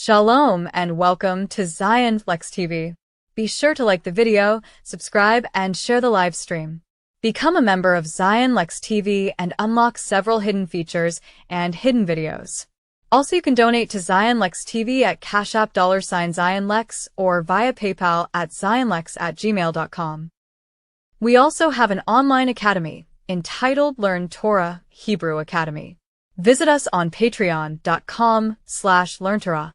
Shalom and welcome to Zion Lexx TV. Be sure to like the video, subscribe, and share the live stream. Become a member of Zion Lexx TV and unlock several hidden features and hidden videos. Also, you can donate to Zion Lexx TV at Cash App $Zion Lexx or via PayPal at zionlex@gmail.com. We also have an online academy entitled Learn Torah Hebrew Academy. Visit us on patreon.com/learntorah.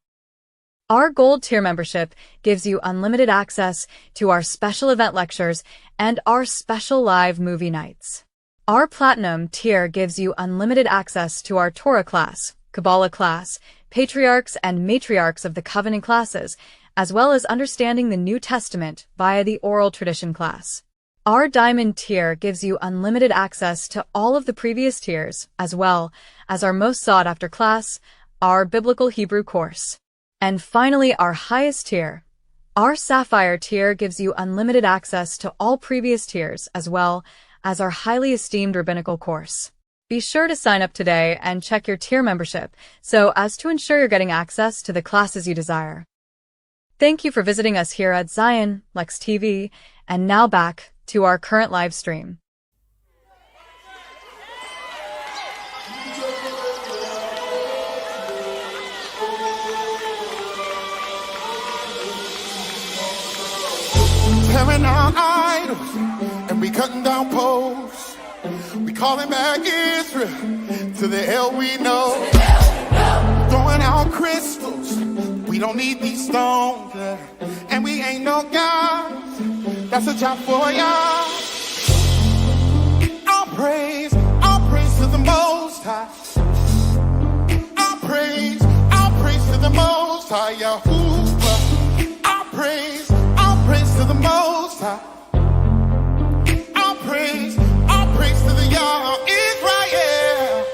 Our Gold Tier membership gives you unlimited access to our special event lectures and our special live movie nights. Our Platinum Tier gives you unlimited access to our Torah class, Kabbalah class, Patriarchs and Matriarchs of the Covenant classes, as well as understanding the New Testament via the Oral Tradition class. Our Diamond Tier gives you unlimited access to all of the previous tiers, as well as our most sought-after class, our Biblical Hebrew course. And finally, our highest tier, our Sapphire Tier, gives you unlimited access to all previous tiers, as well as our highly esteemed rabbinical course. Be sure to sign up today and check your tier membership so as to ensure you're getting access to the classes you desire. Thank you for visiting us here at Zion Lexx TV, and now back to our current live stream. Tearing down idols, and we cutting down poles. We calling back Israel to the hell we know. Throwing out crystals, we don't need these stones. And we ain't no gods, that's a job for y'all. All praise to the Most High. All praise to the Most High, Yahuwah. All praise to the Most High. All praise to the Yah Israel.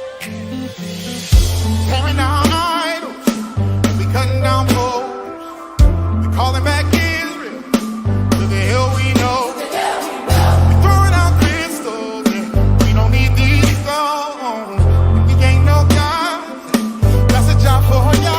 Tearing down idols, we cutting down poles. We calling back Israel to the hell we know. We throwing out crystals, and we don't need these stones. We ain't no God, that's a job for Yah.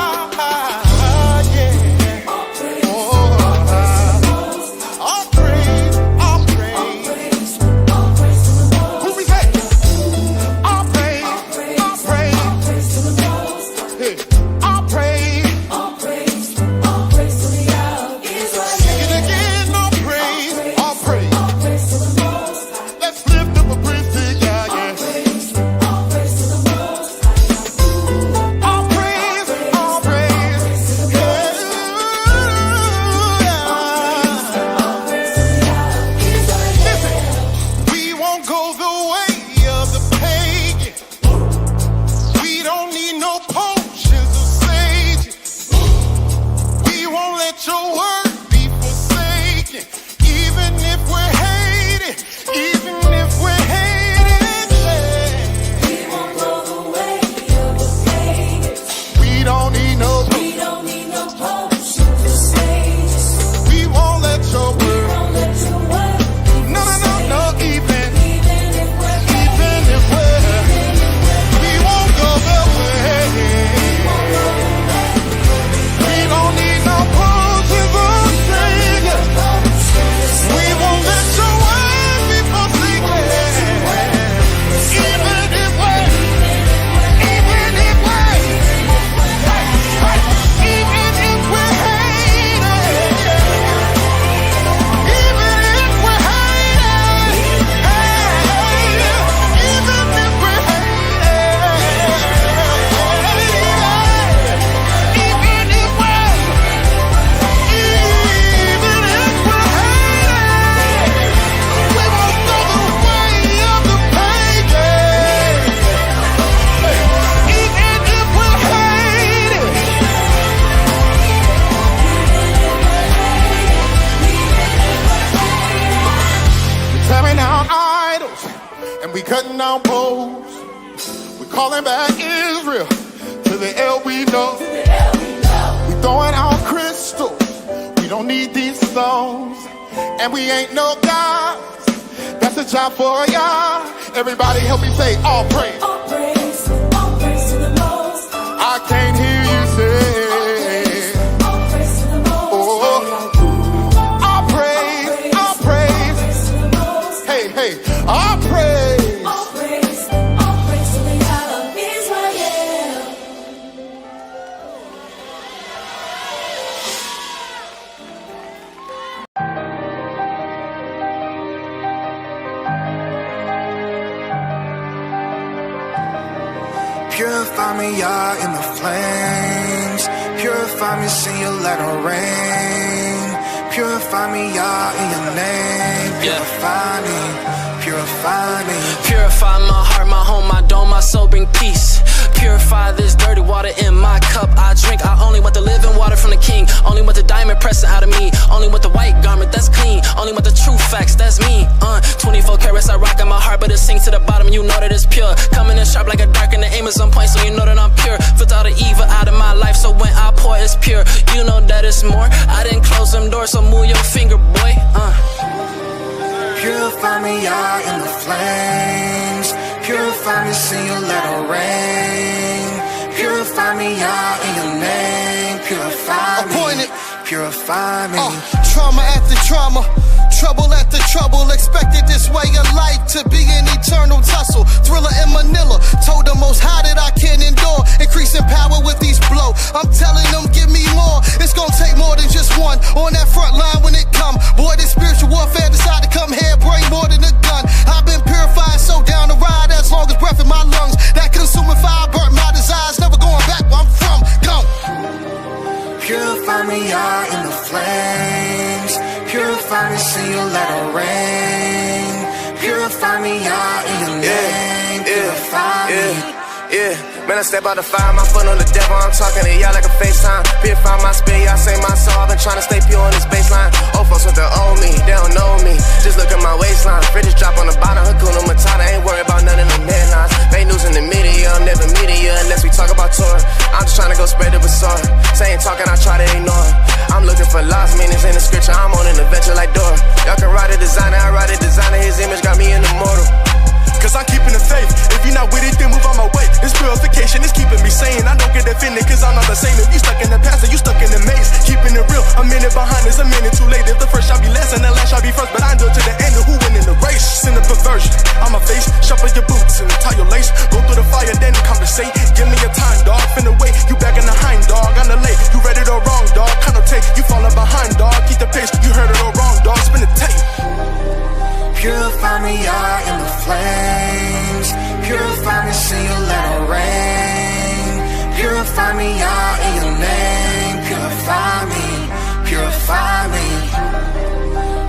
Cutting down poles, we're calling back Israel to the hell we know. We throwing out crystals, we don't need these stones, and we ain't no gods. That's a job for y'all. Everybody help me say all praise. All praise to the Most High. I can't hear you say. Purify me, Yah, in the flames. Purify me, send your let it rain. Purify me, Yah, in your name. Purify me, purify me. Purify my heart, my home, my dome, my soul, bring peace. Purify this dirty water in my cup I drink. I only want the living water from the king. Only want the diamond pressing out of me. Only want the white garment that's clean. Only want the true facts, that's me. 24 carats I rock in my heart, but it sinks to the bottom, you know that it's pure. Coming in sharp like a dark and the aim is on point, so you know that I'm pure. Filter all the evil out of my life, so when I pour it's pure. You know that it's more. I didn't close them doors, so move your finger, boy. Purify me, Yah, in the flames. Purify me, send your let it rain. Purify me, Yah, in your name. Purify me, purify me. Trauma after trauma, trouble after trouble. Expected this way of life to be an eternal tussle. Thriller in Manila, told the Most High that I can't endure. Increasing power with each blow. I'm telling them, give me more. It's gonna take more than just one. On that front line when it come. Boy, this spiritual warfare decided to come here, bring more than a gun. I've been purified, so down the ride as long as breath in my lungs. That consuming fire burnt my desires, never going back where I'm from. Go. Purify me, Yah, in the flames. Purify me, send your let it rain. Purify me, Yah, in your name. Purify me. Man, I step out the fire, my foot on the devil, I'm talking to y'all like a FaceTime. Purify my spirit, y'all say my soul, I've been trying to stay pure on this baseline. Old folks with the old me, they don't know me. Just look at my waistline, fridges drop on the bottom, Hakuna Matata, ain't worried about none of the headlines. Fake news in the media, I'm never media unless we talk about Torah. I'm just trying to go spread the bazaar. Saying talking, I try to ignore. I'm looking for lost meanings in the scripture, I'm on an adventure like Dora. Y'all can write a designer, I write a designer, his image got me an immortal. Cause I'm keeping the faith. If you're not with it, then move on my way. It's purification, it's keeping me sane. I don't get offended cause I'm not the same. If you stuck in the past or you stuck in the maze, keeping it real, a minute behind is a minute too late. If the first shall be last and the last shall be first, but I endure to the end of who win in the race. Sin of perversion, I'm a face, shuffle your boots and tie your lace. Go through the fire, then conversate. Give me your time, dog, finna wait. You back in the hind, dog, on the lake. You ready or wrong, dog, connotate. You falling behind, dog, keep the pace. You heard it all wrong, dog, spin the tape. Purify me, Yah, in the flames. Purify me, send your let it rain. Purify me, Yah, in your name. Purify me, purify me.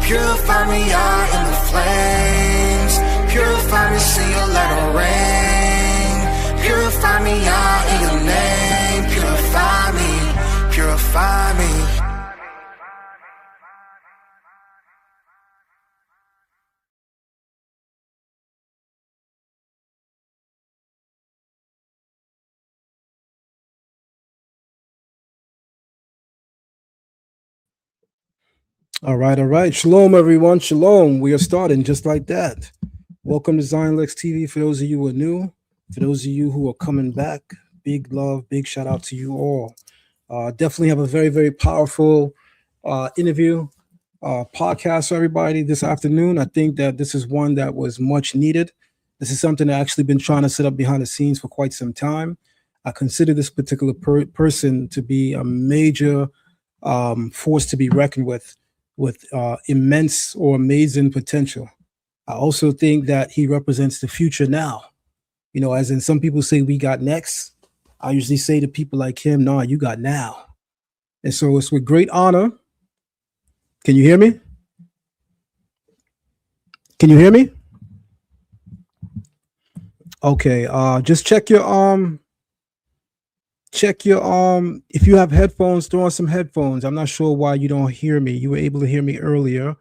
Purify me, Yah, in the flames. Purify me, send your let it rain. Purify me, Yah, in your name. Purify me, purify me. All right. Shalom, everyone. Shalom. We are starting just like that. Welcome to Zion Lexx TV. For those of you who are new, for those of you who are coming back, big love, big shout out to you all. Definitely have a very, very powerful interview podcast for everybody this afternoon. I think that this is one that was much needed. This is something I've actually been trying to set up behind the scenes for quite some time. I consider this particular person to be a major force to be reckoned with immense or amazing potential. I also think that he represents the future now. You know, as in some people say we got next, I usually say to people like him, nah, you got now. And so it's with great honor. Can you hear me? Can you hear me? Okay, just check your if you have headphones, throw on some headphones. I'm not sure why you don't hear me. You were able to hear me earlier.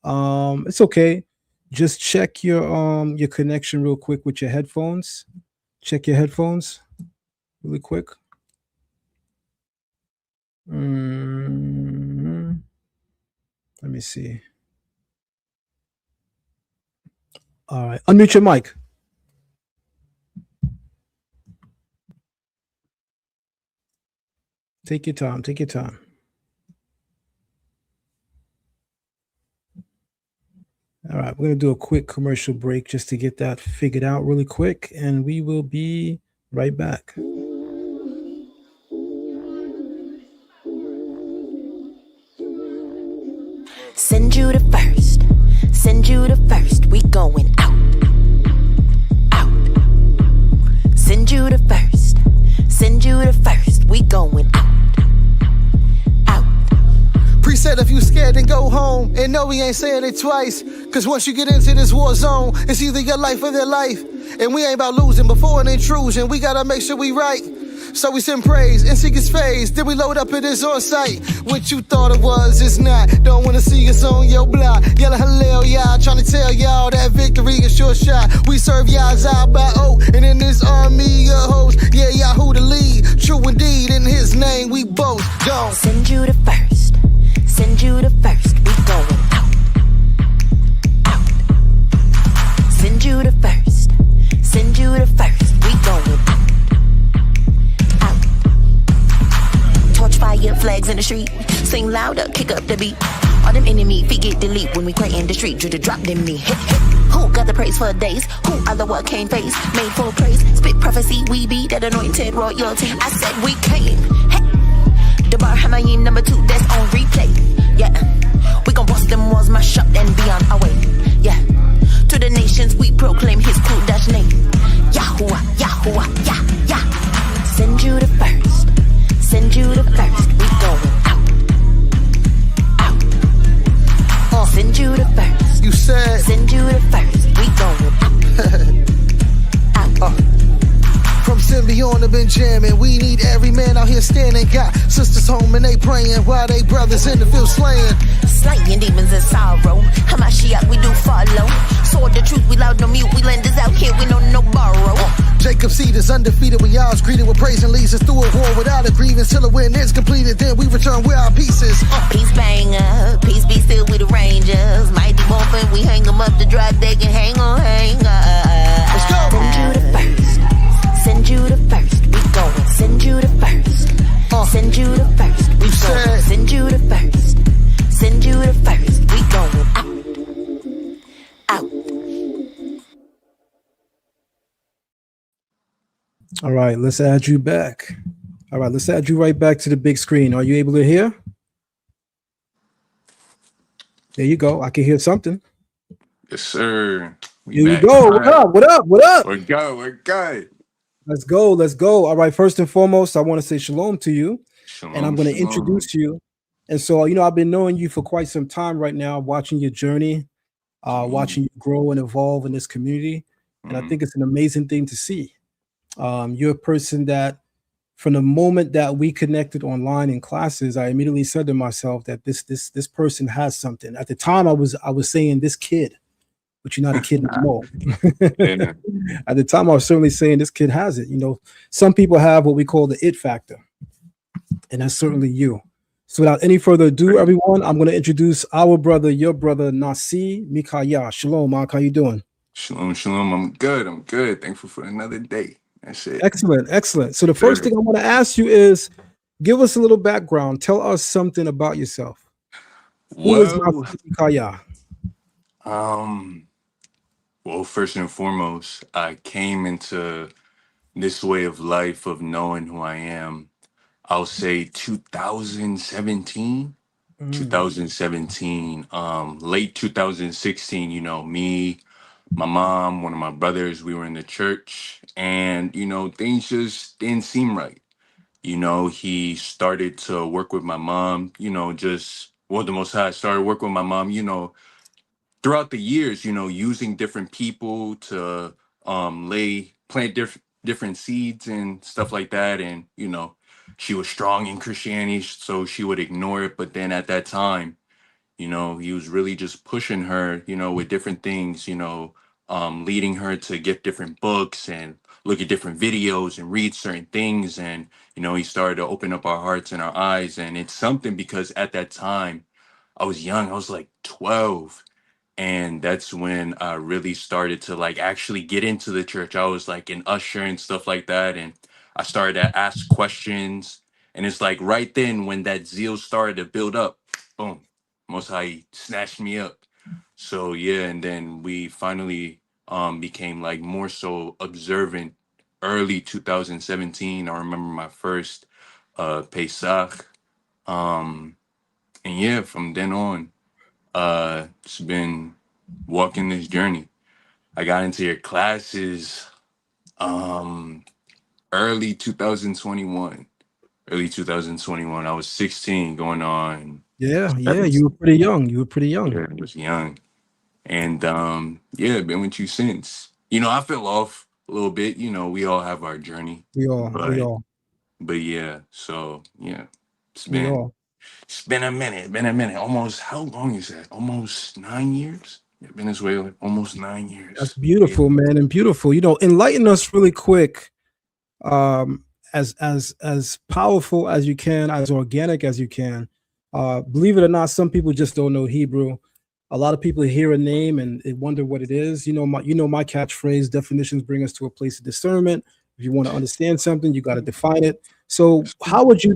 It's okay. Just check your connection real quick with your headphones. Check your headphones really quick. Let me see. All right, unmute your mic. Take your time. Take your time. All right, we're going to do a quick commercial break just to get that figured out really quick, and we will be right back. Send you the first. Send you the first. We going out. Out. Send you the first. Send you the first. We going out. Out. Preset if you scared, then go home. And no, we ain't saying it twice. Cause once you get into this war zone, it's either your life or their life. And we ain't about losing before an intrusion. We gotta make sure we right. So we send praise and seek his face. Then we load up it is on site. What you thought it was, it's not. Don't wanna see us on your block. Yelling hallelujah, trying to tell y'all that victory is your shot. We serve Yah's out by oath. And in this army of hosts, yeah, Yahoo the lead. True indeed, in his name we boast. Don't send you the first. Send you the first. We going out. Out. Send you the first. Send you the first. We going out. Torch fire, flags in the street. Sing louder, kick up the beat. All them enemy feet get delete when we play in the street. Drew to drop them me. Who got the praise for days? Who are the what came face? Made for praise, spit prophecy. We be that anointed royalty. I said we came. Hey. The bar Hamayim number 2, that's on replay. Yeah, we gon' bust them walls, mash up and be on our way. Yeah, to the nations we proclaim his Kudash name. Yahuwah, Yahuwah, Yah, Yah. Send you the first. Send you the first, we going out. Out. Send you the first. You said. Send you the first, we going out. Out. From Simeon to Benjamin, we need every man out here standing. Got sisters home and they praying while they brothers in the field slaying. Slaying demons in sorrow. Hamashiach, we do follow. Sword the truth, we loud no mute. We lenders out here, we know no borrow. Jacob's seed is undefeated when y'all's greeted with praise and leads us through a war without a grievance till the win is completed. Then we return with our pieces. Peace banger, peace be still with the Rangers. Mighty morphin', we hang them up to drop, they can hang on, hang on. Let's go. Send you the first. Send you the first. We going. Send you the first. Send you the first. We going. Send you the first. Send you the first. We going out. Out. All right, let's add you back. All right, let's add you right back to the big screen. Are you able to hear? There you go. I can hear something. Yes, sir. Here we go. What up? What up? What up? We're good. We're good. Let's go. Let's go. All right. First and foremost, I want to say shalom to you. Shalom, and I'm going to introduce you. And so, I've been knowing you for quite some time right now, watching your journey, watching you grow and evolve in this community. And I think it's an amazing thing to see. You're a person that from the moment that we connected online in classes, I immediately said to myself that this person has something. At the time, I was saying this kid, but you're not a kid anymore. At the time, I was certainly saying this kid has it. Some people have what we call the it factor, and that's certainly you. So without any further ado, everyone, I'm going to introduce our brother, your brother, Nasi MikaYah. Shalom, Mark. How you doing? Shalom, shalom. I'm good. I'm good. Thankful for another day. That's it. Excellent, excellent. So the first thing I want to ask you is, give us a little background. Tell us something about yourself. Who is Nasi MikaYah? Well, first and foremost, I came into this way of life of knowing who I am, I'll say 2017, late 2016, me, my mom, one of my brothers, we were in the church and, things just didn't seem right. He started to work with my mom, the Most High started working with my mom, throughout the years, using different people to plant different seeds and stuff like that. And, she was strong in Christianity, so she would ignore it. But then at that time, he was really just pushing her, with different things, leading her to get different books and look at different videos and read certain things. And, he started to open up our hearts and our eyes. And it's something because at that time, I was young. I was like 12. And that's when I really started to actually get into the church. I was like an usher and stuff like that. And I started to ask questions. And it's like right then when that zeal started to build up, boom, Most High snatched me up. So yeah, and then we finally became more so observant early 2017. I remember my first Pesach. And yeah, from then on, it's been walking this journey. I got into your classes early 2021. Early 2021. I was 16 going on. Yeah, yeah, 17. you were pretty young. You were pretty young. Yeah, I was young. And yeah, been with you since. I fell off a little bit. We all have our journey. We all, we But all, yeah, so yeah. It's we been all. it's been a minute. Been a minute. Almost how long is that? Almost 9 years? Yeah, Venezuela, almost 9 years. That's beautiful, man, and beautiful. Enlighten us really quick. Um, as powerful as you can, as organic as you can. Believe it or not, some people just don't know Hebrew. A lot of people hear a name and they wonder what it is. My catchphrase: definitions bring us to a place of discernment. If you want to understand something, you got to define it. So, how do you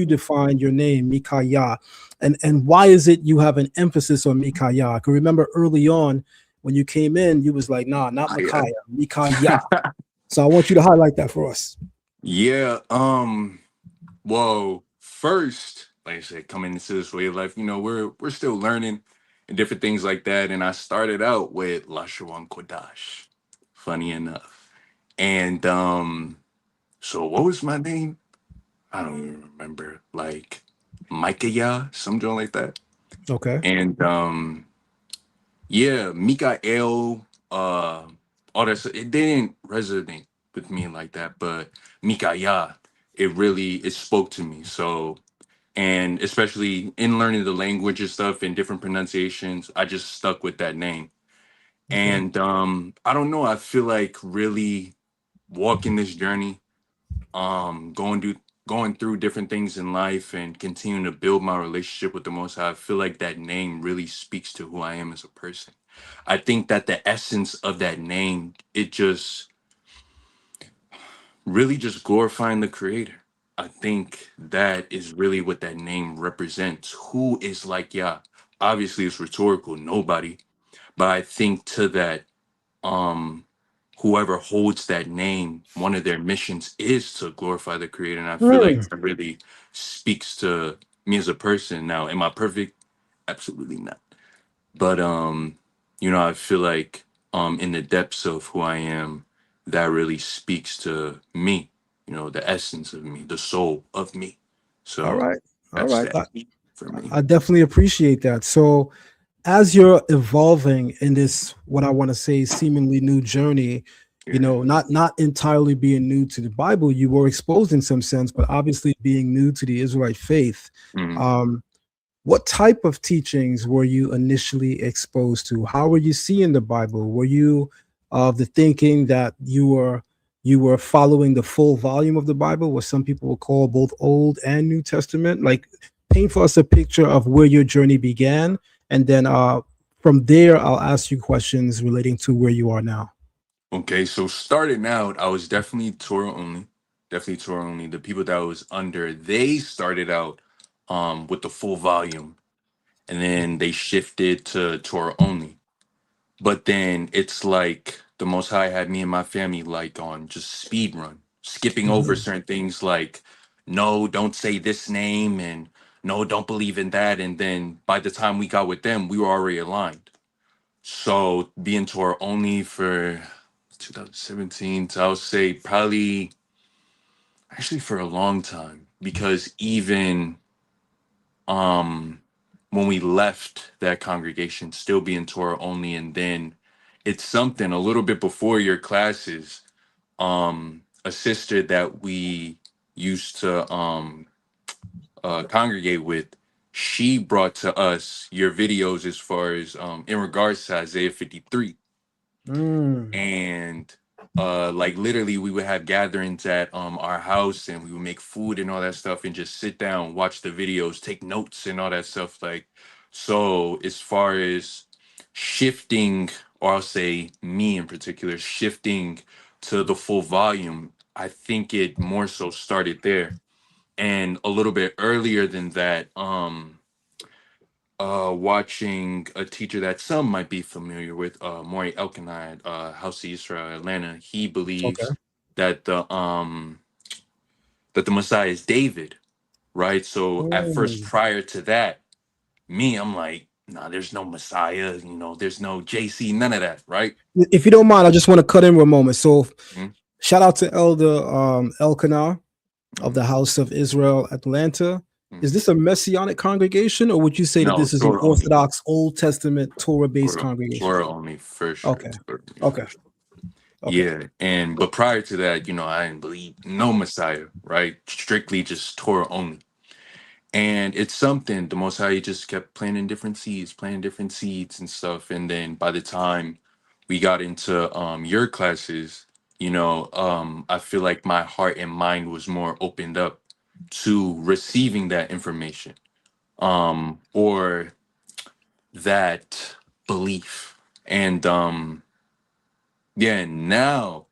define your name, MikaYah, and why is it you have an emphasis on MikaYah? I can remember early on when you came in, you was like, nah, not Micaiah, MikaYah. So I want you to highlight that for us. Yeah. Well, first, like I said, coming into this way of life, we're still learning and different things like that. And I started out with Lashawan Kodash, funny enough. And so what was my name? I don't even remember. Like MikaYah, something like that. Okay. And yeah, Mikael, all that stuff, it didn't resonate with me like that, but MikaYah, it spoke to me. So, and especially in learning the language and stuff and different pronunciations, I just stuck with that name. Okay. And I don't know, I feel like really walking this journey, going through different things in life and continuing to build my relationship with the Most High, I feel like that name really speaks to who I am as a person. I think that the essence of that name, it just really just glorifying the Creator. I think that is really what that name represents. Who is like Yah? Obviously, it's rhetorical, nobody. But I think to that, um, whoever holds that name, one of their missions is to glorify the Creator. And I feel like that really speaks to me as a person. Now, am I perfect? Absolutely not. But I feel like in the depths of who I am, that really speaks to me, the essence of me, the soul of me. All So right. All that's right. that for me. I definitely appreciate that. So as you're evolving in this, what I want to say, seemingly new journey, not entirely being new to the Bible, you were exposed in some sense, but obviously being new to the Israelite faith. Mhm. What type of teachings were you initially exposed to? How were you seeing the Bible? Were you of the thinking that you were following the full volume of the Bible, what some people will call both Old and New Testament? Like, paint for us a picture of where your journey began, and then from there, I'll ask you questions relating to where you are now. Okay, so starting out, I was definitely Torah only. Definitely Torah only. The people that I was under, they started out with the full volume, and then they shifted to Torah only. But then it's like the Most High had me and my family like on just speed run, skipping over Mhm. certain things like, no, don't say this name, and no, don't believe in that. And then by the time we got with them, we were already aligned. So being Torah only for 2017, so I would say probably actually for a long time, because even um when we left that congregation, still being Torah only, and then it's something a little bit before your classes, a sister that we used to congregate with, she brought to us your videos as far as in regards to Isaiah 53. Mm. And like literally we would have gatherings at our house, and we would make food and all that stuff and just sit down, watch the videos, take notes and all that stuff. Like, so as far as shifting, or I'll say me in particular, shifting to the full volume, I think it more so started there. And a little bit earlier than that, watching a teacher that some might be familiar with, Maury Elkanai, House of Israel, Atlanta. He Okay. believes that the Messiah is David, right? So at first, Mm. prior to that, I'm like, nah, there's no Messiah, there's no JC, none of that, right? If you don't mind, I just want to cut in for a moment. So, Mhm. Shout out to Elder Elkanah of the House of Israel, Atlanta. Is this a Messianic congregation, or would you say that No, this is an Torah only. Orthodox Old Testament Torah-based Torah, congregation? Torah only for sure. Okay. Torah only Okay. for sure. Okay. Yeah, but prior to that, I didn't believe no Messiah, right? Strictly just Torah only. And it's something the Most High just kept planting different seeds and stuff. And then by the time we got into your classes, I feel like my heart and mind was more opened up to receiving that information, or that belief. And now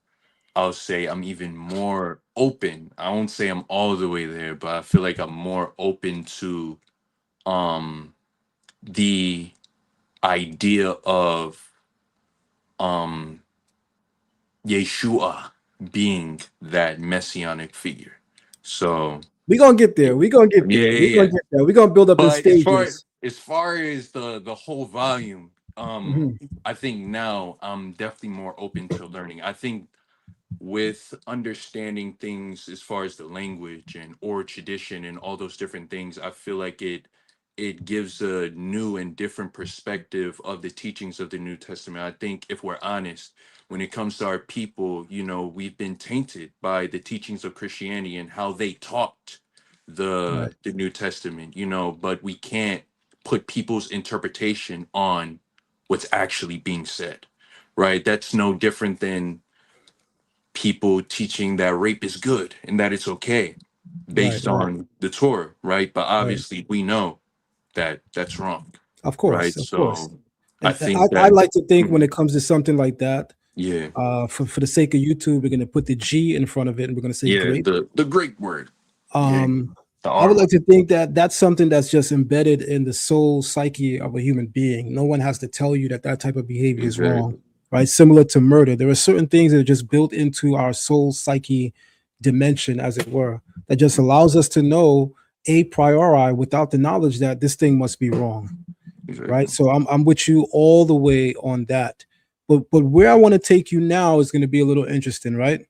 I'll say I'm even more open. I won't say I'm all the way there, but I feel like I'm more open to the idea of Yeshua being that messianic figure. So We're gonna get there. We're gonna get there. We're gonna yeah. get there. We're gonna build up in But stages. as far as the whole volume, Mhm. I think now I'm definitely more open to learning. I think with understanding things as far as the language and or tradition and all those different things, I feel like it gives a new and different perspective of the teachings of the New Testament. I think if we're honest, when it comes to our people, we've been tainted by the teachings of Christianity and how they taught Right. the New Testament, but we can't put people's interpretation on what's actually being said. Right? That's no different than people teaching that rape is good and that it's okay Right. based Right. on the Torah, right? But Right. obviously we know that that's wrong, Of right? course. Of course. So I And think I that, like to think when Mhm. it comes to something like that, Yeah, for the sake of YouTube, we're gonna put the G in front of it, and we're gonna say yeah, grape. the great word, yeah, Um, the I would R like word, to think that that's something that's just embedded in the soul psyche of a human being. No one has to tell you that that type of behavior is wrong, exactly, right? Similar to murder, there are certain things that are just built into our soul psyche dimension, as it were, that just allows us to know a priori without the knowledge that this thing must be wrong, right? exactly. So I'm with you all the way on that. But where I want to take you now is going to be a little interesting, right?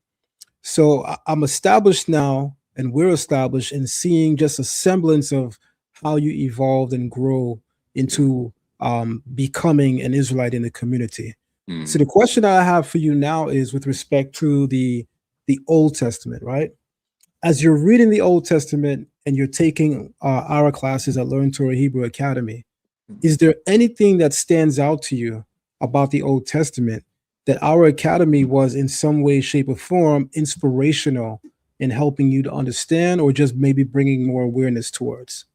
So I'm established now, and we're established in seeing just a semblance of how you evolved and grow into becoming an Israelite in the community. So the Mm, question I have for you now is with respect to the Old Testament, right? As you're reading the Old Testament and you're taking our classes at Learn Torah Hebrew Academy, is there anything that stands out to you about the Old Testament that our academy was in some way, shape, or form inspirational in helping you to understand, or just maybe bringing more awareness towards?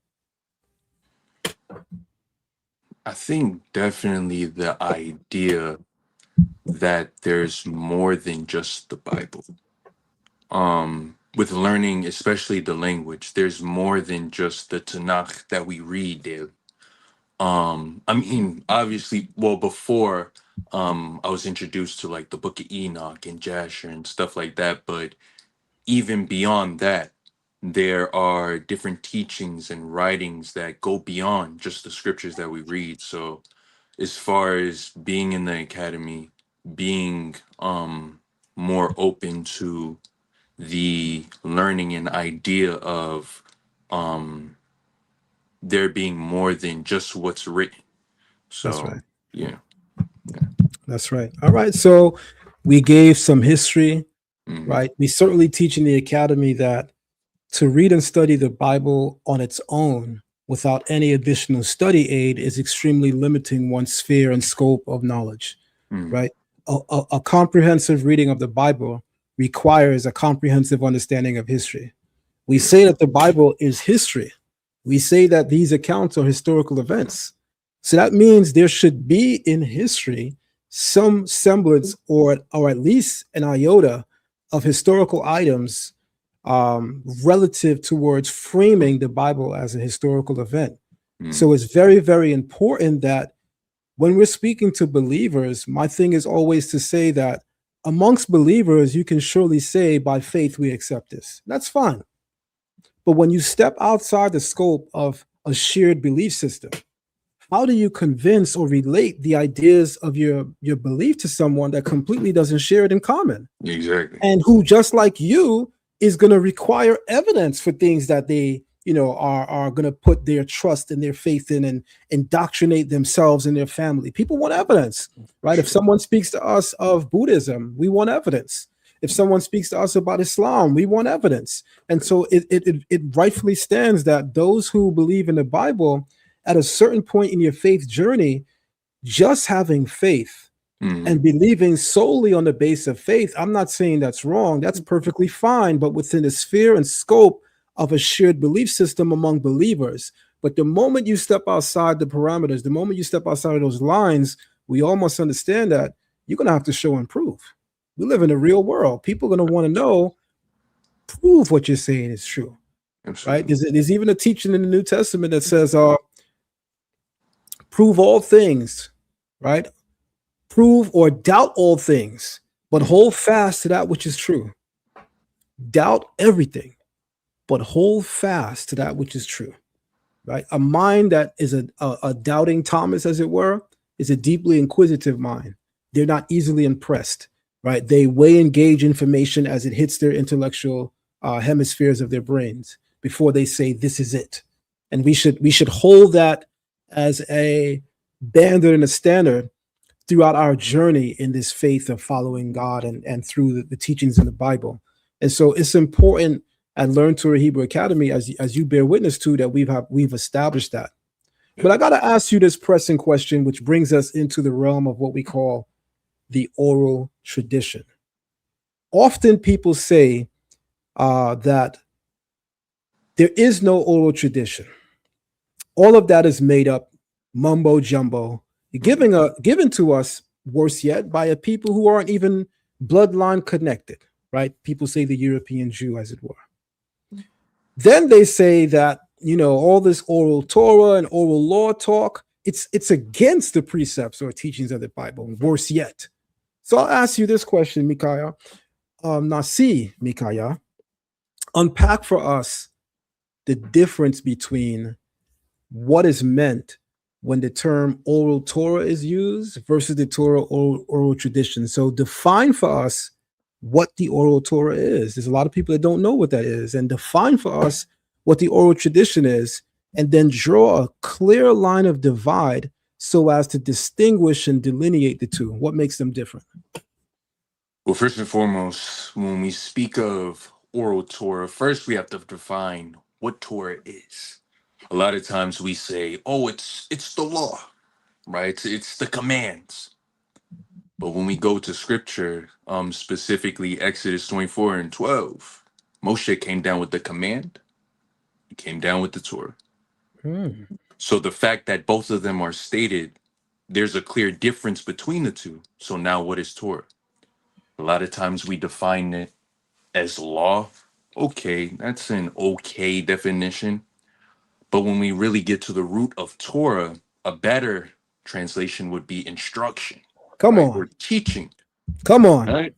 I think definitely the idea that there's more than just the Bible. With learning, especially the language, there's more than just the Tanakh that we read daily. I mean, obviously, well, before I was introduced to like the Book of Enoch and Jasher and stuff like that, but even beyond that, there are different teachings and writings that go beyond just the scriptures that we read. So as far as being in the academy, being more open to the learning and idea of um there being more than just what's written. That's So right. yeah. That's right. All right. So we gave some history, Hmm. right? We certainly teach in the academy that to read and study the Bible on its own without any additional study aid is extremely limiting one's sphere and scope of knowledge, Hmm. right? A comprehensive reading of the Bible requires a comprehensive understanding of history. We Yeah. say that the Bible is history. We say that these accounts are historical events. So that means there should be in history some semblance, or at least an iota of historical items relative towards framing the Bible as a historical event. Hmm. So it's very, very important that when we're speaking to believers, my thing is always to say that amongst believers, you can surely say, by faith, we accept this. That's fine. But when you step outside the scope of a shared belief system, how do you convince or relate the ideas of your belief to someone that completely doesn't share it in common? Exactly. And who, just like you, is going to require evidence for things that they, are going to put their trust and their faith in and indoctrinate themselves and their family. People want evidence, right? If someone speaks to us of Buddhism, we want evidence. If someone speaks to us about Islam, we want evidence. And so it rightfully stands that those who believe in the Bible, at a certain point in your faith journey, just having faith and believing solely on the base of faith, I'm not saying that's wrong. That's perfectly fine, but within the sphere and scope of a shared belief system among believers. But the moment you step outside the parameters, the moment you step outside of those lines, we all must understand that you're going to have to show and prove. We live in a real world. People are going to want to know, prove what you're saying is true. Absolutely. Right? There's even a teaching in the New Testament that says, prove all things, right? Prove or doubt all things, but hold fast to that which is true. Doubt everything, but hold fast to that which is true, right? A mind that is a doubting Thomas, as it were, is a deeply inquisitive mind. They're not easily impressed, right? They weigh and gauge information as it hits their intellectual hemispheres of their brains before they say, this is it. And we should hold that as a standard and a standard throughout our journey in this faith of following God and through the teachings in the Bible. And so it's important at Learn Torah Hebrew Academy, as you bear witness to, that we've established that. But I got to ask you this pressing question, which brings us into the realm of what we call the oral tradition. Often people say that there is no oral tradition. All of that is made up, mumbo jumbo, given to us, worse yet, by a people who aren't even bloodline connected, right? People say the European Jew, as it were. Then they say that, all this oral Torah and oral law talk, it's against the precepts or teachings of the Bible, worse yet. So I'll ask you this question, MikaYah, Nasi MikaYah, unpack for us the difference between what is meant when the term oral Torah is used versus the Torah oral tradition. So define for us what the oral Torah is. There's a lot of people that don't know what that is. And define for us what the oral tradition is, and then draw a clear line of divide so as to distinguish and delineate the two. What makes them different? Well, first and foremost, when we speak of oral Torah, first we have to define what Torah is. A lot of times we say, oh, it's the law, right? It's the commands. But when we go to scripture, specifically Exodus 24:12, Moshe came down with the command. He came down with the Torah. So the fact that both of them are stated, there's a clear difference between the two. So now what is Torah? A lot of times we define it as law. Okay, that's an okay definition. But when we really get to the root of Torah, a better translation would be instruction. Come right? on. Or teaching. Come on. Right?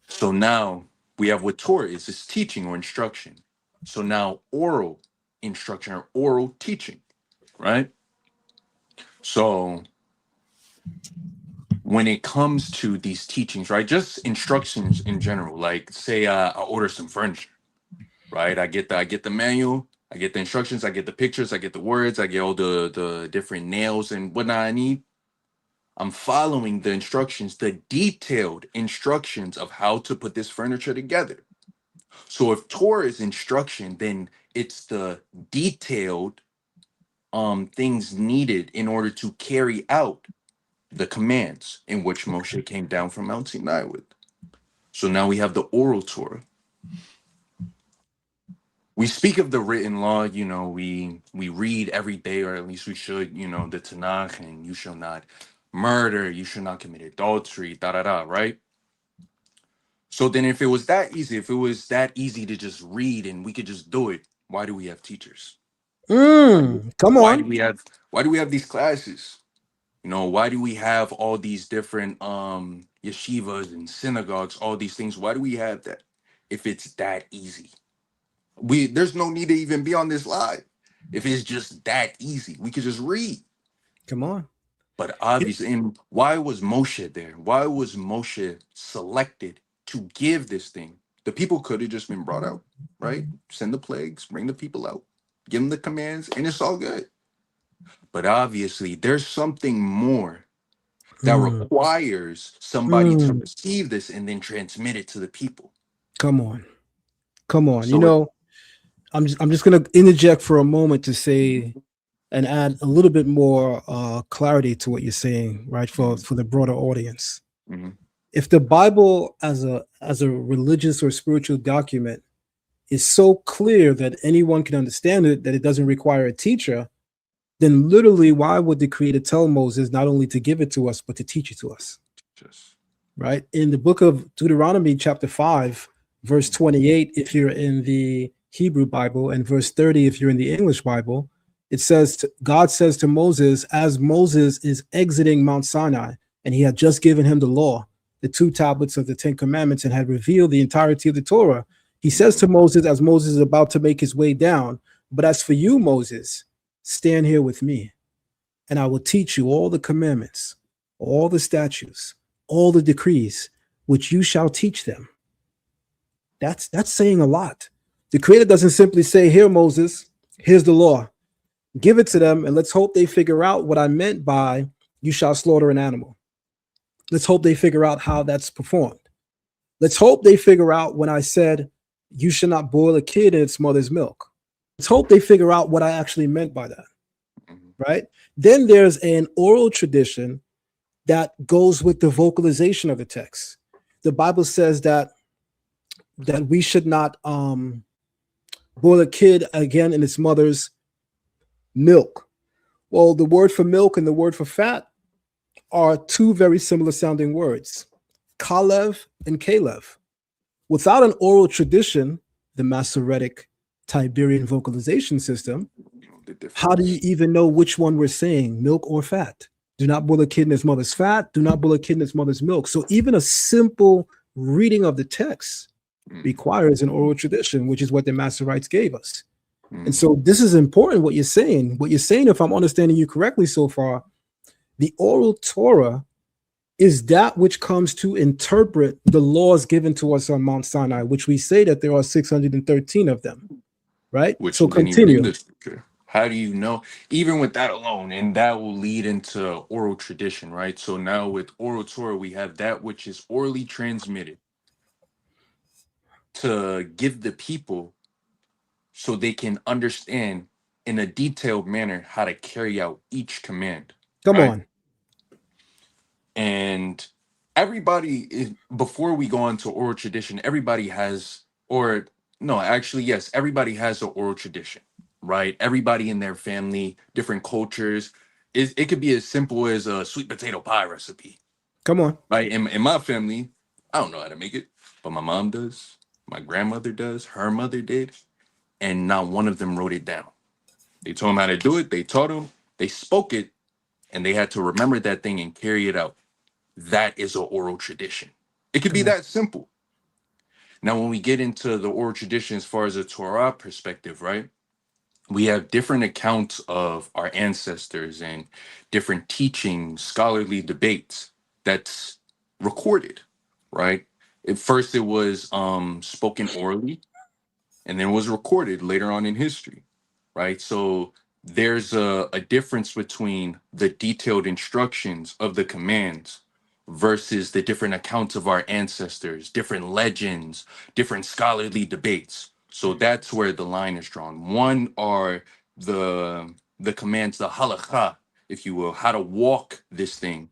So now we have what Torah is. It's teaching or instruction. So now oral instruction or oral teaching, right? So when it comes to these teachings, right, just instructions in general, like say I order some furniture, right? I get the manual, I get the instructions, I get the pictures, I get the words, I get all the different nails and whatnot I need. I'm following the instructions, the detailed instructions of how to put this furniture together. So if Torah is instruction, then it's the detailed things needed in order to carry out the commands in which Moshe came down from Mount Sinai with. So now we have the oral Torah. We speak of the written law, we read every day, or at least we should, the Tanach, and you shall not murder, you should not commit adultery, right? So then if it was that easy to just read and we could just do it, why do we have teachers? Come on. Why do we have these classes? Why do we have all these different yeshivas and synagogues, all these things? Why do we have that if it's that easy? There's no need to even be on this live. If it's just that easy, we could just read. Come on. But obviously, and why was Moshe there? Why was Moshe selected to give this thing? The people could have just been brought out, right? Send the plagues, bring the people out, give them the commands, and it's all good. But obviously, there's something more that requires somebody to receive this and then transmit it to the people. Come on. Come on. So I'm just going to interject for a moment to say and add a little bit more clarity to what you're saying, right? For the broader audience. Mm-hmm. If the Bible as a religious or spiritual document is so clear that anyone can understand it, that it doesn't require a teacher, then literally why would the Creator tell Moses not only to give it to us, but to teach it to us? Right? In the book of Deuteronomy, chapter 5, verse 28, if you're in the Hebrew Bible, and verse 30, if you're in the English Bible, it says, God says to Moses, as Moses is exiting Mount Sinai, and he had just given him the law, the 2 tablets of the 10 commandments, and had revealed the entirety of the Torah, he says to Moses, as Moses is about to make his way down, but as for you, Moses, stand here with me, and I will teach you all the commandments, all the statutes, all the decrees, which you shall teach them. That's saying a lot. The Creator doesn't simply say, here, Moses, here's the law. Give it to them, and let's hope they figure out what I meant by you shall slaughter an animal. Let's hope they figure out how that's performed. Let's hope they figure out when I said you should not boil a kid in its mother's milk. Let's hope they figure out what I actually meant by that, right? Then there's an oral tradition that goes with the vocalization of the text. The Bible says that we should not boil a kid again in its mother's milk. Well, the word for milk and the word for fat are 2 very similar sounding words, Kalev and Kalev. Without an oral tradition, the Masoretic Tiberian vocalization system, how do you even know which one we're saying, milk or fat? Do not boil a kid in his mother's fat. Do not boil a kid in his mother's milk. So even a simple reading of the text requires an oral tradition, which is what the Masoretes gave us. And so this is important, what you're saying. What you're saying, if I'm understanding you correctly so far, the oral Torah is that which comes to interpret the laws given to us on Mount Sinai, which we say that there are 613 of them, right? Which so continue. How do you know? Even with that alone, and that will lead into oral tradition, right? So now with oral Torah, we have that which is orally transmitted to give the people so they can understand in a detailed manner how to carry out each command. Come on. And everybody is, before we go on to oral tradition, everybody has, or no, actually, yes, everybody has an oral tradition, right? Everybody in their family, different cultures. It could be as simple as a sweet potato pie recipe. Come on. Right? In my family, I don't know how to make it, but my mom does, my grandmother does, her mother did, and not one of them wrote it down. They told them how to do it, they taught them, they spoke it, and they had to remember that thing and carry it out. That is an oral tradition. It could be that simple. Now, when we get into the oral tradition as far as a Torah perspective, right? We have different accounts of our ancestors and different teachings, scholarly debates that's recorded, right? At first, it was spoken orally, and then was recorded later on in history, right? So there's a difference between the detailed instructions of the commands versus the different accounts of our ancestors, different legends, different scholarly debates. So that's where the line is drawn. One are the commands, the halakha, if you will, how to walk this thing,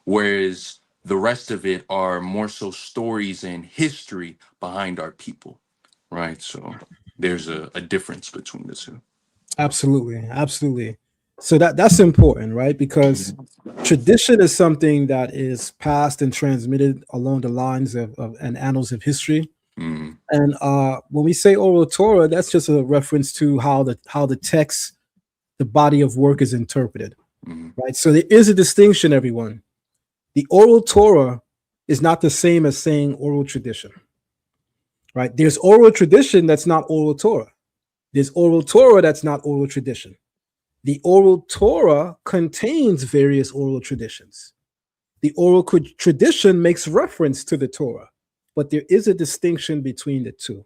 whereas the rest of it are more so stories and history behind our people, right? So there's a difference between the two. Absolutely. So that's important, right? Because tradition is something that is passed and transmitted along the lines of and annals of history. And when we say oral Torah, that's just a reference to how the text, the body of work is interpreted, right? So there is a distinction, everyone. The oral Torah is not the same as saying oral tradition, right? There's oral tradition that's not oral Torah. There's oral Torah that's not oral tradition. The oral Torah contains various oral traditions. The oral tradition makes reference to the Torah, but there is a distinction between the two.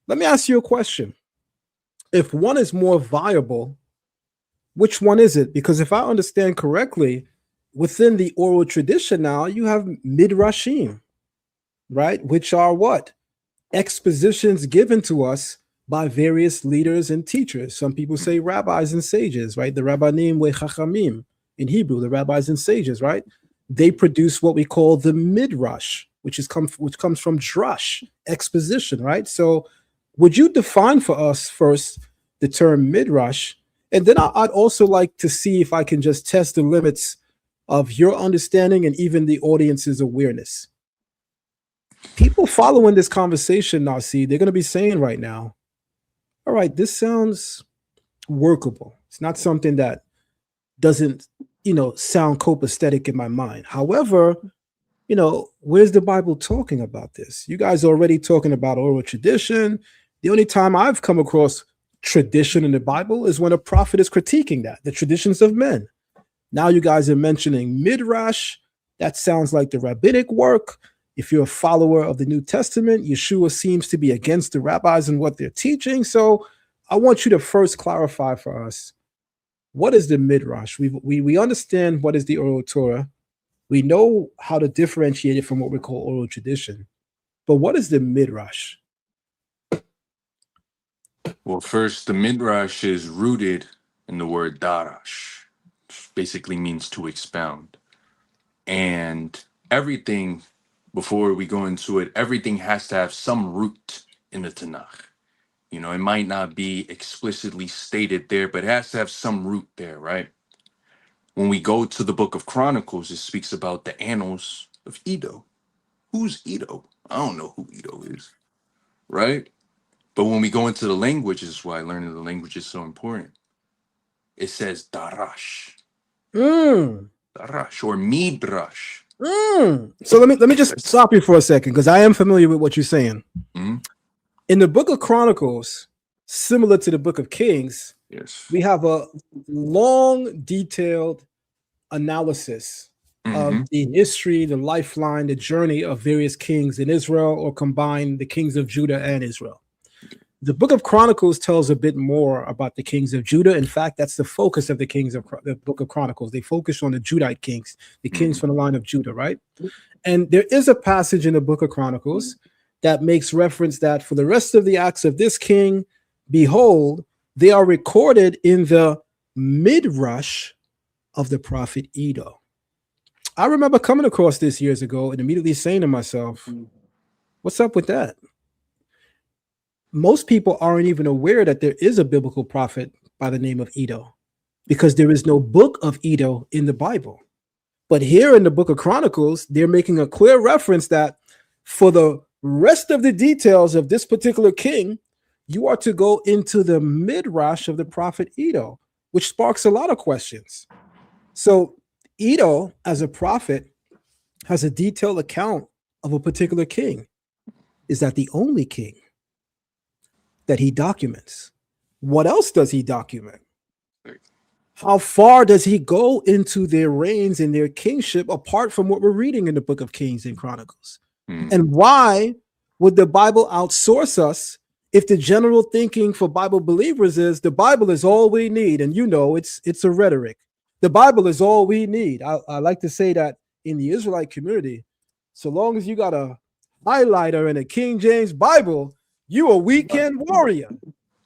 Let me ask you a question. If one is more viable, which one is it? Because if I understand correctly, within the oral tradition now, you have midrashim, right? Which are what? Expositions given to us by various leaders and teachers. Some people say rabbis and sages, right? The rabbanim vechachamim in Hebrew, the rabbis and sages, right? They produce what we call the midrash, which comes from drash, exposition, right? So would you define for us first the term midrash? And then I'd also like to see if I can just test the limits of your understanding and even the audience's awareness. People following this conversation, Nasi, they're going to be saying right now, all right, this sounds workable. It's not something that doesn't, sound copacetic in my mind. However, where's the Bible talking about this? You guys are already talking about oral tradition. The only time I've come across tradition in the Bible is when a prophet is critiquing that, the traditions of men. Now you guys are mentioning midrash. That sounds like the rabbinic work. If you're a follower of the New Testament, Yeshua seems to be against the rabbis and what they're teaching. So I want you to first clarify for us, what is the midrash? We understand what is the oral Torah. We know how to differentiate it from what we call oral tradition. But what is the midrash? Well, first, the midrash is rooted in the word darash, which basically means to expound. And everything, before we go into it, everything has to have some root in the Tanach. It might not be explicitly stated there, but it has to have some root there, right? When we go to the book of Chronicles, it speaks about the annals of Edo. Who's Edo? I don't know who Edo is, right? But when we go into the languages, why learning the language is so important, it says darash. Darash or midrash. So let me just stop you for a second, because I am familiar with what you're saying. Mm-hmm. In the book of Chronicles, similar to the book of Kings, yes, we have a long, detailed analysis of the history, the lifeline, the journey of various kings in Israel, or combine the kings of Judah and Israel. The book of Chronicles tells a bit more about the kings of Judah. In fact, that's the focus of the book of Chronicles. They focus on the Judite kings, the kings from the line of Judah, right? And there is a passage in the book of Chronicles that makes reference that for the rest of the acts of this king, behold, they are recorded in the midrash of the prophet Edo. I remember coming across this years ago and immediately saying to myself, what's up with that? Most people aren't even aware that there is a biblical prophet by the name of Edo, because there is no book of Edo in the Bible. But here in the book of Chronicles, they're making a clear reference that for the rest of the details of this particular king, you are to go into the midrash of the prophet Edo, which sparks a lot of questions. So Edo, as a prophet, has a detailed account of a particular king. Is that the only king that he documents? What else does he document? How far does he go into their reigns and their kingship apart from what we're reading in the book of Kings and Chronicles? And why would the Bible outsource us if the general thinking for Bible believers is the Bible is all we need? And it's a rhetoric. The Bible is all we need. I like to say that in the Israelite community, so long as you got a highlighter and a King James Bible, you a weekend warrior.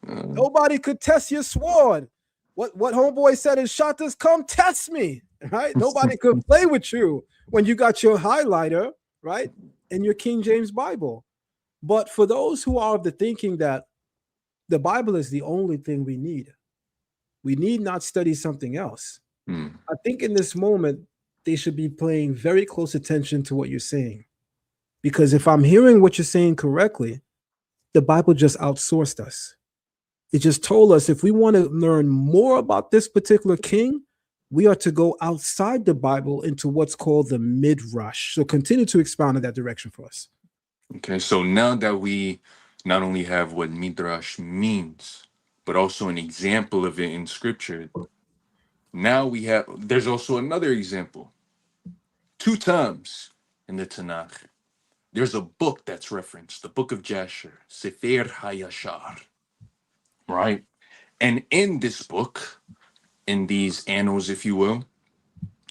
Nobody could test your sword. What homeboy said in Shatas, come test me, right? Nobody could play with you when you got your highlighter, right, and your King James Bible. But for those who are of the thinking that the Bible is the only thing we need not study something else. I think in this moment, they should be paying very close attention to what you're saying. Because if I'm hearing what you're saying correctly, the Bible just outsourced us. It just told us if we want to learn more about this particular king, we are to go outside the Bible into what's called the midrash. So continue to expound in that direction for us. Okay, so now that we not only have what midrash means, but also an example of it in scripture. Now there's also another example. 2 times in the Tanakh, there's a book that's referenced, the book of Jasher, Sefer HaYashar, right? And in this book, in these annals, if you will,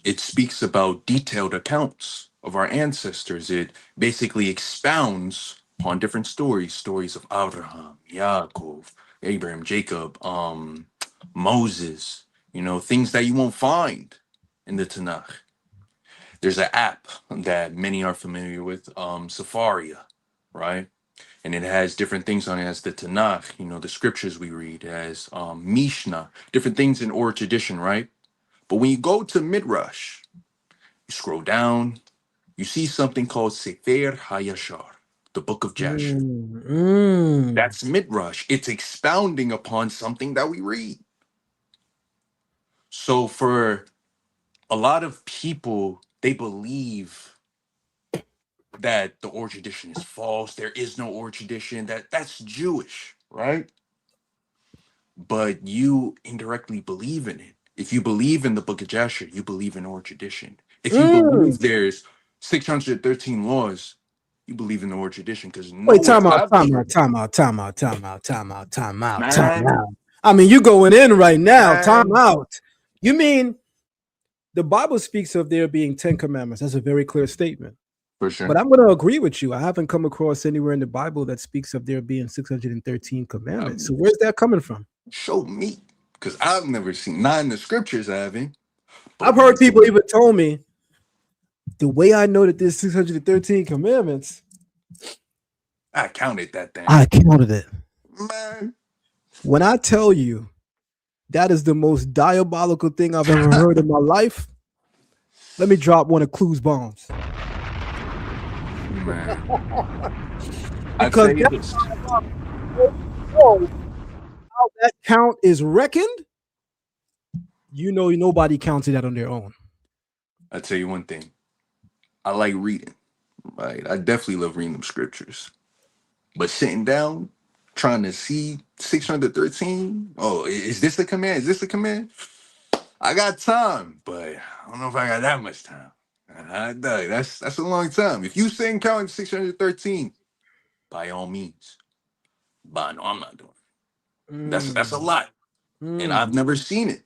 it speaks about detailed accounts of our ancestors. It basically expounds upon different stories of Abraham, Yaakov, Abraham, Jacob, Moses, things that you won't find in the Tanakh. There's an app that many are familiar with, Safaria, right? And it has different things on it. It has the Tanakh, the scriptures we read. It has Mishnah, different things in oral tradition, right? But when you go to Midrash, you scroll down, you see something called Sefer HaYashar, the book of Jasher. That's Midrash. It's expounding upon something that we read. So for a lot of people, they believe that the oral tradition is false. There is no oral tradition. That's Jewish, right? But you indirectly believe in it. If you believe in the book of Jasher, you believe in oral tradition. If you believe there's 613 laws, you believe in the oral tradition because Time out. I mean, you going in right now. Time out. You mean the Bible speaks of there being 10 commandments. That's a very clear statement. For sure. But I'm going to agree with you. I haven't come across anywhere in the Bible that speaks of there being 613 commandments. So where's that coming from? Show me, because I've never seen, not in the scriptures, I haven't. I've heard people even told me the way I know that there's 613 commandments. I counted that thing. I counted it. Man. When I tell you that is the most diabolical thing I've ever heard in my life, let me drop one of Clue's bombs. Man. Because how that count is reckoned, nobody counted that on their own. I'll tell you one thing. I like reading, right? I definitely love reading them scriptures. But sitting down, trying to see 613, is this the command? Is this the command? I got time, but I don't know if I got that much time. That's a long time. If you sitting counting 613, by all means. But no, I'm not doing it. That's a lot. And I've never seen it.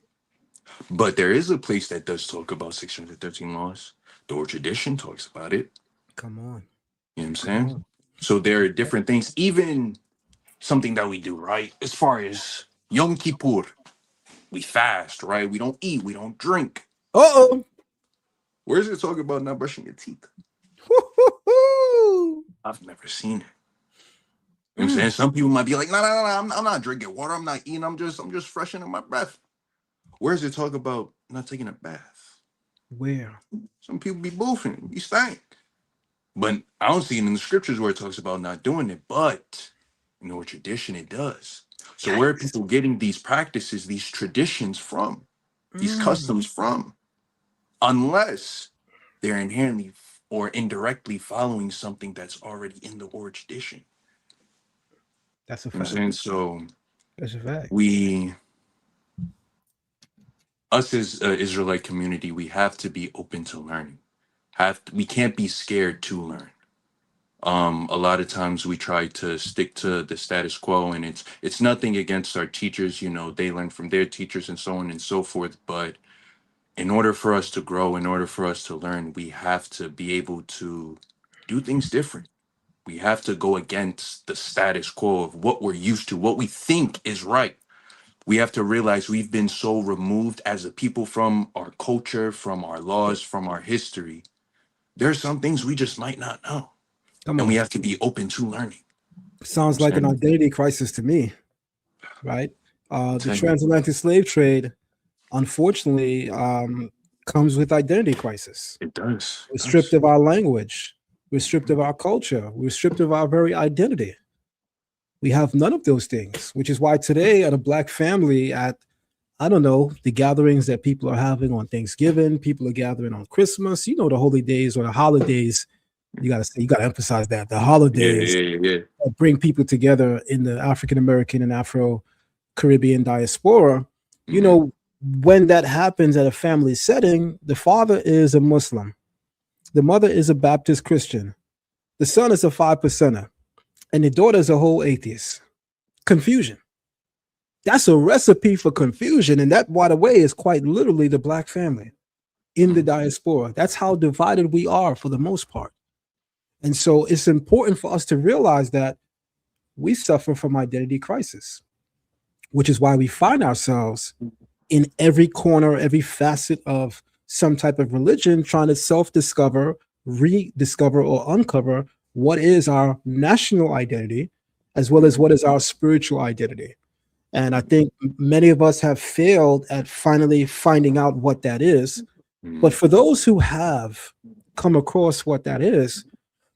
But there is a place that does talk about 613 laws. The oral tradition talks about it. Come on. You know what I'm saying? So there are different things, even something that we do, right? As far as Yom Kippur, we fast, right? We don't eat, we don't drink. Uh-oh. Where's it talking about not brushing your teeth? I've never seen it. You know what I'm saying? Some people might be like, no, I'm not drinking water, I'm not eating, I'm just freshening my breath. Where's it talk about not taking a bath? Where? Some people be boofing, you stink. But I don't see it in the scriptures where it talks about not doing it, but in our tradition it does. So where are people getting these practices, these traditions from, these customs from? Unless they're inherently or indirectly following something that's already in the oral tradition. That's a fact. You know what I'm saying? So that's a fact. Us as an Israelite community, we have to be open to learning. We can't be scared to learn. A lot of times we try to stick to the status quo, and it's nothing against our teachers. They learn from their teachers and so on and so forth. But in order for us to grow, in order for us to learn, we have to be able to do things different. We have to go against the status quo of what we're used to, what we think is right. We have to realize we've been so removed as a people from our culture, from our laws, from our history. There are some things we just might not know. And we have to be open to learning. Sounds like an identity crisis to me, right? The transatlantic slave trade, unfortunately, comes with identity crisis. It does. We're stripped of our language. We're stripped of our culture. We're stripped of our very identity. We have none of those things, which is why today at a Black family, at, I don't know, the gatherings that people are having on Thanksgiving, people are gathering on Christmas, the holy days or the holidays. You gotta emphasize that the holidays yeah. bring people together in the African American and Afro Caribbean diaspora, you know, when that happens at a family setting, the father is a Muslim, the mother is a Baptist Christian, the son is a 5%er, and the daughter is a whole atheist. Confusion. That's a recipe for confusion. And that, by the way, is quite literally the black family in the diaspora. That's how divided we are for the most part. And so it's important for us to realize that we suffer from identity crisis, which is why we find ourselves in every corner, every facet of some type of religion, trying to self-discover, rediscover, or uncover what is our national identity, as well as what is our spiritual identity. And I think many of us have failed at finally finding out what that is. But for those who have come across what that is,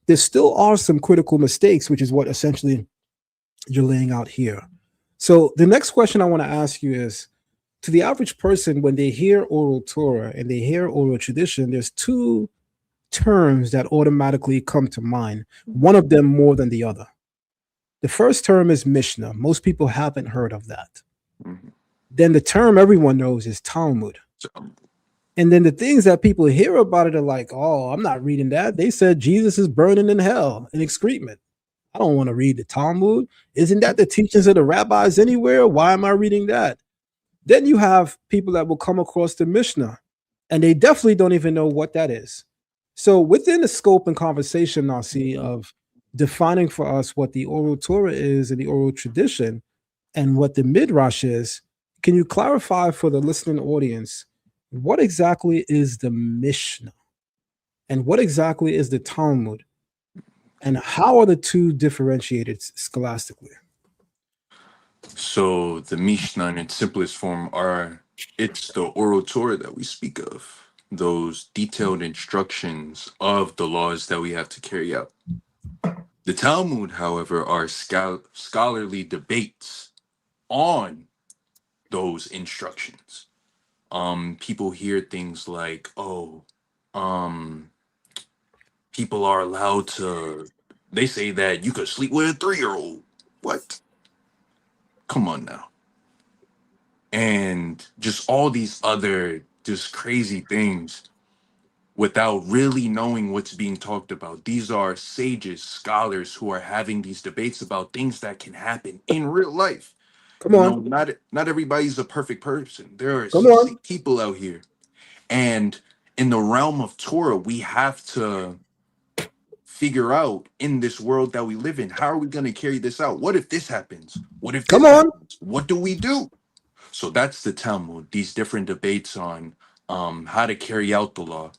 there still are some critical mistakes, which is what essentially you're laying out here. So the next question I want to ask you is, to the average person, when they hear oral Torah and they hear oral tradition, there's two terms that automatically come to mind, one of them more than the other. The first term is Mishnah. Most people haven't heard of that. Then the term everyone knows is Talmud. And then the things that people hear about it are like, oh, I'm not reading that. They said Jesus is burning in hell in excrement. I don't want to read the Talmud. Isn't that the teachings of the rabbis anywhere? Why am I reading that? Then you have people that will come across the Mishnah, and they definitely don't even know what that is. So within the scope and conversation, Nasi, of defining for us what the oral Torah is and the oral tradition and what the Midrash is, can you clarify for the listening audience, what exactly is the Mishnah? And what exactly is the Talmud? And how are the two differentiated scholastically? So the Mishnah in its simplest form it's the oral Torah that we speak of, those detailed instructions of the laws that we have to carry out. The Talmud, however, are scholarly debates on those instructions. People hear things like, people are allowed to, they say that you could sleep with a 3-year-old. What? Come on now. And just all these other just crazy things without really knowing what's being talked about. These are sages, scholars who are having these debates about things that can happen in real life. Come on. Not everybody's a perfect person. There are Come on. sick people out here. And in the realm of Torah, we have to figure out in this world that we live in, how are we going to carry this out? What if this happens? What if this happens? What do we do? So that's the Talmud, these different debates on how to carry out the law,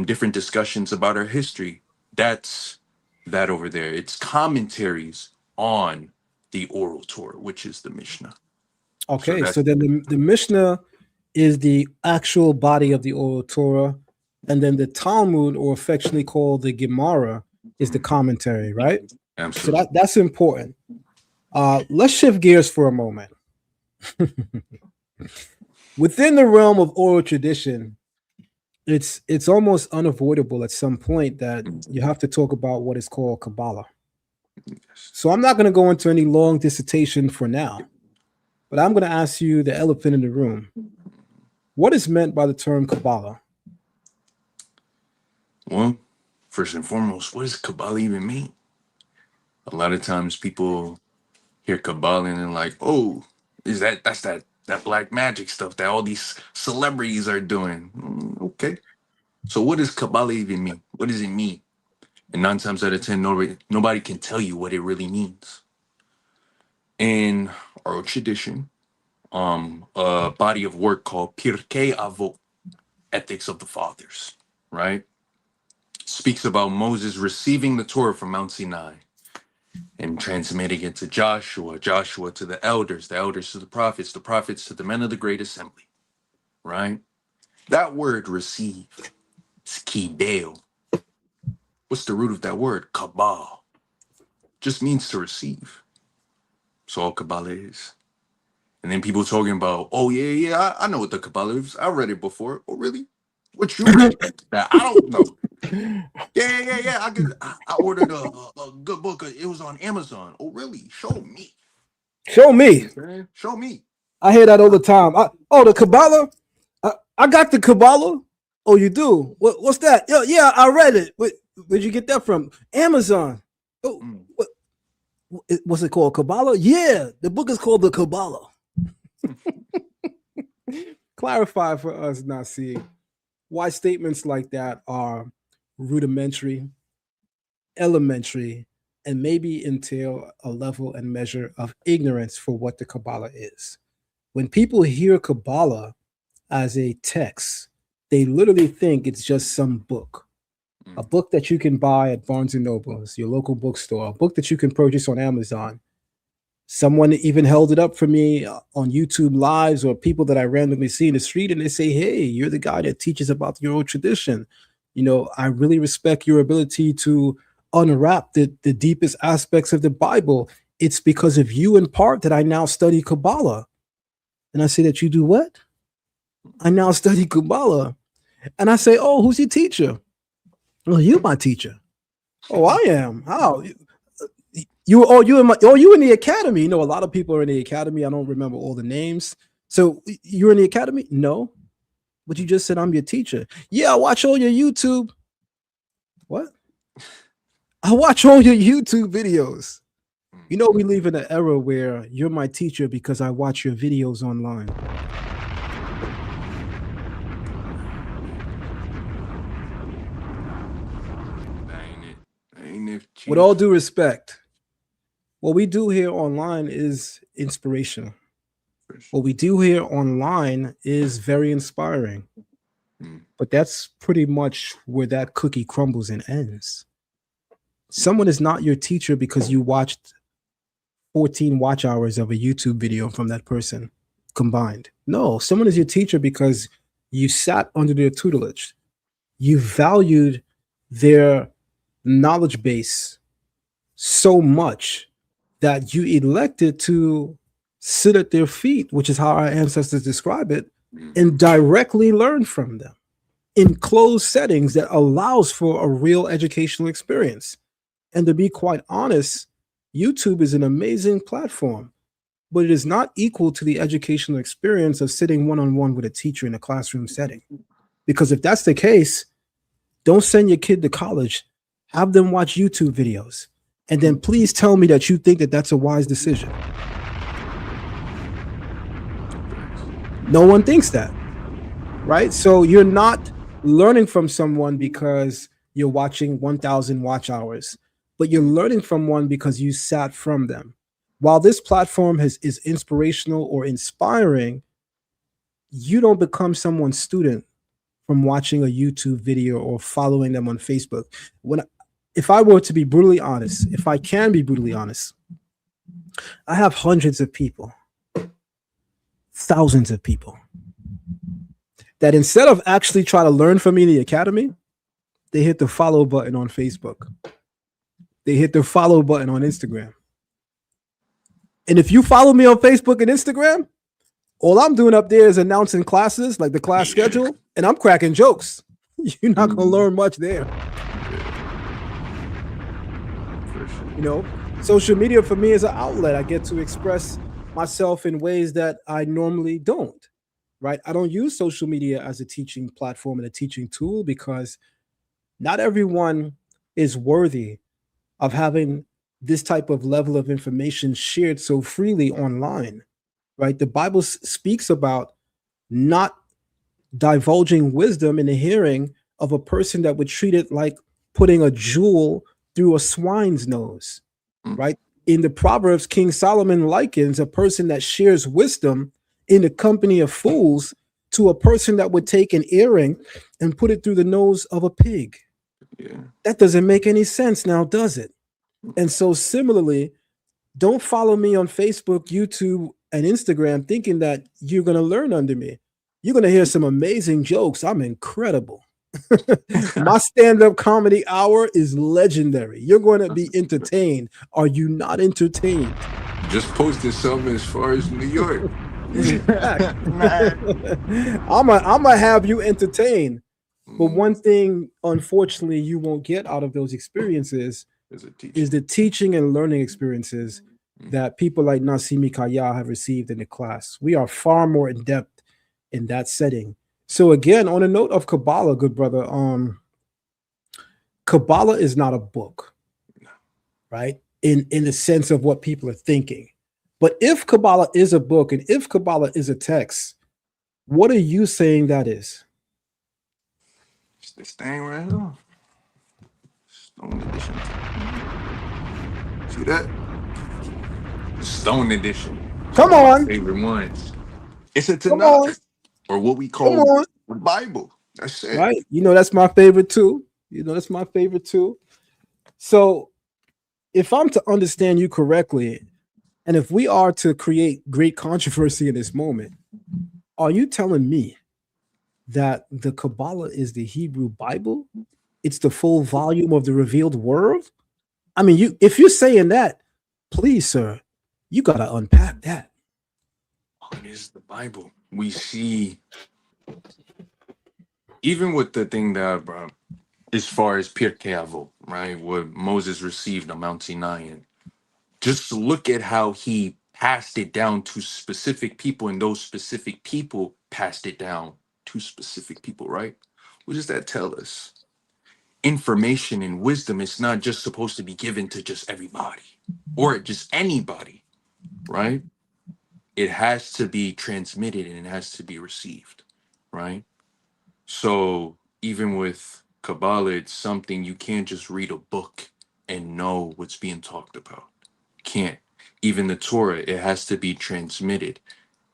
different discussions about our history. That's that over there. It's commentaries on the oral Torah, which is the Mishnah. Okay, so then the Mishnah is the actual body of the oral Torah, and then the Talmud, or affectionately called the Gemara, is the commentary, right? Absolutely. So that's important. Let's shift gears for a moment. Within the realm of oral tradition, it's almost unavoidable at some point that you have to talk about what is called Kabbalah. So I'm not going to go into any long dissertation for now, but I'm going to ask you the elephant in the room. What is meant by the term Kabbalah? Well, first and foremost, what does Kabbalah even mean? A lot of times people hear Kabbalah and they're like, oh, that's that black magic stuff that all these celebrities are doing. Okay. So what does Kabbalah even mean? What does it mean? And 9 times out of 10, nobody can tell you what it really means. In our tradition, a body of work called Pirkei Avot, Ethics of the Fathers, right? Speaks about Moses receiving the Torah from Mount Sinai and transmitting it to Joshua to the elders to the prophets to the men of the great assembly, right? That word receive is kibel. What's the root of that word? Kabal. Just means to receive. So all Kabbalah is. And then people talking about, oh yeah, I know what the Kabbalah is. I read it before. Oh really? What you read? That I don't know. Yeah. I ordered a good book. It was on Amazon. Oh really? Show me. Show me. Show me. I hear that all the time. The Kabbalah. I got the Kabbalah. Oh, you do? What's that? Yeah, I read it. Where'd you get that from? Amazon. Oh, what's it called? Kabbalah? Yeah, the book is called the Kabbalah. Clarify for us, Nasi, why statements like that are rudimentary, elementary, and maybe entail a level and measure of ignorance for what the Kabbalah is. When people hear Kabbalah as a text, they literally think it's just some book, a book that you can buy at Barnes and Nobles, your local bookstore, a book that you can purchase on Amazon. Someone even held it up for me on YouTube Lives or people that I randomly see in the street, and they say, hey, you're the guy that teaches about your old tradition. You know, I really respect your ability to unwrap the deepest aspects of the Bible. It's because of you in part that I now study Kabbalah. And I say that you do what? I now study Kabbalah. And I say, oh, who's your teacher? Well, you're my teacher. Oh, I am. How? You in the academy. You know, a lot of people are in the academy. I don't remember all the names. So you're in the academy? No. But you just said I'm your teacher. Yeah, I watch all your YouTube. What? I watch all your YouTube videos. You know, we live in an era where you're my teacher because I watch your videos online. With all due respect, what we do here online is inspirational. What we do here online is very inspiring. But that's pretty much where that cookie crumbles and ends. Someone is not your teacher because you watched 14 watch hours of a YouTube video from that person combined. No, someone is your teacher because you sat under their tutelage. You valued their knowledge base so much that you elected to sit at their feet, which is how our ancestors describe it, and directly learn from them in closed settings that allows for a real educational experience. And to be quite honest, YouTube is an amazing platform, but it is not equal to the educational experience of sitting one-on-one with a teacher in a classroom setting. Because if that's the case, don't send your kid to college. Have them watch YouTube videos. And then please tell me that you think that that's a wise decision. No one thinks that, right? So you're not learning from someone because you're watching 1,000 watch hours, but you're learning from one because you sat from them. While this platform is inspirational or inspiring, you don't become someone's student from watching a YouTube video or following them on Facebook. If I were to be brutally honest, if I can be brutally honest, I have hundreds of people, thousands of people that instead of actually trying to learn from me in the academy, they hit the follow button on Facebook. They hit the follow button on Instagram. And if you follow me on Facebook and Instagram, all I'm doing up there is announcing classes, like the class schedule, and I'm cracking jokes. You're not going to learn much there. You know, social media for me is an outlet. I get to express myself in ways that I normally don't, right? I don't use social media as a teaching platform and a teaching tool because not everyone is worthy of having this type of level of information shared so freely online, right? The Bible speaks about not divulging wisdom in the hearing of a person that would treat it like putting a jewel through a swine's nose, right? In the Proverbs, King Solomon likens a person that shares wisdom in the company of fools to a person that would take an earring and put it through the nose of a pig. Yeah. That doesn't make any sense now, does it? And so similarly, don't follow me on Facebook, YouTube, and Instagram thinking that you're going to learn under me. You're going to hear some amazing jokes. I'm incredible. My stand-up comedy hour is legendary. You're going to be entertained. Are you not entertained? Just posted something as far as New York. I'm gonna have you entertained. But one thing, unfortunately, you won't get out of those experiences is the teaching and learning experiences that people like Nasi MikaYah have received in the class. We are far more in depth in that setting. So again, on a note of Kabbalah, good brother, Kabbalah is not a book, right? In the sense of what people are thinking. But if Kabbalah is a book and if Kabbalah is a text, what are you saying that is? It's this thing right here. Stone edition. See that? Stone edition. Come One of my on. favorite ones. It's a Come on. Tanach, or what we Come call on. the Bible. That's it. Right? You know, that's my favorite too. That's my favorite too. So if I'm to understand you correctly, and if we are to create great controversy in this moment, are you telling me that the Kabbalah is the Hebrew Bible? It's the full volume of the revealed word? I mean, if you're saying that, please, sir, you got to unpack that. It is the Bible. We see, even with the thing that, as far as Pirkei Avot, right, what Moses received on Mount Sinai, and just look at how he passed it down to specific people, and those specific people passed it down to specific people, right? What does that tell us? Information and wisdom is not just supposed to be given to just everybody or just anybody, right? It has to be transmitted and it has to be received, right? So even with Kabbalah, it's something you can't just read a book and know what's being talked about. Can't. Even the Torah, it has to be transmitted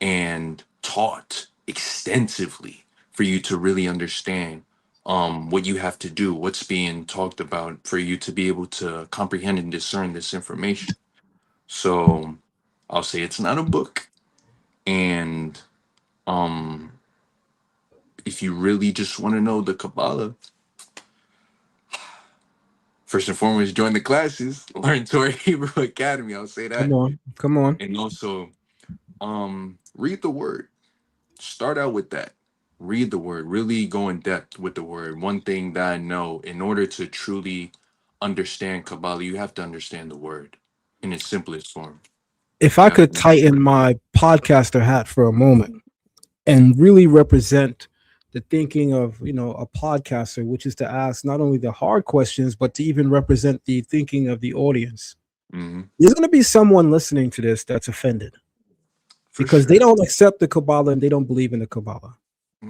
and taught extensively for you to really understand what you have to do, what's being talked about, for you to be able to comprehend and discern this information. So I'll say it's not a book. And if you really just want to know the Kabbalah, first and foremost, join the classes, learn Torah Hebrew Academy. I'll say that. Come on. And also, read the word. Start out with that. Read the word. Really go in depth with the word. One thing that I know, in order to truly understand Kabbalah, you have to understand the word in its simplest form. If I could tighten my podcaster hat for a moment and really represent the thinking of, a podcaster, which is to ask not only the hard questions, but to even represent the thinking of the audience. There's going to be someone listening to this that's offended because they don't accept the Kabbalah and they don't believe in the Kabbalah.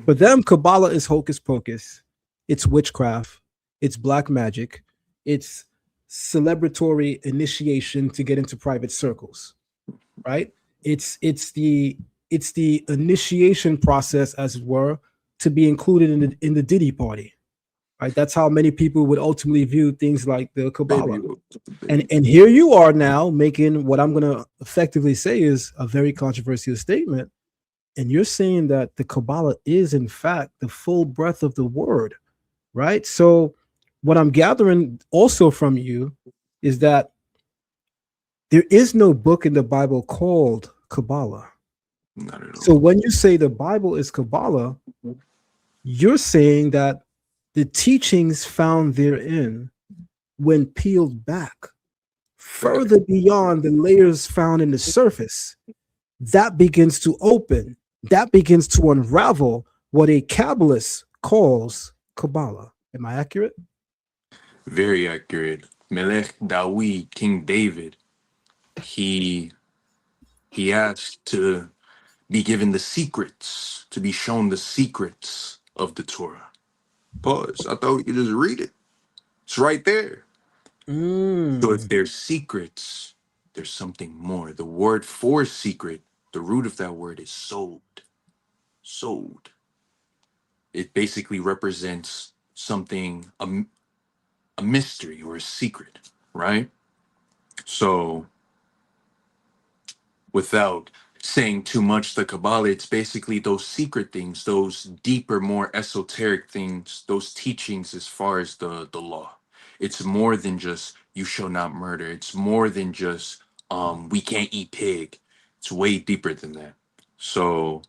For them, Kabbalah is hocus pocus. It's witchcraft. It's black magic. It's celebratory initiation to get into private circles, right? It's the initiation process, as it were, to be included in the Diddy party, right? That's how many people would ultimately view things like the Kabbalah. And here you are now making what I'm going to effectively say is a very controversial statement. And you're saying that the Kabbalah is, in fact, the full breadth of the word, right? So what I'm gathering also from you is that there is no book in the Bible called Kabbalah. Not at all. So when you say the Bible is Kabbalah, you're saying that the teachings found therein, when peeled back further beyond the layers found in the surface, that begins to open, that begins to unravel what a Kabbalist calls Kabbalah. Am I accurate? Very accurate. Melech David, King David, he asked to be given the secrets, to be shown the secrets of the Torah. Pause. I thought we could just read it. It's right there. So if there's secrets, there's something more. The word for secret, the root of that word is sod. Sod. It basically represents something, a mystery or a secret, right? So without saying too much, the Kabbalah, it's basically those secret things, those deeper, more esoteric things, those teachings as far as the law. It's more than just you shall not murder. It's more than just we can't eat pig. It's way deeper than that. So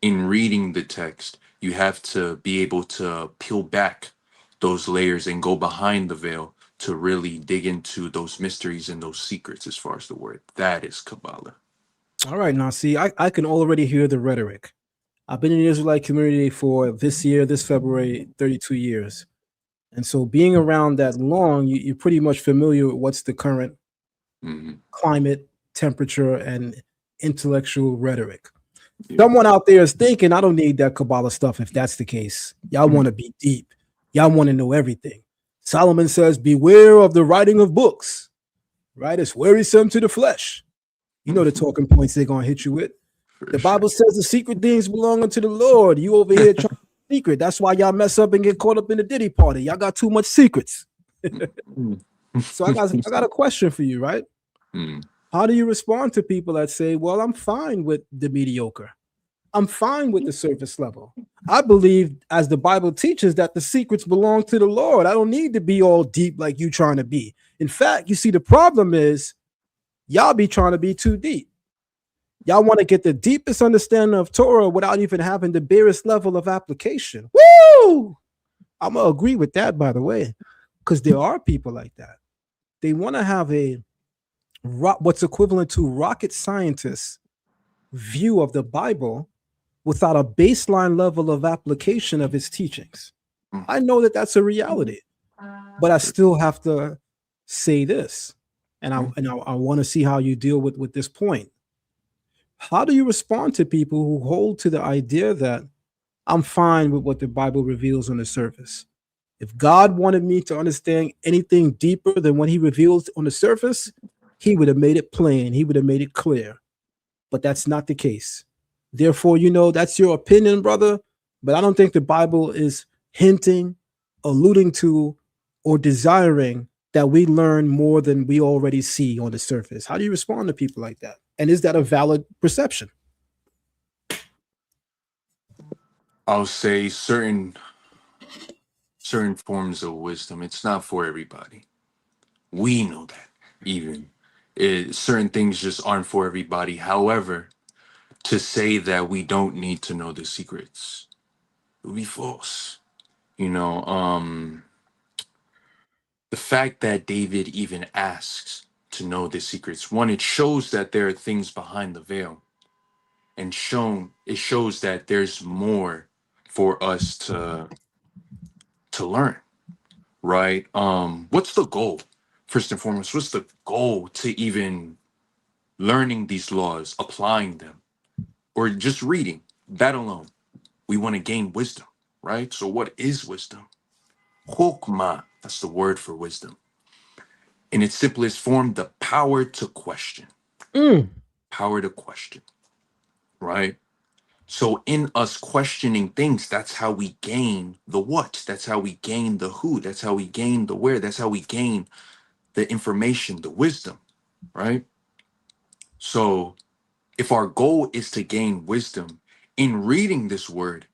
in reading the text, you have to be able to peel back those layers and go behind the veil to really dig into those mysteries and those secrets as far as the word. That is Kabbalah. All right, now see, I can already hear the rhetoric. I've been in the Israelite community for this year, this February, 32 years. And so being around that long, you're pretty much familiar with what's the current climate, temperature, and intellectual rhetoric. Someone out there is thinking, I don't need that Kabbalah stuff if that's the case. Y'all want to be deep. Y'all want to know everything. Solomon says, beware of the writing of books, right? It's wearisome to the flesh. You know the talking points they're going to hit you with. The Bible says the secret things belong unto the Lord. You over here trying to secret. That's why y'all mess up and get caught up in the Diddy party. Y'all got too much secrets. So I got a question for you, right? How do you respond to people that say, well, I'm fine with the mediocre. I'm fine with the surface level. I believe, as the Bible teaches, that the secrets belong to the Lord. I don't need to be all deep like you trying to be. In fact, you see, the problem is y'all be trying to be too deep. Y'all want to get the deepest understanding of Torah without even having the barest level of application. Woo! I'm going to agree with that, by the way, because there are people like that. They want to have what's equivalent to rocket scientists' view of the Bible without a baseline level of application of its teachings. I know that that's a reality, but I still have to say this, and I want to see how you deal with this point. How do you respond to people who hold to the idea that I'm fine with what the Bible reveals on the surface? If God wanted me to understand anything deeper than what he reveals on the surface, he would have made it plain. He would have made it clear. But that's not the case. Therefore, that's your opinion, brother. But I don't think the Bible is hinting, alluding to, or desiring that we learn more than we already see on the surface. How do you respond to people like that? And is that a valid perception? I'll say certain forms of wisdom, it's not for everybody. We know that even. Certain things just aren't for everybody. However, to say that we don't need to know the secrets would be false. The fact that David even asks to know the secrets, one, it shows that there are things behind the veil, and it shows that there's more for us to learn, right? What's the goal? First and foremost, what's the goal to even learning these laws, applying them, or just reading that alone? We want to gain wisdom, right? So what is wisdom? Chokmah, that's the word for wisdom. In its simplest form, the power to question. Power to question, right? So in us questioning things, that's how we gain the what. That's how we gain the who. That's how we gain the where. That's how we gain the information, the wisdom, right? So if our goal is to gain wisdom in reading this word,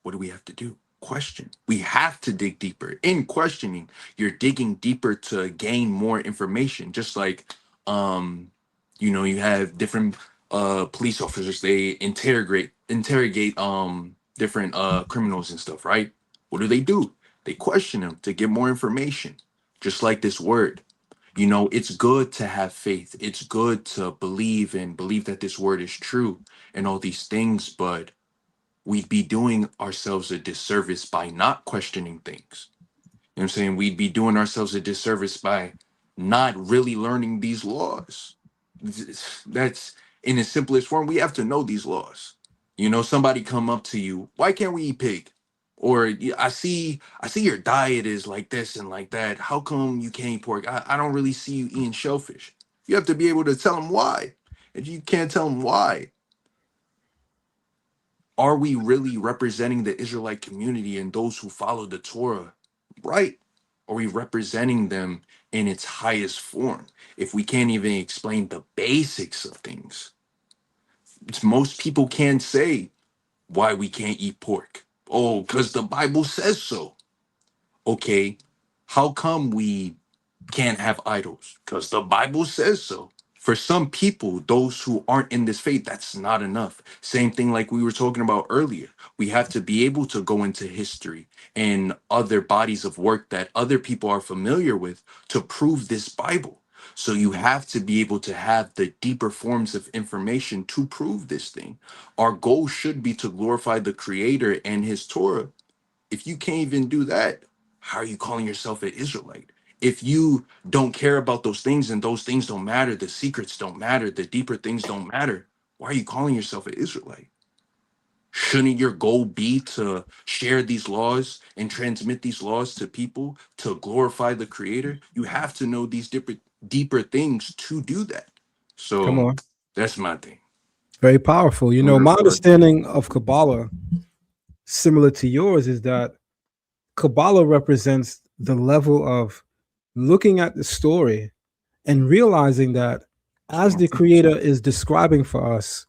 what do we have to do? Question. We have to dig deeper. In questioning, you're digging deeper to gain more information. Just like, you have different police officers. They interrogate different criminals and stuff, right? What do? They question them to get more information. Just like this word. It's good to have faith. It's good to believe that this word is true and all these things, but we'd be doing ourselves a disservice by not questioning things. You know what I'm saying? We'd be doing ourselves a disservice by not really learning these laws. That's in its simplest form. We have to know these laws. Somebody come up to you, why can't we eat pig? Or I see your diet is like this and like that. How come you can't eat pork? I don't really see you eating shellfish. You have to be able to tell them why. If you can't tell them why, are we really representing the Israelite community and those who follow the Torah right? Are we representing them in its highest form? If we can't even explain the basics of things, most people can't say why we can't eat pork. Oh, because the Bible says so. Okay, how come we can't have idols? Because the Bible says so. For some people, those who aren't in this faith, that's not enough. Same thing like we were talking about earlier. We have to be able to go into history and other bodies of work that other people are familiar with to prove this Bible. So you have to be able to have the deeper forms of information to prove this thing. Our goal should be to glorify the Creator and His Torah. If you can't even do that, how are you calling yourself an Israelite? If you don't care about those things and those things don't matter, the secrets don't matter, the deeper things don't matter, why are you calling yourself an Israelite? Shouldn't your goal be to share these laws and transmit these laws to people to glorify the Creator? You have to know these deeper things to do that. Come So on. that's my thing. Very powerful. You know, my understanding of Kabbalah, similar to yours, is that Kabbalah represents the level of looking at the story and realizing that as the Creator is describing for us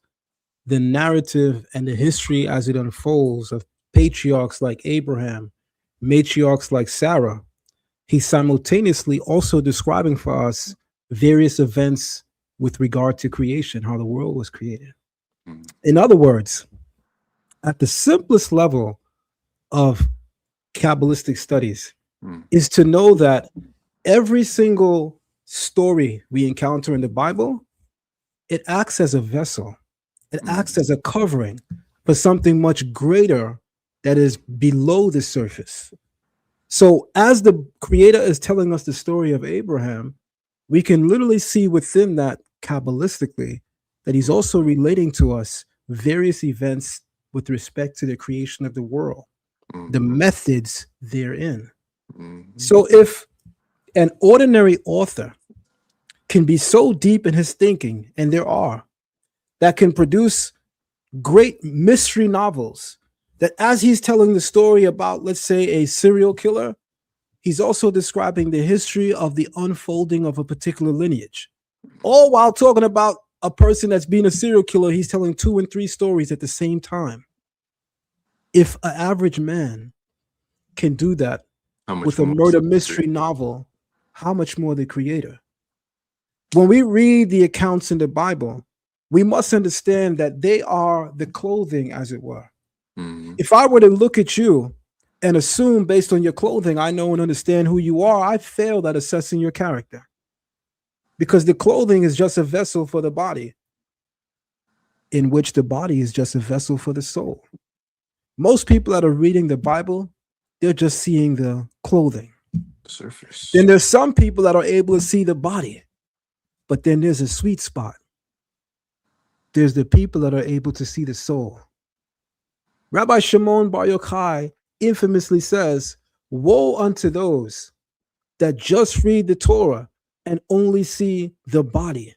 the narrative and the history as it unfolds of patriarchs like Abraham, matriarchs like Sarah, he's simultaneously also describing for us various events with regard to creation, how the world was created. In other words, at the simplest level of Kabbalistic studies is to know that every single story we encounter in the Bible, it acts as a vessel. It acts as a covering for something much greater that is below the surface. So as the Creator is telling us the story of Abraham, we can literally see within that Kabbalistically that he's also relating to us various events with respect to the creation of the world, the methods therein. So if an ordinary author can be so deep in his thinking, and there are, that can produce great mystery novels, that as he's telling the story about, let's say, a serial killer, he's also describing the history of the unfolding of a particular lineage. All while talking about a person that's being a serial killer, he's telling 2 and 3 stories at the same time. If an average man can do that with a murder mystery novel, how much more the Creator? When we read the accounts in the Bible, we must understand that they are the clothing, as it were. If I were to look at you and assume based on your clothing, I know and understand who you are, I failed at assessing your character. Because the clothing is just a vessel for the body, in which the body is just a vessel for the soul. Most people that are reading the Bible, they're just seeing the clothing. Surface. Then there's some people that are able to see the body, but then there's a sweet spot. There's the people that are able to see the soul. Rabbi Shimon Bar Yochai infamously says, woe unto those that just read the Torah and only see the body,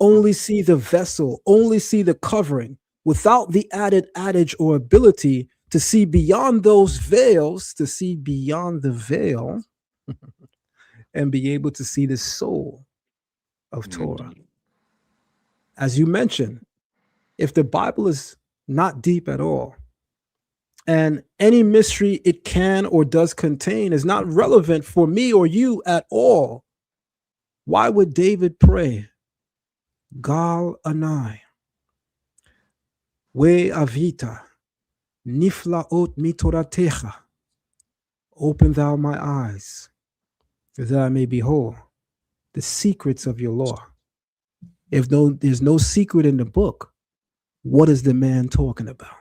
only see the vessel, only see the covering, without the added adage or ability to see beyond those veils, to see beyond the veil, and be able to see the soul of Torah. As you mentioned, if the Bible is not deep at all, and any mystery it can or does contain is not relevant for me or you at all, why would David pray, Gal anai, we avita, niflaot mitoratecha, open thou my eyes, that I may behold the secrets of your law. If there's no secret in the book, what is the man talking about?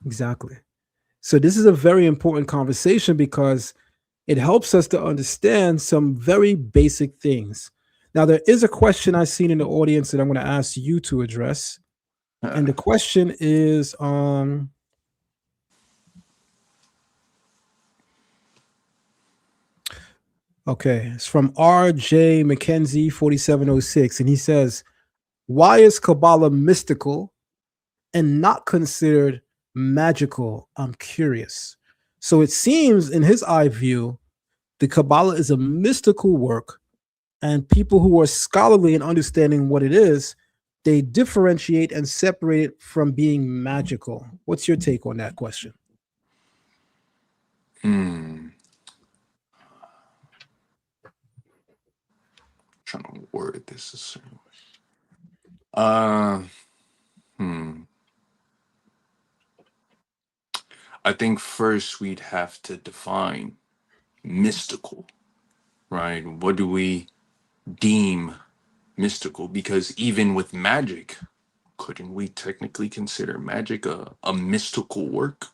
Exactly. So this is a very important conversation because it helps us to understand some very basic things. Now, there is a question I've seen in the audience that I'm going to ask you to address. And the question is, okay, it's from R.J. McKenzie, 4706. And he says, why is Kabbalah mystical and not considered magical? I'm curious. So it seems, in his eye view, the Kabbalah is a mystical work, and people who are scholarly in understanding what it is, they differentiate and separate it from being magical. What's your take on that question? Trying trying to word this a certain way. I think first we'd have to define mystical, right? What do we deem mystical? Because even with magic, couldn't we technically consider magic a mystical work,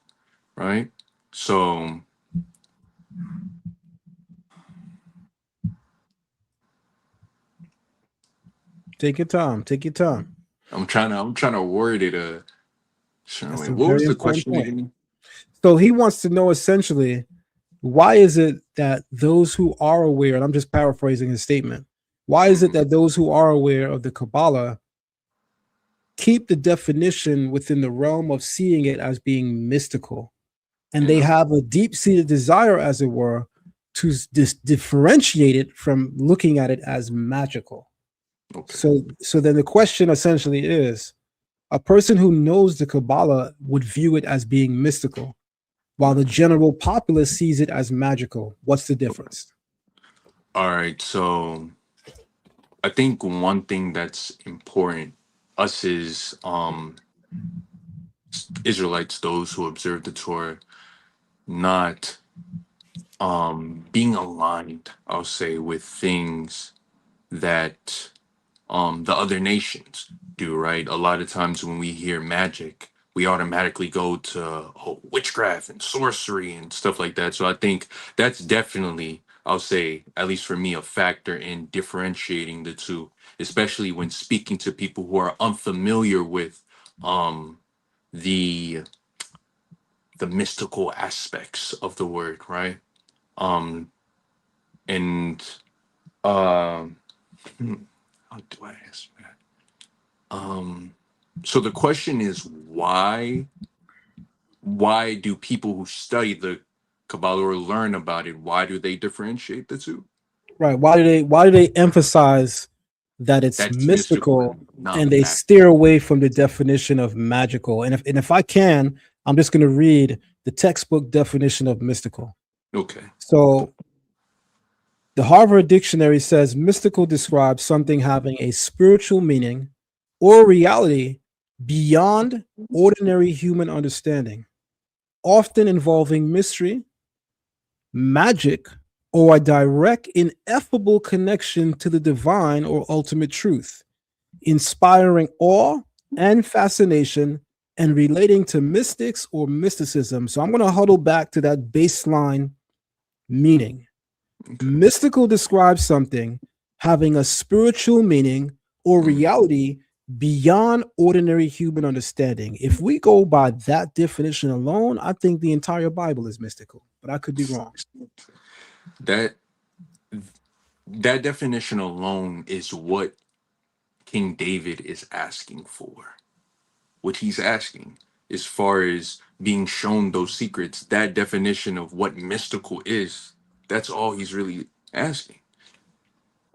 right? So Take your time. Take your time. I'm trying to word it a certain That's way. a What was very the important question point. again? So he wants to know essentially, why is it that those who are aware, and I'm just paraphrasing his statement, why is it that those who are aware of the Kabbalah keep the definition within the realm of seeing it as being mystical? And they have a deep-seated desire, as it were, to differentiate it from looking at it as magical. Okay. So then the question essentially is, a person who knows the Kabbalah would view it as being mystical, while the general populace sees it as magical. What's the difference? All right. So I think one thing that's important, us as Israelites, those who observe the Torah, not being aligned, I'll say, with things that the other nations do, right? A lot of times when we hear magic, we automatically go to witchcraft and sorcery and stuff like that. So I think that's definitely, I'll say, at least for me, a factor in differentiating the two, especially when speaking to people who are unfamiliar with the the mystical aspects of the word, right? Um and hmm, how do I ask that? So the question is, why do people who study the Kabbalah or learn about it, why do they differentiate the two? Right. Why do they emphasize that it's That's mystical mystical and not and they magic. steer away from the definition of magical? And if I can, I'm just going to read the textbook definition of mystical. Okay. So the Harvard Dictionary says mystical describes something having a spiritual meaning or reality beyond ordinary human understanding, often involving mystery, magic, or a direct, ineffable connection to the divine or ultimate truth, inspiring awe and fascination and relating to mystics or mysticism. So I'm going to huddle back to that baseline meaning. Okay. Mystical describes something having a spiritual meaning or reality beyond ordinary human understanding. If we go by that definition alone, I think the entire Bible is mystical, but I could be wrong. That that definition alone is what King David is asking for. What he's asking, as far as being shown those secrets, that definition of what mystical is, that's all he's really asking,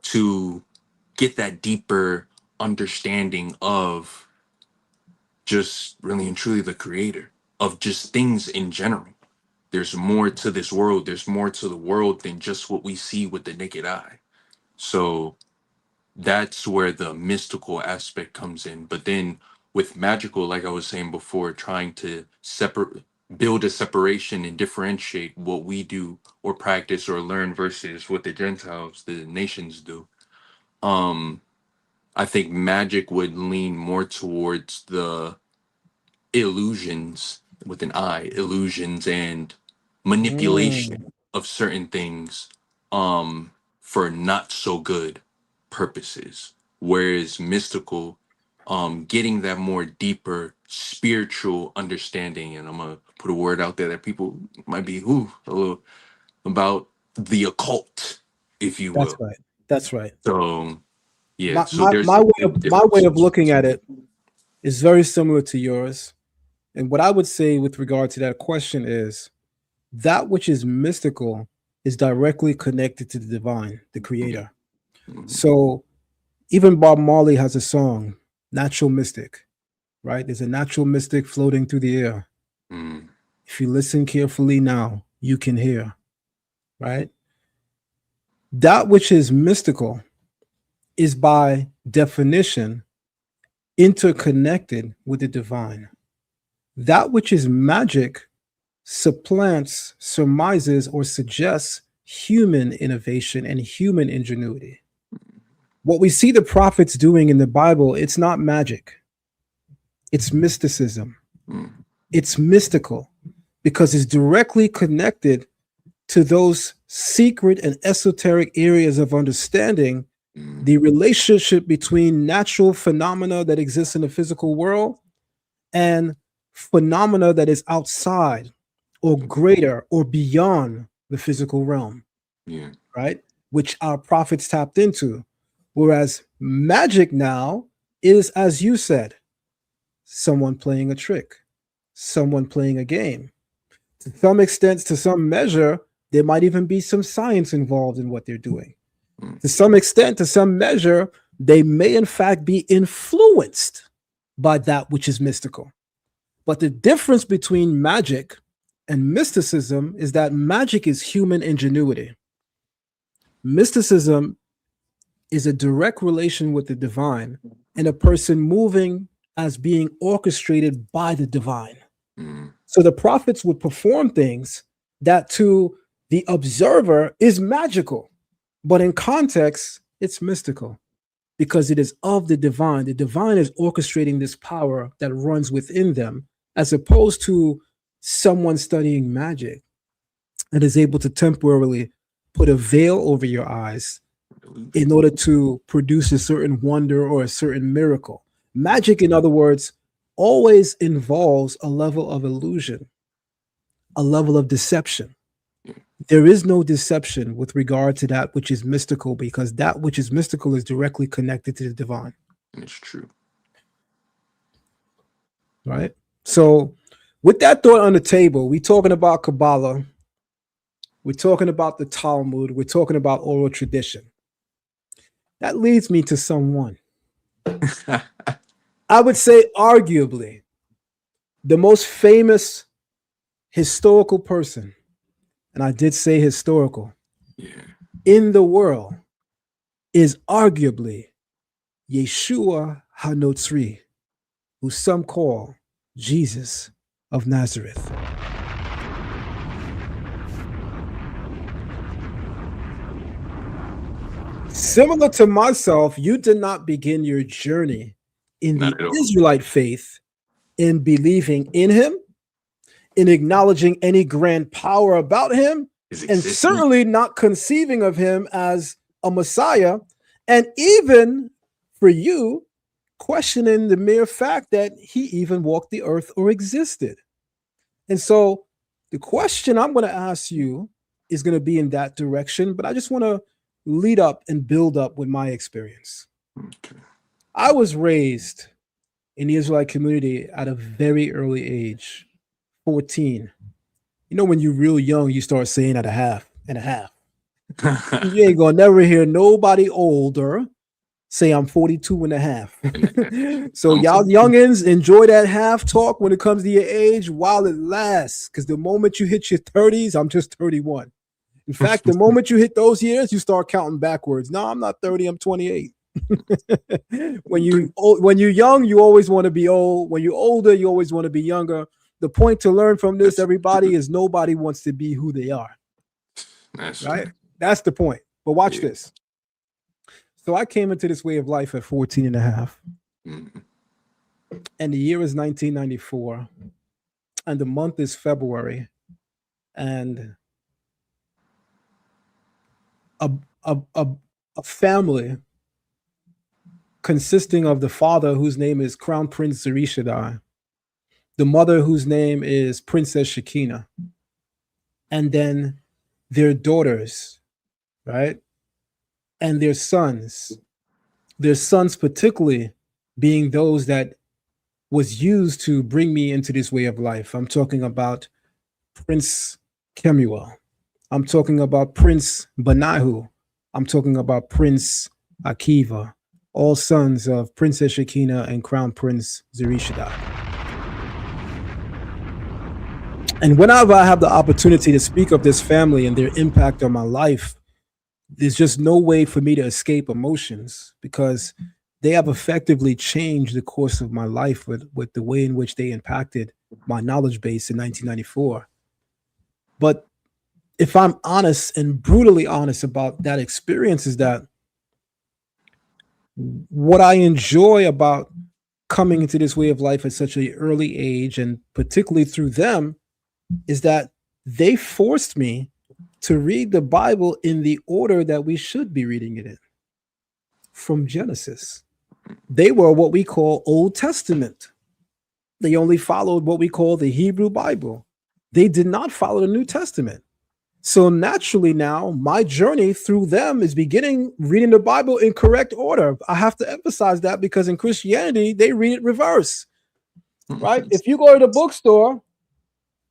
to get that deeper understanding of just really and truly the creator, of just things in general. There's more to this world. There's more to the world than just what we see with the naked eye. So that's where the mystical aspect comes in. But then with magical, like I was saying before, trying to separate, build a separation and differentiate what we do or practice or learn versus what the Gentiles, the nations do. I think magic would lean more towards the illusions with an I, illusions and manipulation of certain things for not so good purposes. Whereas mystical, getting that more deeper spiritual understanding, and I'm gonna put a word out there that people might be a little about the occult, if you That's will. right. That's right. So yeah, My, so my, there's my a way big of my way of difference. looking at it is very similar to yours. And what I would say with regard to that question is that which is mystical is directly connected to the divine, the creator. So even Bob Marley has a song, Natural Mystic, right? There's a natural mystic floating through the air. Mm, If you listen carefully now, you can hear, right? That which is mystical is by definition interconnected with the divine. That which is magic supplants, surmises, or suggests human innovation and human ingenuity. What we see the prophets doing in the Bible, it's not magic. It's mysticism. It's mystical because it's directly connected to those secret and esoteric areas of understanding the relationship between natural phenomena that exist in the physical world and phenomena that is outside or greater or beyond the physical realm, right? Which our prophets tapped into. Whereas magic now is, as you said, someone playing a trick, someone playing a game. To some extent, to some measure, there might even be some science involved in what they're doing. To some extent, to some measure, they may in fact be influenced by that which is mystical. But the difference between magic and mysticism is that magic is human ingenuity. Mysticism is a direct relation with the divine and a person moving as being orchestrated by the divine. So the prophets would perform things that to the observer is magical, but in context, it's mystical because it is of the divine. The divine is orchestrating this power that runs within them, as opposed to someone studying magic and is able to temporarily put a veil over your eyes in order to produce a certain wonder or a certain miracle. Magic, in other words, always involves a level of illusion, a level of deception. There is no deception with regard to that which is mystical, because that which is mystical is directly connected to the divine. It's true. Right? So with that thought on the table, we're talking about Kabbalah, we're talking about the Talmud, we're talking about oral tradition. That leads me to someone, I would say arguably, the most famous historical person, and I did say historical, in the world is arguably Yeshua HaNotzri, who some call Jesus of Nazareth. Similar to myself, you did not begin your journey in the Israelite faith in believing in him, in acknowledging any grand power about him, and certainly not conceiving of him as a Messiah, and even for you, questioning the mere fact that he even walked the earth or existed. And so the question I'm going to ask you is going to be in that direction, but I just want to lead up and build up with my experience. Okay. I was raised in the Israelite community at a very early age, 14. You know, when you're real young, you start saying at a half and a half. You ain't gonna never hear nobody older say I'm 42 and a half. So y'all youngins, enjoy that half talk when it comes to your age while it lasts. Because the moment you hit your 30s, I'm just 31. In fact, the moment you hit those years, you start counting backwards. No, I'm not 30, I'm 28. When you're young, you always want to be old. When you're older, you always want to be younger. The point to learn from this, everybody, is nobody wants to be who they are. That's right? true. That's the point. But watch this. So I came into this way of life at 14 and a half. And the year is 1994. And the month is February. And a family consisting of the father, whose name is Crown Prince Zerishadai, the mother, whose name is Princess Shekinah, and then their daughters, right? And their sons particularly being those that was used to bring me into this way of life. I'm talking about Prince Kemuel. I'm talking about Prince Banahu. I'm talking about Prince Akiva, all sons of Princess Shekinah and Crown Prince Zerishadai. And whenever I have the opportunity to speak of this family and their impact on my life, there's just no way for me to escape emotions because they have effectively changed the course of my life with the way in which they impacted my knowledge base in 1994. But if I'm honest and brutally honest about that experience, is that what I enjoy about coming into this way of life at such an early age, and particularly through them, is that they forced me to read the Bible in the order that we should be reading it in, from Genesis. They were what we call Old Testament. They only followed what we call the Hebrew Bible. They did not follow the New Testament. So naturally now, my journey through them is beginning reading the Bible in correct order. I have to emphasize that because in Christianity, they read it reverse, right? If you go to the bookstore,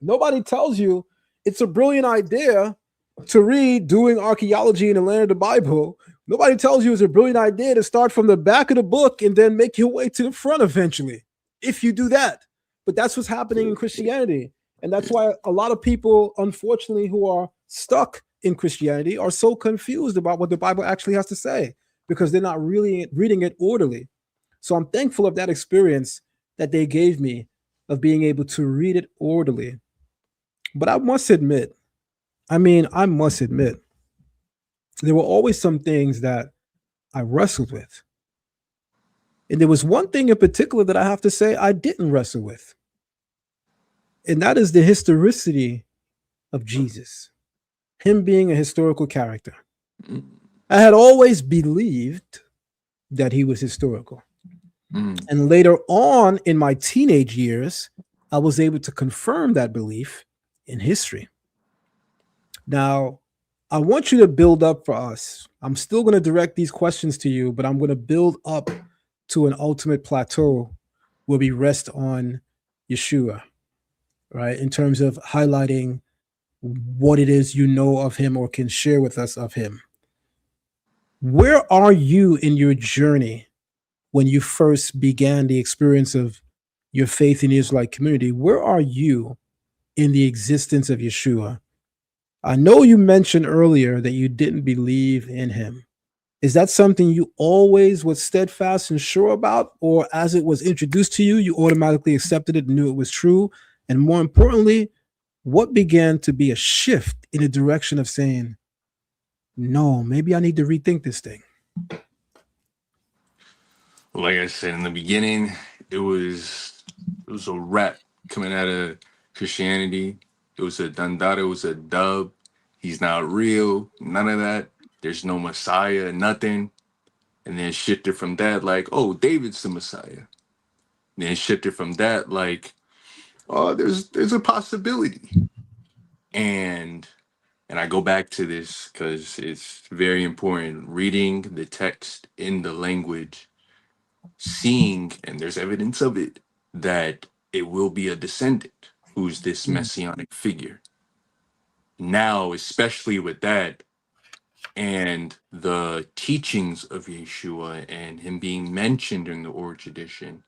nobody tells you it's a brilliant idea to read Doing Archaeology in the Land of the Bible. Nobody tells you it's a brilliant idea to start from the back of the book and then make your way to the front eventually, if you do that. But that's what's happening in Christianity. And that's why a lot of people, unfortunately, who are stuck in Christianity are so confused about what the Bible actually has to say because they're not really reading it orderly. So I'm thankful of that experience that they gave me of being able to read it orderly. But I must admit, there were always some things that I wrestled with. And there was one thing in particular that I have to say I didn't wrestle with. And that is the historicity of Jesus, him being a historical character. I had always believed that he was historical. And later on in my teenage years, I was able to confirm that belief in history. Now, I want you to build up for us. I'm still going to direct these questions to you, but I'm going to build up to an ultimate plateau where we rest on Yeshua, right? In terms of highlighting what it is you know of him or can share with us of him. Where are you in your journey when you first began the experience of your faith in the Israelite community? Where are you in the existence of Yeshua? I know you mentioned earlier that you didn't believe in him. Is that something you always was steadfast and sure about? Or as it was introduced to you, you automatically accepted it and knew it was true? And more importantly, what began to be a shift in the direction of saying, no, maybe I need to rethink this thing? Like I said in the beginning, it was a rap coming out of Christianity. It was a dandada, it was a dub. He's not real, none of that. There's no Messiah, nothing. And then shifted from that, like, oh, David's the Messiah. Then shifted from that, like, oh, there's a possibility. And I go back to this because it's very important. Reading the text in the language, seeing, and there's evidence of it, that it will be a descendant who's this messianic figure. Now, especially with that, and the teachings of Yeshua and him being mentioned in the oral tradition,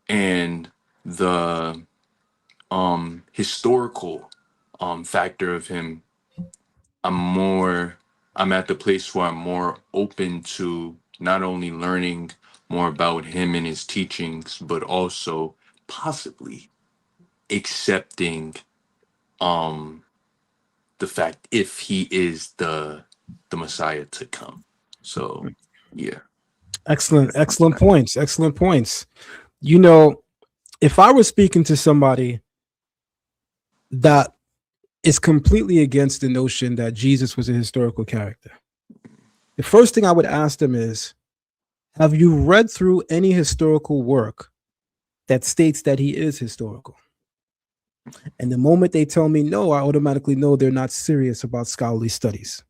and the historical factor of him, I'm at the place where I'm more open to not only learning more about him and his teachings, but also possibly accepting the fact if he is the Messiah to come. So yeah. Excellent points. You know, if I was speaking to somebody that is completely against the notion that Jesus was a historical character, the first thing I would ask them is, have you read through any historical work that states that he is historical? And the moment they tell me no, I automatically know they're not serious about scholarly studies.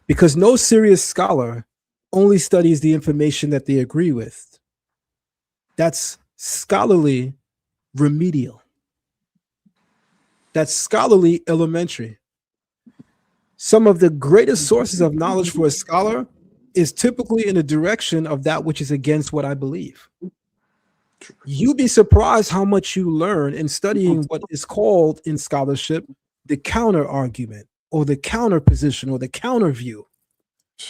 Because no serious scholar only studies the information that they agree with. That's scholarly remedial. That's scholarly elementary. Some of the greatest sources of knowledge for a scholar is typically in the direction of that which is against what I believe. You'd be surprised how much you learn in studying what is called in scholarship the counter argument, or the counter position or the counter view.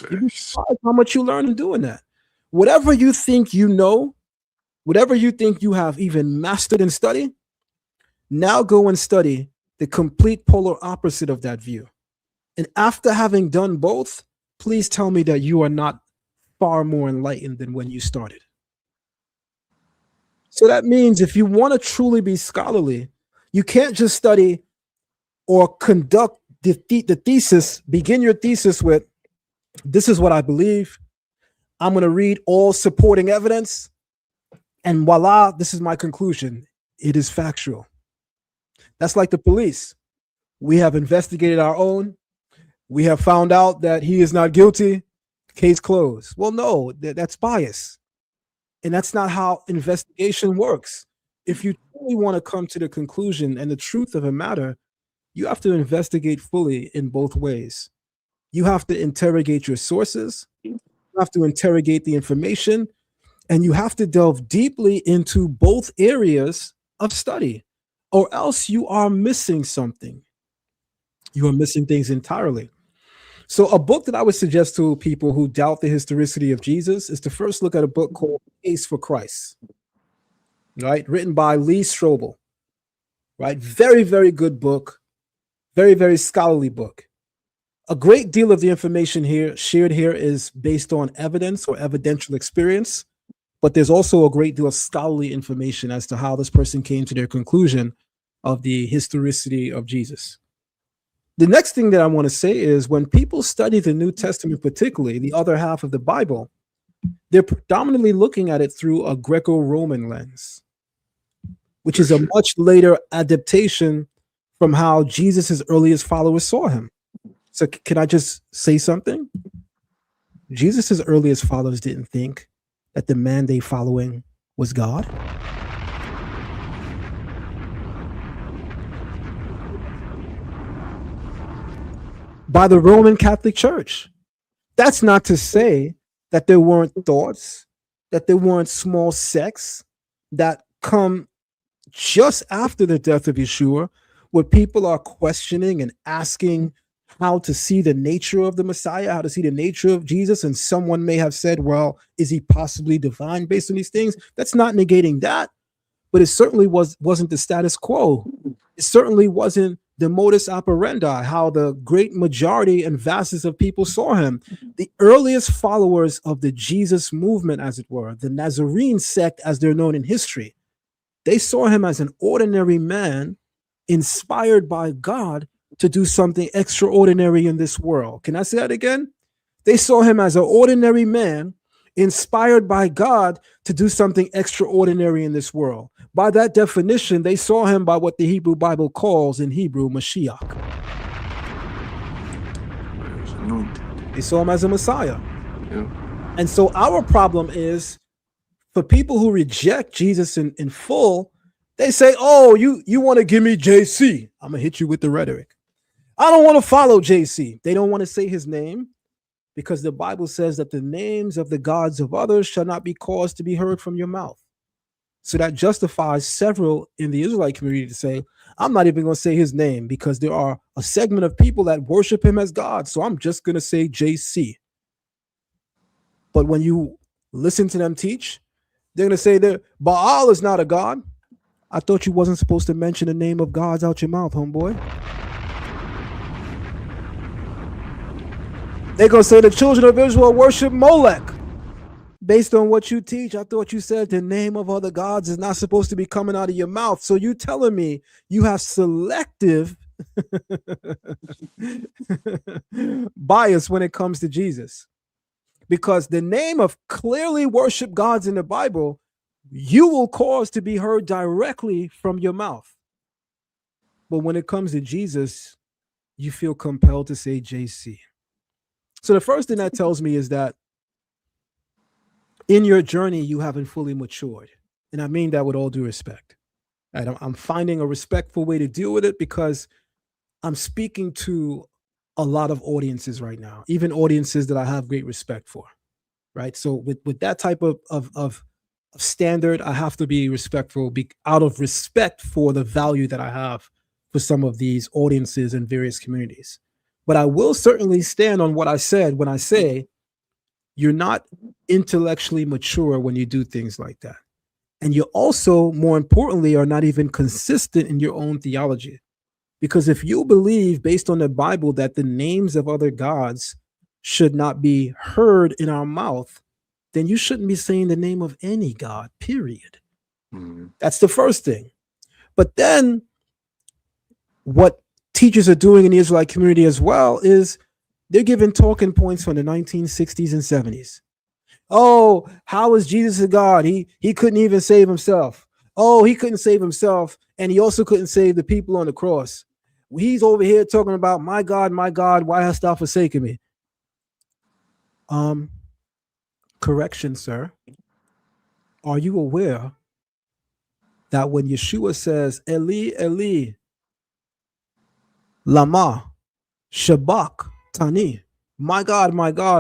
You'd be surprised how much you learn in doing that. Whatever you think you know, whatever you think you have even mastered in study, now go and study the complete polar opposite of that view. And after having done both, please tell me that you are not far more enlightened than when you started. So that means if you want to truly be scholarly, you can't just study or conduct the thesis, begin your thesis with, this is what I believe. I'm going to read all supporting evidence. And voila, this is my conclusion. It is factual. That's like the police. We have investigated our own. We have found out that he is not guilty. Case closed. Well, no, that's bias. And that's not how investigation works. If you really want to come to the conclusion and the truth of a matter, you have to investigate fully in both ways. You have to interrogate your sources. You have to interrogate the information. And you have to delve deeply into both areas of study, or else you are missing something. You are missing things entirely. So a book that I would suggest to people who doubt the historicity of Jesus is to first look at a book called Case for Christ, right? Written by Lee Strobel, right? Very, very good book. Very, very scholarly book. A great deal of the information here shared here is based on evidence or evidential experience, but there's also a great deal of scholarly information as to how this person came to their conclusion of the historicity of Jesus. The next thing that I want to say is when people study the New Testament, particularly the other half of the Bible, they're predominantly looking at it through a Greco-Roman lens, which is a much later adaptation from how Jesus' earliest followers saw him. So can I just say something? Jesus' earliest followers didn't think that the man they following was God. By the Roman Catholic Church. That's not to say that there weren't thoughts, that there weren't small sects that come just after the death of Yeshua, where people are questioning and asking how to see the nature of the Messiah, how to see the nature of Jesus. And someone may have said, well, is he possibly divine based on these things? That's not negating that, but it certainly wasn't the status quo. It certainly wasn't the modus operandi, how the great majority and vastness of people saw him. The earliest followers of the Jesus movement, as it were, the Nazarene sect, as they're known in history, they saw him as an ordinary man inspired by God to do something extraordinary in this world. Can I say that again? They saw him as an ordinary man inspired by God to do something extraordinary in this world. By that definition, they saw him by what the Hebrew Bible calls in Hebrew Mashiach. They saw him as a Messiah. Yeah. And so our problem is for people who reject Jesus in full, they say, oh, you want to give me JC. I'm going to hit you with the rhetoric. I don't want to follow JC. They don't want to say his name because the Bible says that the names of the gods of others shall not be caused to be heard from your mouth. So that justifies several in the Israelite community to say, I'm not even going to say his name because there are a segment of people that worship him as God. So I'm just going to say JC. But when you listen to them teach, they're going to say that Baal is not a god. I thought you wasn't supposed to mention the name of gods out your mouth, homeboy. They're going to say the children of Israel worship Molech. Based on what you teach, I thought you said the name of other gods is not supposed to be coming out of your mouth. So you telling me you have selective bias when it comes to Jesus. Because the name of clearly worship gods in the Bible, you will cause to be heard directly from your mouth. But when it comes to Jesus, you feel compelled to say JC. So the first thing that tells me is that in your journey, you haven't fully matured. And I mean that with all due respect. Right? I'm finding a respectful way to deal with it because I'm speaking to a lot of audiences right now, even audiences that I have great respect for. Right. So with that type of standard, I have to be respectful out of respect for the value that I have for some of these audiences in various communities. But I will certainly stand on what I said when I say you're not intellectually mature when you do things like that. And you also, more importantly, are not even consistent in your own theology. Because if you believe, based on the Bible, that the names of other gods should not be heard in our mouth, then you shouldn't be saying the name of any God, period. That's the first thing. But then what teachers are doing in the Israelite community as well is they're giving talking points from the 1960s and 70s. Oh, how is Jesus a God? He couldn't even save himself. Oh, he couldn't save himself, and he also couldn't save the people on the cross. He's over here talking about, my God, why hast thou forsaken me? Correction, sir. Are you aware that when Yeshua says, Eli, Eli, lama shabak tani, my God,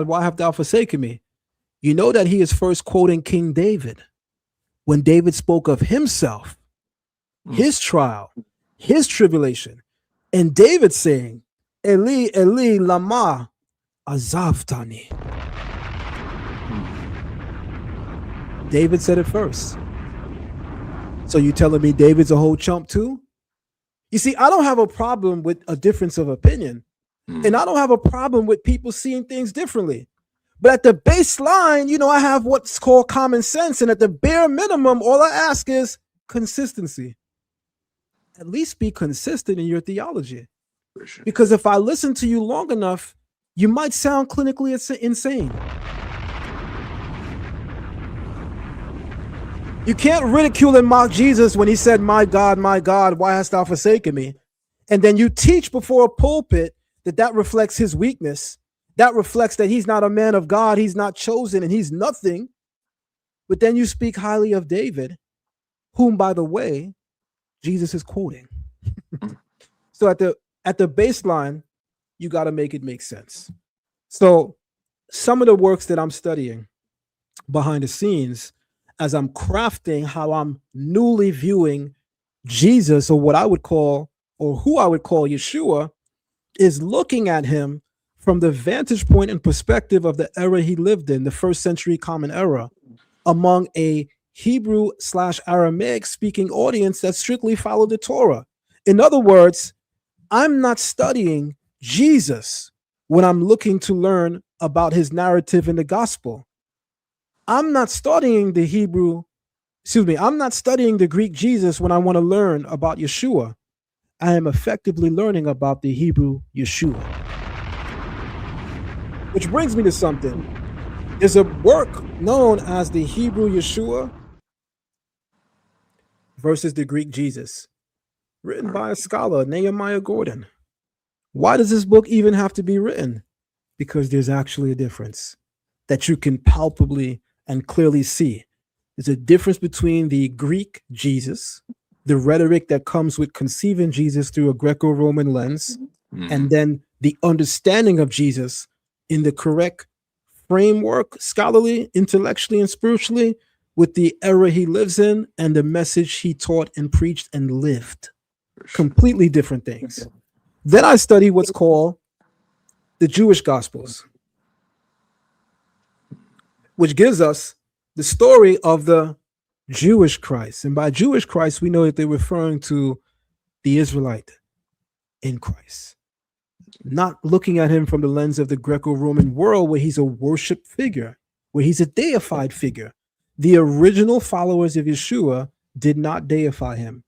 why have thou forsaken me? You know that he is first quoting King David when David spoke of himself, his trial, his tribulation, and David saying, Eli, Eli, lama azavtani. David said it first. So you telling me David's a whole chump too? You see, I don't have a problem with a difference of opinion, and I don't have a problem with people seeing things differently. But at the baseline, I have what's called common sense. And at the bare minimum, all I ask is consistency. At least be consistent in your theology. Because if I listen to you long enough, you might sound clinically insane. You can't ridicule and mock Jesus when he said, my God, why hast thou forsaken me? And then you teach before a pulpit that reflects his weakness. That reflects that he's not a man of God, he's not chosen, and he's nothing. But then you speak highly of David, whom, by the way, Jesus is quoting. So at the baseline, you got to make it make sense. So some of the works that I'm studying behind the scenes, as I'm crafting how I'm newly viewing Jesus, or what I would call, or who I would call Yeshua, is looking at him from the vantage point and perspective of the era he lived in, the first century Common Era, among a Hebrew/Aramaic speaking audience that strictly followed the Torah. In other words, I'm not studying Jesus when I'm looking to learn about his narrative in the gospel. I'm not studying I'm not studying the Greek Jesus when I want to learn about Yeshua. I am effectively learning about the Hebrew Yeshua. Which brings me to something. There's a work known as the Hebrew Yeshua versus the Greek Jesus, written by a scholar, Nehemiah Gordon. Why does this book even have to be written? Because there's actually a difference that you can palpably and clearly see. There's a difference between the Greek Jesus, the rhetoric that comes with conceiving Jesus through a Greco-Roman lens, and then the understanding of Jesus in the correct framework, scholarly, intellectually, and spiritually, with the era he lives in and the message he taught and preached and lived. Completely different things. Then I study what's called the Jewish Gospels, which gives us the story of the Jewish Christ. And by Jewish Christ, we know that they're referring to the Israelite in Christ. Not looking at him from the lens of the Greco-Roman world where he's a worship figure, where he's a deified figure. The original followers of Yeshua did not deify him.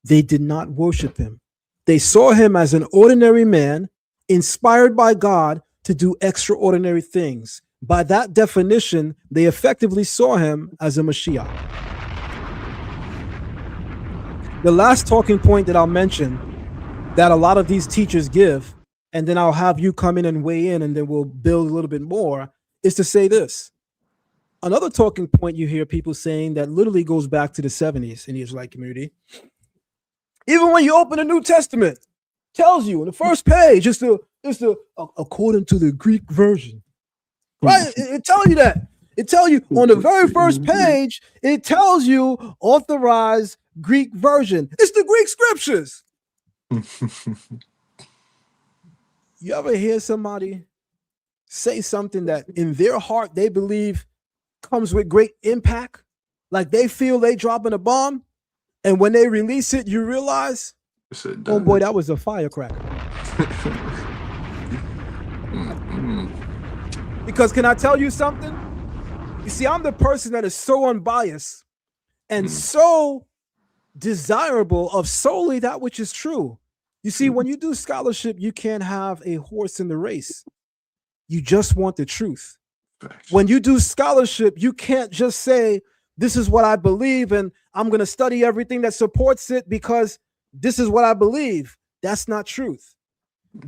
They did not worship him. They saw him as an ordinary man inspired by God to do extraordinary things. By that definition, they effectively saw him as a Mashiach. The last talking point that I'll mention that a lot of these teachers give, and then I'll have you come in and weigh in, and then we'll build a little bit more, is to say this. Another talking point you hear people saying that literally goes back to the 70s in the Israelite community. Even when you open the New Testament, tells you in the first page, it's the according to the Greek version. Right? It tells you that. It tells you on the very first page, it tells you authorized Greek version. It's the Greek scriptures. You ever hear somebody say something that in their heart they believe comes with great impact? Like they feel they dropping a bomb, and when they release it, you realize, oh boy, that was a firecracker. Because can I tell you something? You see, I'm the person that is so unbiased and so desirable of solely that which is true. You see, when you do scholarship, you can't have a horse in the race. You just want the truth. When you do scholarship, you can't just say, this is what I believe, and I'm going to study everything that supports it because this is what I believe. That's not truth.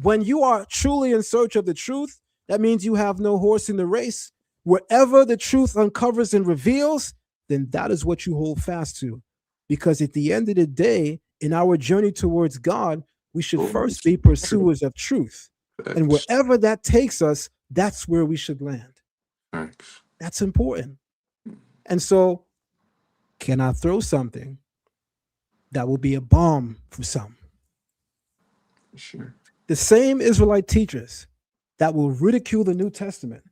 When you are truly in search of the truth, that means you have no horse in the race. Wherever the truth uncovers and reveals, then that is what you hold fast to. Because at the end of the day, in our journey towards God, we should first be pursuers of truth. And wherever that takes us, that's where we should land. That's important. And so, can I throw something that will be a bomb for some? Sure. The same Israelite teachers that will ridicule the New Testament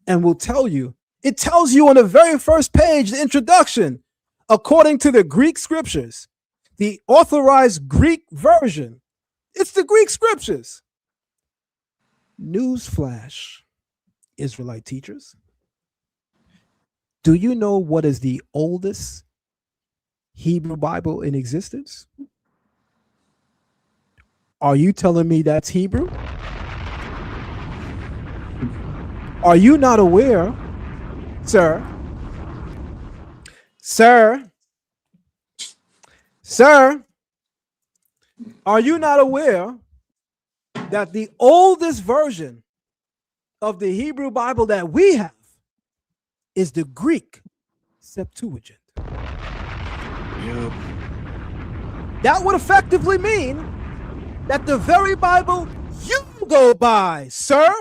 and will tell you, it tells you on the very first page, the introduction, according to the Greek scriptures, the authorized Greek version, it's the Greek scriptures. Newsflash, Israelite teachers. Do you know what is the oldest Hebrew Bible in existence? Are you telling me that's Hebrew? Are you not aware, sir? Sir, are you not aware that the oldest version of the Hebrew Bible that we have is the Greek Septuagint? Yep. That would effectively mean that the very Bible you go by, sir,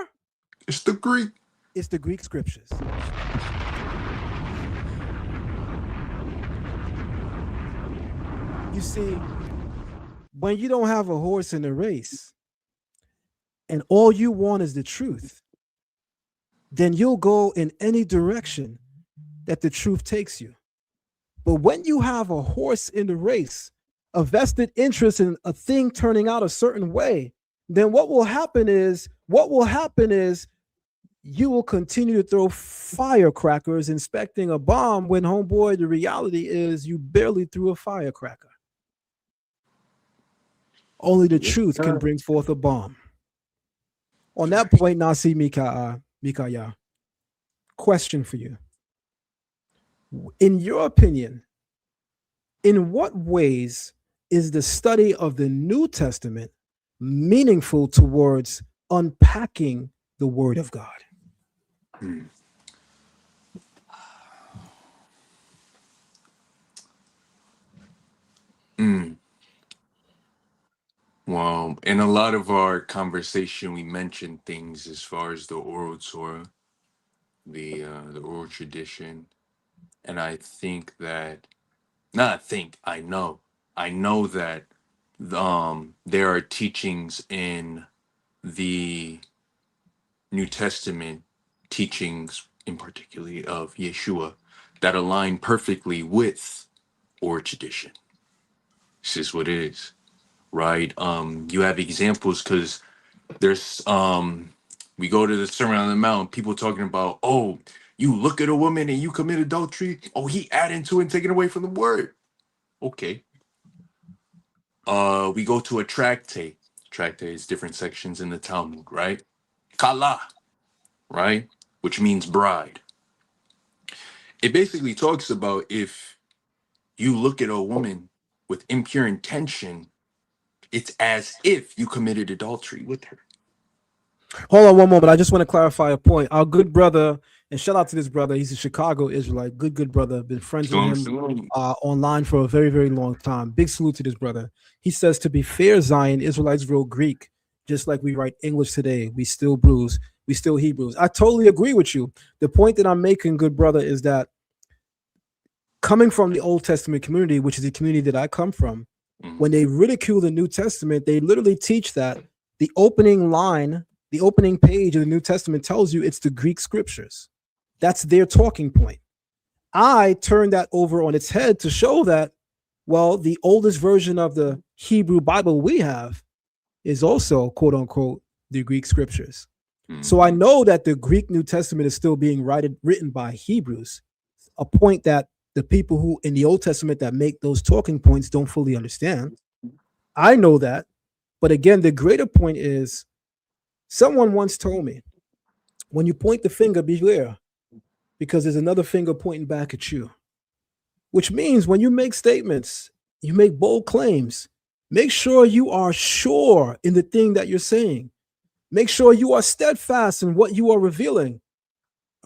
It's the Greek. It's the Greek scriptures. You see, when you don't have a horse in the race and all you want is the truth, then you'll go in any direction that the truth takes you. But when you have a horse in the race, a vested interest in a thing turning out a certain way, then what will happen is you will continue to throw firecrackers expecting a bomb when, homeboy, the reality is you barely threw a firecracker. Only the truth can bring forth a bomb. On that point, Nasi MikaYah, question for you. In your opinion, in what ways is the study of the New Testament meaningful towards unpacking the Word of God? Well, in a lot of our conversation, we mentioned things as far as the Oral Torah, the oral tradition, and I think that, I know that there are teachings in the New Testament, teachings in particular of Yeshua, that align perfectly with oral tradition. This is what it is. Right. You have examples because there's we go to the Sermon on the Mount, people talking about, oh, you look at a woman and you commit adultery. Oh, he adding to it and taking away from the word. Okay. We go to a tractate. Tractate is different sections in the Talmud, right? Kala, right? Which means bride. It basically talks about if you look at a woman with impure intention, it's as if you committed adultery with her. Hold on one moment. I just want to clarify a point. Our good brother, and shout out to this brother. He's a Chicago Israelite. Good brother. Been friends with him online for a very, very long time. Big salute to this brother. He says, to be fair, Zion, Israelites wrote Greek, just like we write English today. We still Hebrews. I totally agree with you. The point that I'm making, good brother, is that coming from the Old Testament community, which is the community that I come from, when they ridicule the New Testament, they literally teach that the opening line The opening page of the New Testament tells you it's the Greek scriptures. That's their talking point. I turned that over on its head to show that, well, the oldest version of the Hebrew Bible we have is also, quote unquote, the Greek scriptures. So I know that the Greek New Testament is still being written by Hebrews, a point that the people who in the Old Testament that make those talking points don't fully understand. I know that. But again, the greater point is, someone once told me, when you point the finger, beware, because there's another finger pointing back at you. Which means when you make statements, you make bold claims, make sure you are sure in the thing that you're saying. Make sure you are steadfast in what you are revealing,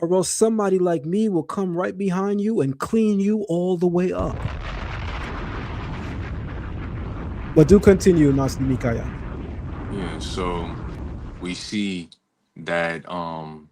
or else somebody like me will come right behind you and clean you all the way up. But do continue, Nasi MikaYah. Yeah, so we see that to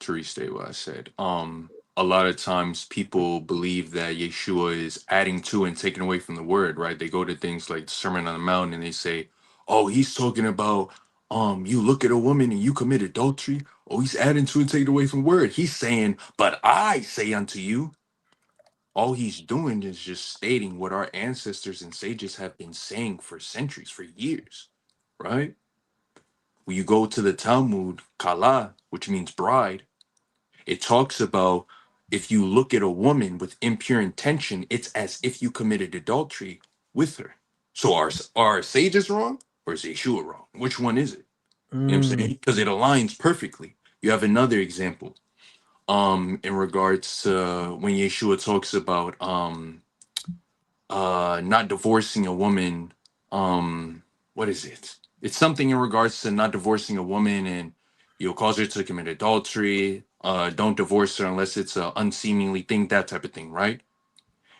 restate what I said, a lot of times people believe that Yeshua is adding to and taking away from the word, right? They go to things like the Sermon on the Mount and they say, oh, he's talking about you look at a woman and you commit adultery. Oh, he's adding to and taking away from the word. He's saying, but I say unto you. All he's doing is just stating what our ancestors and sages have been saying for centuries, for years, right? When you go to the Talmud, Kala, which means bride, it talks about if you look at a woman with impure intention, it's as if you committed adultery with her. So are our sages wrong or is Yeshua wrong? Which one is it? You know what I'm saying? Because it aligns perfectly. You have another example. In regards to when Yeshua talks about not divorcing a woman, what is it? It's something in regards to not divorcing a woman and you'll cause her to commit adultery. Don't divorce her unless it's an unseemly thing, that type of thing, right?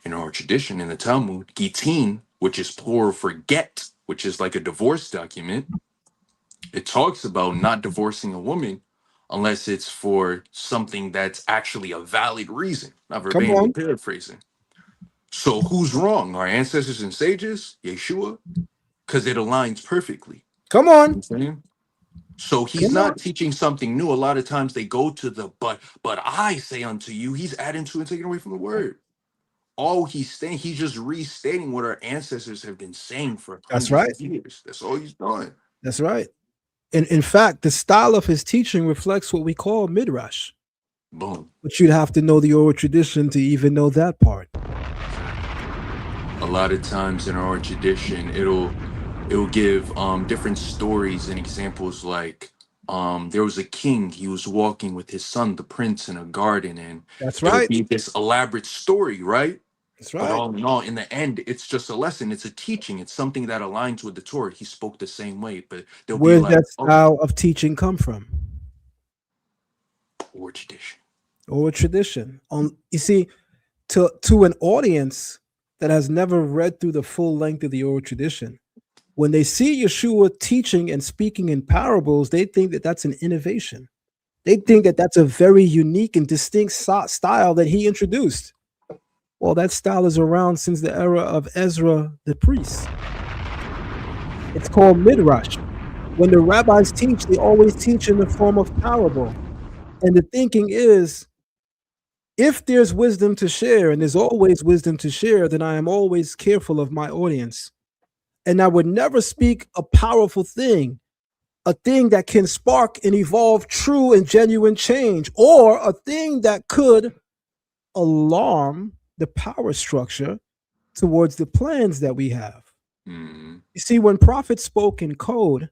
In our tradition, in the Talmud, gitin, which is plural for get, which is like a divorce document, it talks about not divorcing a woman unless it's for something that's actually a valid reason, not Come verbatim on. paraphrasing. So who's wrong? Our ancestors and sages? Yeshua? Because it aligns perfectly. Come You know on. what I'm saying? So he's Come on. not teaching something new. A lot of times they go to the but I say unto you, he's adding to and taking away from the word. All he's saying, he's just restating what our ancestors have been saying for That's hundreds right. of years. That's all he's doing. That's right. And in fact, the style of his teaching reflects what we call midrash. Boom. But you'd have to know the oral tradition to even know that part. A lot of times in our tradition, it'll give different stories and examples, like there was a king, he was walking with his son, the prince, in a garden, and That's it'll right. be this elaborate story, right? That's But right. all in all, in the end, it's just a lesson. It's a teaching. It's something that aligns with the Torah. He spoke the same way, but they'll be Where's like, that oh, style of teaching come from? or tradition. Oral tradition. You see, to an audience that has never read through the full length of the oral tradition, when they see Yeshua teaching and speaking in parables, they think that that's an innovation. They think that that's a very unique and distinct style that he introduced. Well, that style is around since the era of Ezra the priest. It's called midrash. When the rabbis teach, they always teach in the form of parable. And the thinking is, if there's wisdom to share, and there's always wisdom to share, then I am always careful of my audience. And I would never speak a powerful thing, a thing that can spark and evolve true and genuine change, or a thing that could alarm the power structure towards the plans that we have. You see, when prophets spoke in code,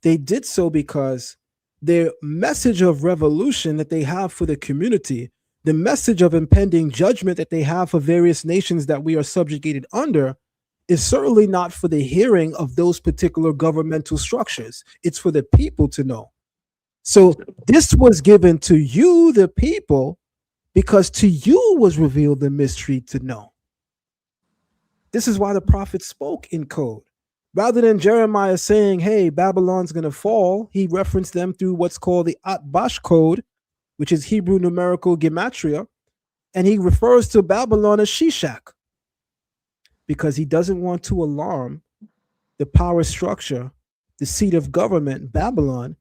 they did so because their message of revolution that they have for the community, the message of impending judgment that they have for various nations that we are subjugated under, is certainly not for the hearing of those particular governmental structures. It's for the people to know. So this was given to you, the people, because to you was revealed the mystery to know. This is why the prophets spoke in code. Rather than Jeremiah saying, hey, Babylon's going to fall, he referenced them through what's called the Atbash code, which is Hebrew numerical gematria, and he refers to Babylon as Shishak, because he doesn't want to alarm the power structure, the seat of government, Babylon,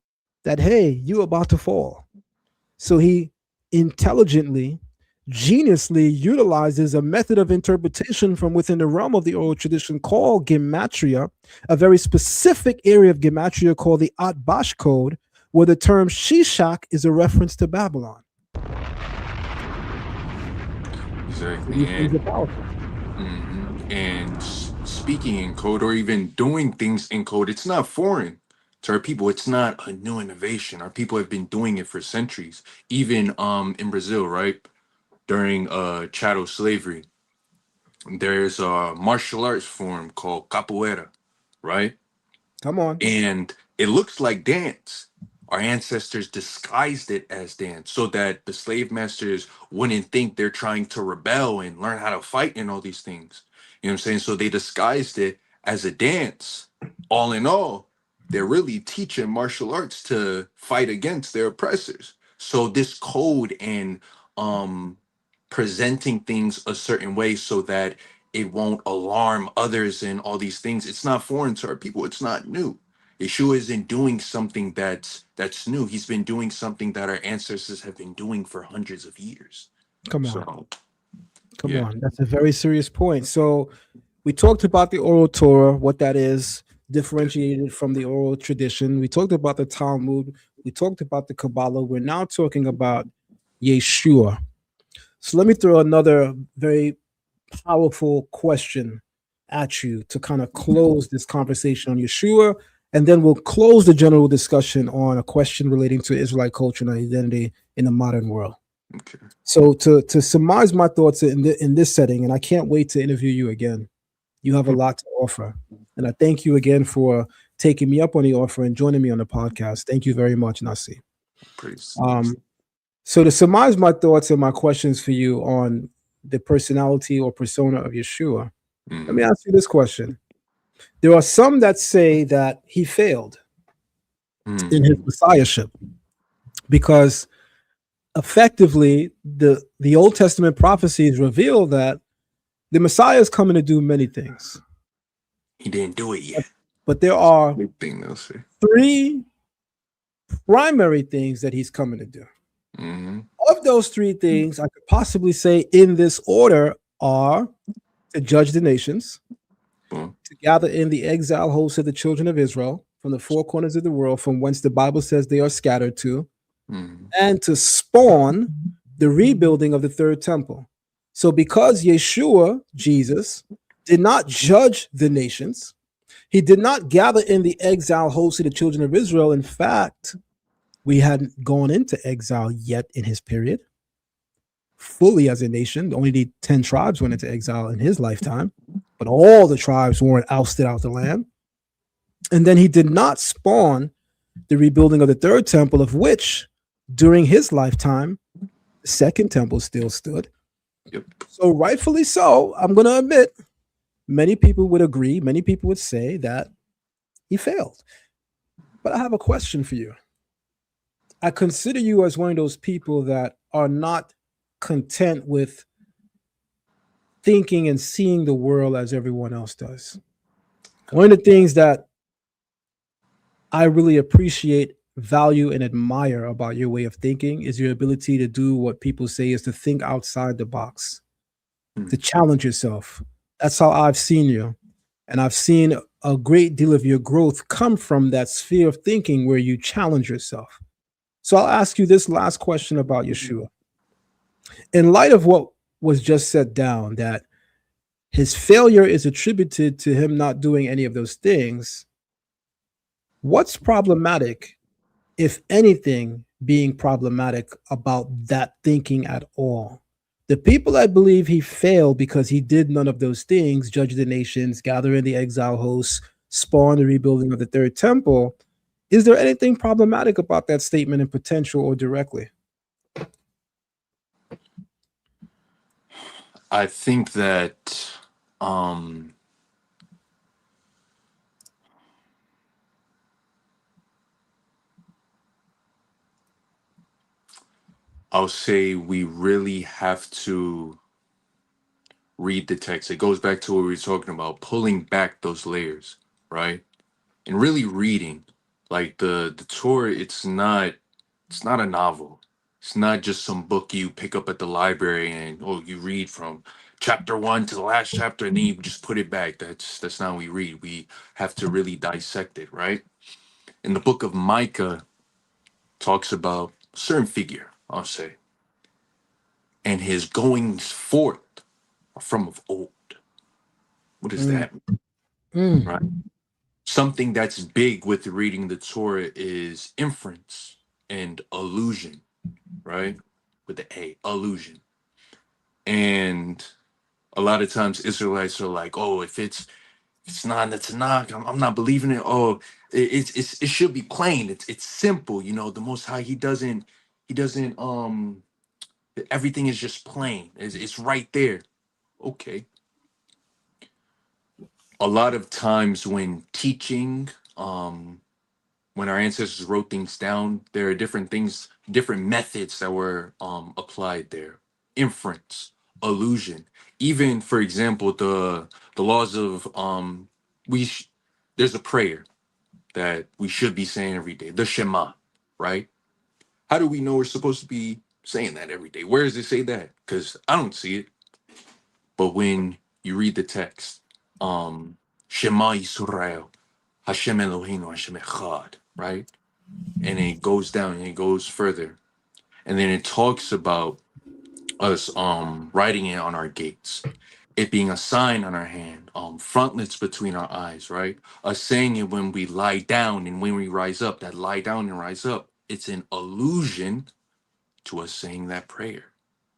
that, hey, you're about to fall. So he intelligently, geniusly utilizes a method of interpretation from within the realm of the oral tradition called gematria, a very specific area of gematria called the Atbash code, where the term Shishak is a reference to Babylon. Exactly. And speaking in code or even doing things in code, it's not foreign to our people. It's not a new innovation. Our people have been doing it for centuries. Even in Brazil, right? During chattel slavery, there's a martial arts form called capoeira, right? Come on. And it looks like dance. Our ancestors disguised it as dance so that the slave masters wouldn't think they're trying to rebel and learn how to fight and all these things. You know what I'm saying? So they disguised it as a dance. All in all, they're really teaching martial arts to fight against their oppressors. So this code and presenting things a certain way so that it won't alarm others and all these things, it's not foreign to our people. It's not new. Yeshua isn't doing something that's new. He's been doing something that our ancestors have been doing for hundreds of years. Come on. So, Come yeah. on. That's a very serious point. So we talked about the Oral Torah, what that is, differentiated from the oral tradition. We talked about the Talmud. We talked about the Kabbalah. We're now talking about Yeshua. So let me throw another very powerful question at you to kind of close this conversation on Yeshua, and then we'll close the general discussion on a question relating to Israelite culture and identity in the modern world. Okay. So to surmise my thoughts in this setting, and I can't wait to interview you again. You have a lot to offer, and I thank you again for taking me up on the offer and joining me on the podcast. Thank you very much, Nasi. So to surmise my thoughts and my questions for you on the personality or persona of Yeshua, let me ask you this question. There are some that say that he failed in his messiahship because effectively the Old Testament prophecies reveal that the Messiah is coming to do many things. He didn't do it yet. But there are Big thing they'll say. 3 primary things that he's coming to do. Of those 3 things, I could possibly say in this order are to judge the nations, to gather in the exile hosts of the children of Israel from the 4 corners of the world, from whence the Bible says they are scattered to, and to spawn the rebuilding of the 3rd temple. So because Yeshua, Jesus, did not judge the nations, he did not gather in the exile hosts of the children of Israel. In fact, we hadn't gone into exile yet in his period, fully as a nation. Only the 10 tribes went into exile in his lifetime, but all the tribes weren't ousted out the land. And then he did not spawn the rebuilding of the 3rd temple, of which during his lifetime, the Second Temple still stood. So rightfully so, I'm going to admit, many people would agree, many people would say that he failed. But I have a question for you. I consider you as one of those people that are not content with thinking and seeing the world as everyone else does. One of the things that I really appreciate, value, and admire about your way of thinking is your ability to do what people say is to think outside the box, to challenge yourself. That's how I've seen you. And I've seen a great deal of your growth come from that sphere of thinking where you challenge yourself. So I'll ask you this last question about Yeshua. In light of what was just set down, that his failure is attributed to him not doing any of those things, what's problematic, if anything, being problematic about that thinking at all? The people that believe he failed because he did none of those things, judge the nations, gather in the exile hosts, spawn the rebuilding of the 3rd temple, is there anything problematic about that statement in potential or directly? I think that I'll say we really have to read the text. It goes back to what we were talking about, pulling back those layers, right? And really reading, like the Torah, it's not a novel. It's not just some book you pick up at the library and you read from chapter 1 to the last chapter and then you just put it back. That's not what we read. We have to really dissect it, right? In the book of Micah talks about a certain figure, I'll say, and his goings forth are from of old. What does that mean? Mm. Right? Something that's big with reading the Torah is inference and allusion, right? With the A, allusion. And a lot of times Israelites are like, oh, if it's not in the Tanakh, I'm not believing it. Oh, it should be plain. It's simple. The Most High, he doesn't everything is just plain. It's right there. Okay. A lot of times when teaching, when our ancestors wrote things down, there are different things, different methods that were applied there. Inference, allusion. Even, for example, the laws of we sh- there's a prayer that we should be saying every day, the Shema, right? How do we know we're supposed to be saying that every day? Where does it say that? Because I don't see it. But when you read the text, Shema Yisrael, Hashem Eloheinu, Hashem Echad, right? And it goes down and it goes further. And then it talks about us writing it on our gates, it being a sign on our hand, frontlets between our eyes, right? Us saying it when we lie down and when we rise up, that lie down and rise up, it's an allusion to us saying that prayer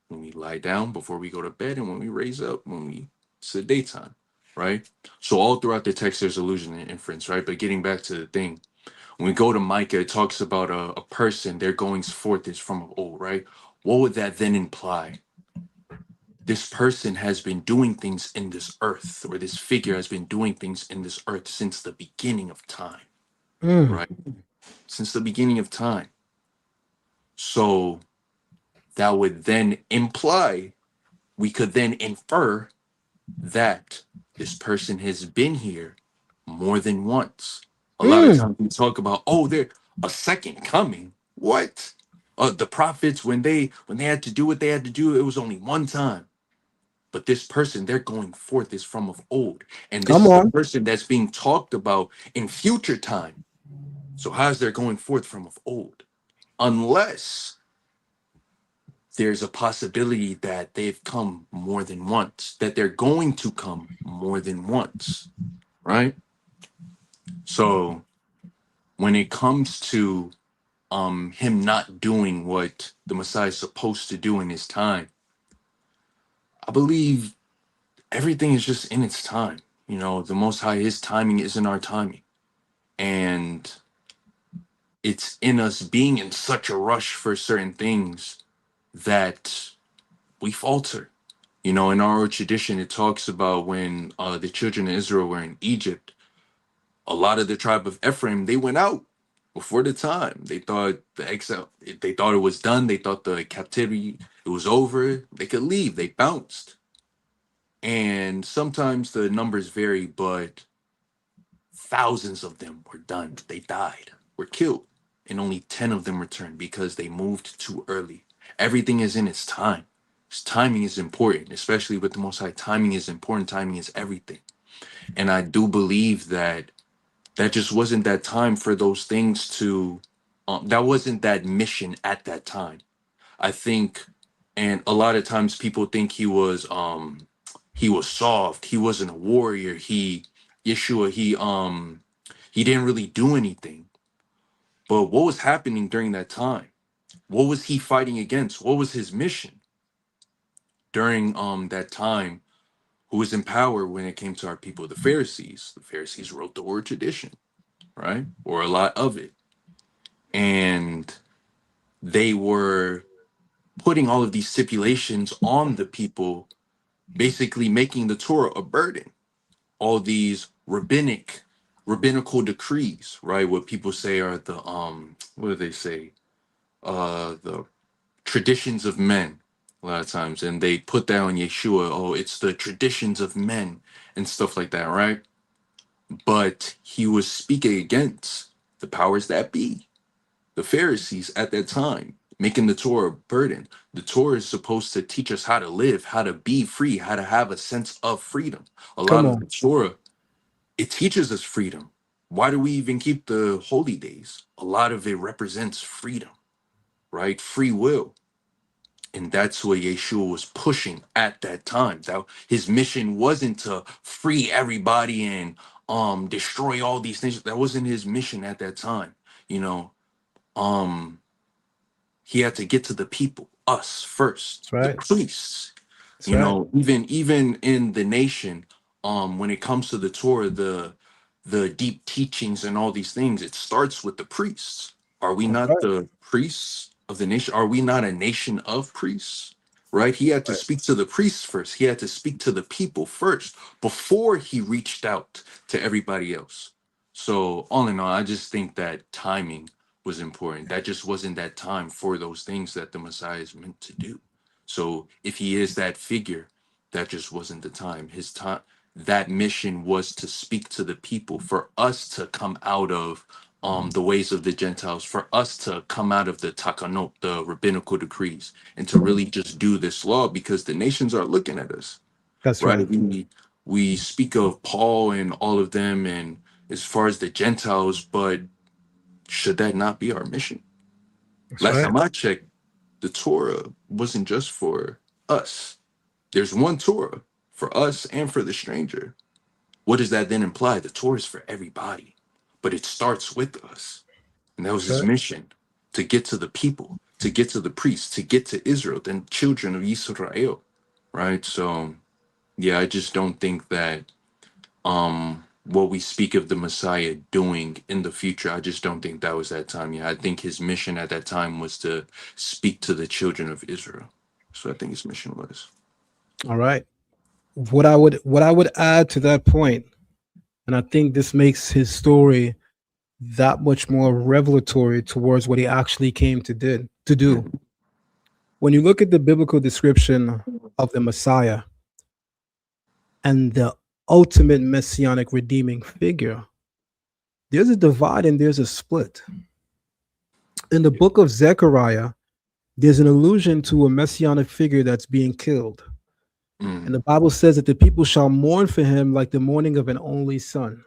when we lie down before we go to bed and when we raise up when we it's the daytime, right? So all throughout the text there's allusion and inference, right? But getting back to the thing, when we go to Micah, it talks about a person, their goings forth is from of old, right? What would that then imply? This person has been doing things in this earth, or this figure has been doing things in this earth since the beginning of time, Mm. right? Since the beginning of time. So that would then imply, we could then infer that this person has been here more than once. A lot of Mm. times we talk about, they're a second coming. What? The prophets, when they had to do what they had to do, it was only one time. But this person, they're going forth is from of old. And this Come is the on. person that's being talked about in future time. So how's they're going forth from of old? Unless there's a possibility that they've come more than once, that they're going to come more than once, right? So when it comes to him not doing what the Messiah is supposed to do in his time, I believe everything is just in its time. The Most High, his timing isn't our timing. And it's in us being in such a rush for certain things that we falter. In our tradition, it talks about when the children of Israel were in Egypt, a lot of the tribe of Ephraim, they went out before the time. They thought the exile, they thought it was done. They thought the captivity, it was over. They could leave. They bounced. And sometimes the numbers vary, but thousands of them were done. They died, were killed. And only 10 of them returned because they moved too early. Everything is in its time. Its timing is important, especially with the Most High. Timing is important. Timing is everything. And I do believe that just wasn't that time for those things to, that wasn't that mission at that time. I think, and a lot of times people think he was soft. He wasn't a warrior. Yeshua, he didn't really do anything. But what was happening during that time? What was he fighting against? What was his mission during that time? Who was in power when it came to our people? The Pharisees. The Pharisees wrote the oral tradition, right? Or a lot of it. And they were putting all of these stipulations on the people, basically making the Torah a burden. All these rabbinical decrees, right? What people say are the what do they say? The traditions of men a lot of times, and they put that on Yeshua. Oh, it's the traditions of men and stuff like that, right? but he was speaking against the powers that be, the Pharisees at that time, making the Torah a burden. The Torah is supposed to teach us how to live, how to be free, how to have a sense of freedom. A lot Come of the on. Torah, it teaches us freedom. Why do we even keep the holy days? A lot of it represents freedom, right? Free will. And that's what Yeshua was pushing at that time. That his mission wasn't to free everybody and destroy all these things. That wasn't his mission at that time. You know, um he had to get to the people, us first, That's the right. priests. That's You right. know, even in the nation, when it comes to the Torah, the deep teachings and all these things, it starts with the priests. Are we That's not right. the priests of the nation? Are we not a nation of priests? Right? He had to Right. speak to the priests first. He had to speak to the people first before he reached out to everybody else. So all in all, I just think that timing was important. That just wasn't that time for those things that the Messiah is meant to do. So if he is that figure, that just wasn't the time. His time, that mission was to speak to the people, for us to come out of the ways of the Gentiles, for us to come out of the takanot, the rabbinical decrees, and to really just do this law, because the nations are looking at us, That's right. right? We speak of Paul and all of them, and as far as the Gentiles, but should that not be our mission? That's Last right. time I checked, the Torah wasn't just for us. There's one Torah for us and for the stranger. What does that then imply? The Torah is for everybody, but it starts with us. And that was That's his right. mission, to get to the people, to get to the priests, to get to Israel, then children of Israel, right? So, yeah, I just don't think that what we speak of the Messiah doing in the future, I just don't think that was that time. Yeah, I think his mission at that time was to speak to the children of Israel. So I think his mission was. All right. What I would add to that point, and I think this makes his story that much more revelatory towards what he actually came to do. Mhm. When you look at the biblical description of the Messiah and the ultimate messianic redeeming figure, there's a divide and there's a split. In the book of Zechariah, there's an allusion to a messianic figure that's being killed. And the Bible says that the people shall mourn for him like the mourning of an only son.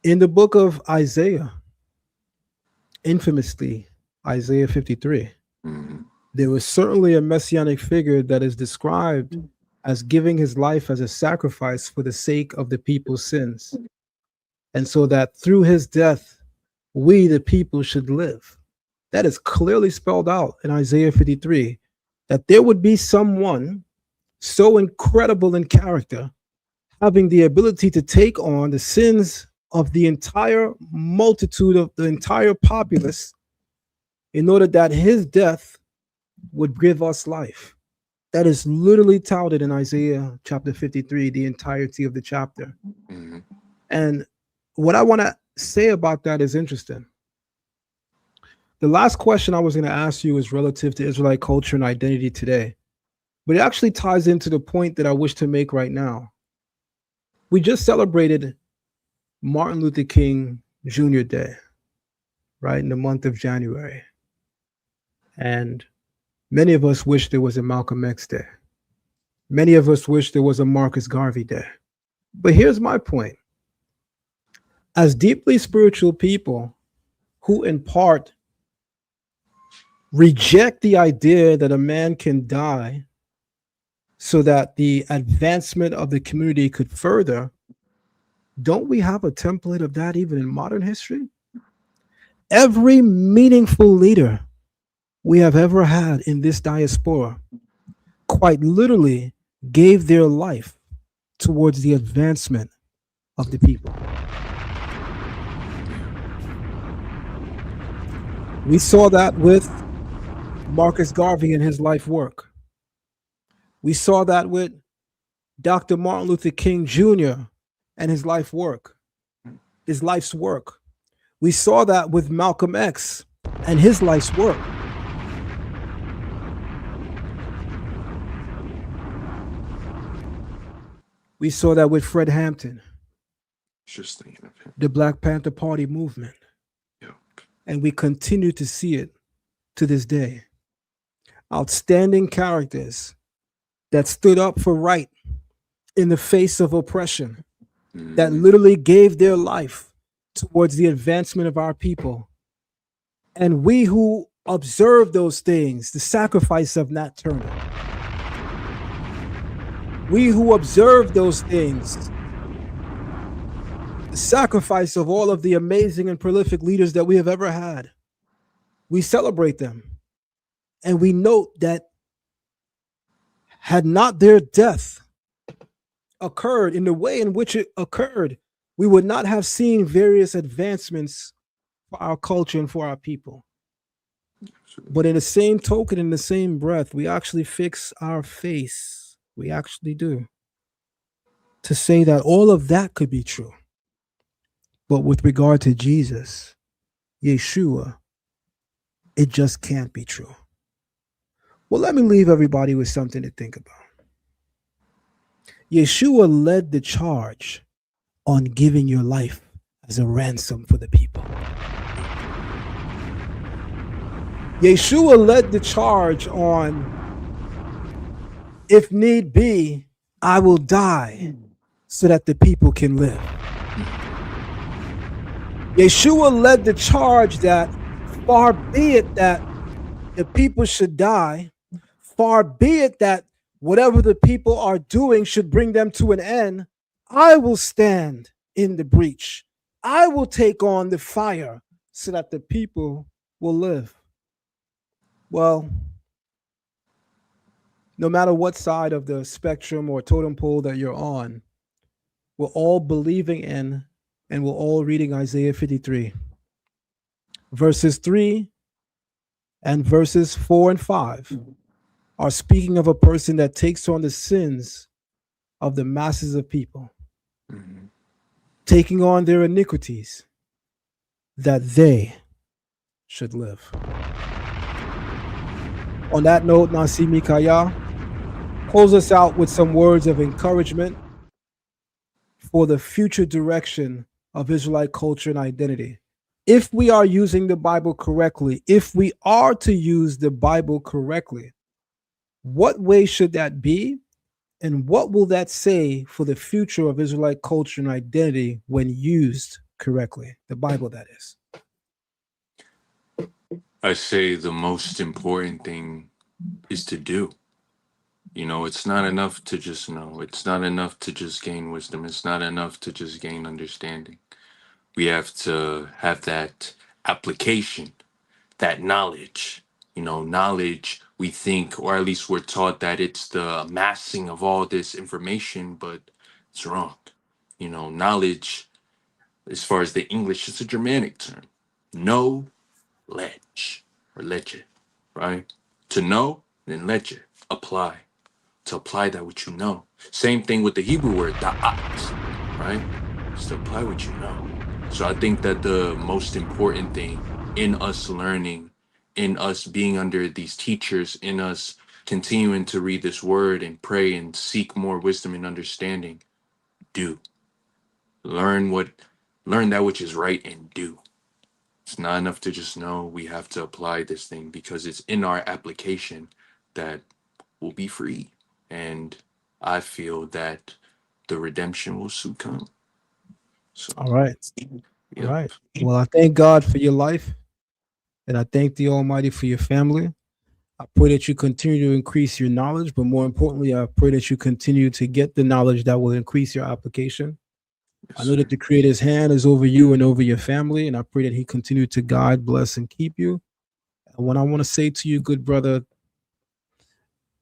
In the book of Isaiah, infamously, Isaiah 53, Mhm. there was certainly a messianic figure that is described as giving his life as a sacrifice for the sake of the people's sins. And so that through his death, we, the people, should live. That is clearly spelled out in Isaiah 53, that there would be someone so incredible in character, having the ability to take on the sins of the entire multitude of the entire populace in order that his death would give us life. That is literally touted in Isaiah chapter 53, the entirety of the chapter. Mhm. And what I want to say about that is interesting. The last question I was going to ask you is relative to Israelite culture and identity today, but it actually ties into the point that I wish to make right now. We just celebrated Martin Luther King Jr. Day, right, in the month of January. And many of us wish there was a Malcolm X Day. Many of us wish there was a Marcus Garvey Day. But here's my point. As deeply spiritual people who in part reject the idea that a man can die so that the advancement of the community could further, don't we have a template of that even in modern history? Every meaningful leader we have ever had in this diaspora quite literally gave their life towards the advancement of the people. We saw that with Marcus Garvey and his life work. We saw that with Dr. Martin Luther King Jr. and his life's work. We saw that with Malcolm X and his life's work. We saw that with Fred Hampton. Just thinking of him. the Black Panther Party movement. Yeah. And we continue to see it to this day. Outstanding characters that stood up for right in the face of oppression, that literally gave their life towards the advancement of our people. And we who observe those things, the sacrifice of Nat Turner, we who observe those things, the sacrifice of all of the amazing and prolific leaders that we have ever had, we celebrate them. And we note that had not their death occurred in the way in which it occurred, we would not have seen various advancements for our culture and for our people. But in the same token, in the same breath, we actually fix our face. We actually do. To say that all of that could be true. But with regard to Jesus, Yeshua, it just can't be true. Well, let me leave everybody with something to think about. Yeshua led the charge on giving your life as a ransom for the people. Yeshua led the charge on, if need be, I will die so that the people can live. Yeshua led the charge that far be it that the people should die, far be it that whatever the people are doing should bring them to an end, I will stand in the breach. I will take on the fire so that the people will live. Well, no matter what side of the spectrum or totem pole that you're on, we're all believing in and we're all reading Isaiah 53. Verses 3 and verses 4 and 5 are speaking of a person that takes on the sins of the masses of people, taking on their iniquities, that they should live. On that note, Nasi MikaYah, close us out with some words of encouragement for the future direction of Israelite culture and identity. If we are using the Bible correctly, if we are to use the Bible correctly, what way should that be? And what will that say for the future of Israelite culture and identity when used correctly? The Bible, that is. I say the most important thing is to do. You know, it's not enough to just know. It's not enough to just gain wisdom. It's not enough to just gain understanding. We have to have that application, that knowledge. You know, knowledge, we think, or at least we're taught that it's the amassing of all this information, but it's wrong. You know, knowledge, as far as the English, it's a Germanic term. Know, ledge, or ledge, right? To know, then ledge, apply. To apply that which you know. Same thing with the Hebrew word, da'at, right? Just to apply what you know. So I think that the most important thing in us learning, in us being under these teachers, in us continuing to read this word and pray and seek more wisdom and understanding, do. Learn that which is right and do. It's not enough to just know. We have to apply this thing because it's in our application that we'll be free. And I feel that the redemption will soon come. So, All right. yep. All right. Well, I thank God for your life. And I thank the Almighty for your family. I pray that you continue to increase your knowledge, but more importantly, I pray that you continue to get the knowledge that will increase your application. Yes, I know that the Creator's hand is over you and over your family, and I pray that He continue to guide, bless, and keep you. And what I want to say to you, good brother,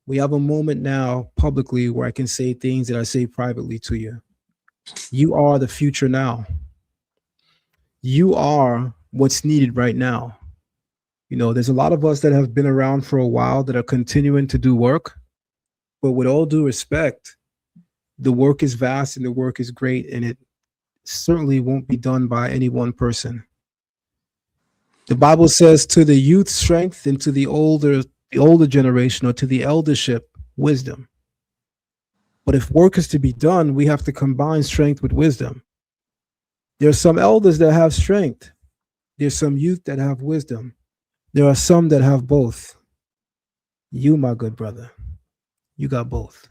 we have a moment now publicly where I can say things that I say privately to you. You are the future now. You are what's needed right now. You know, there's a lot of us that have been around for a while that are continuing to do work, but with all due respect, the work is vast and the work is great, and it certainly won't be done by any one person. The Bible says to the youth strength and to the older generation, or to the eldership, wisdom. But if work is to be done, we have to combine strength with wisdom. There's some elders that have strength. There's some youth that have wisdom. There are some that have both. You, my good brother, you got both.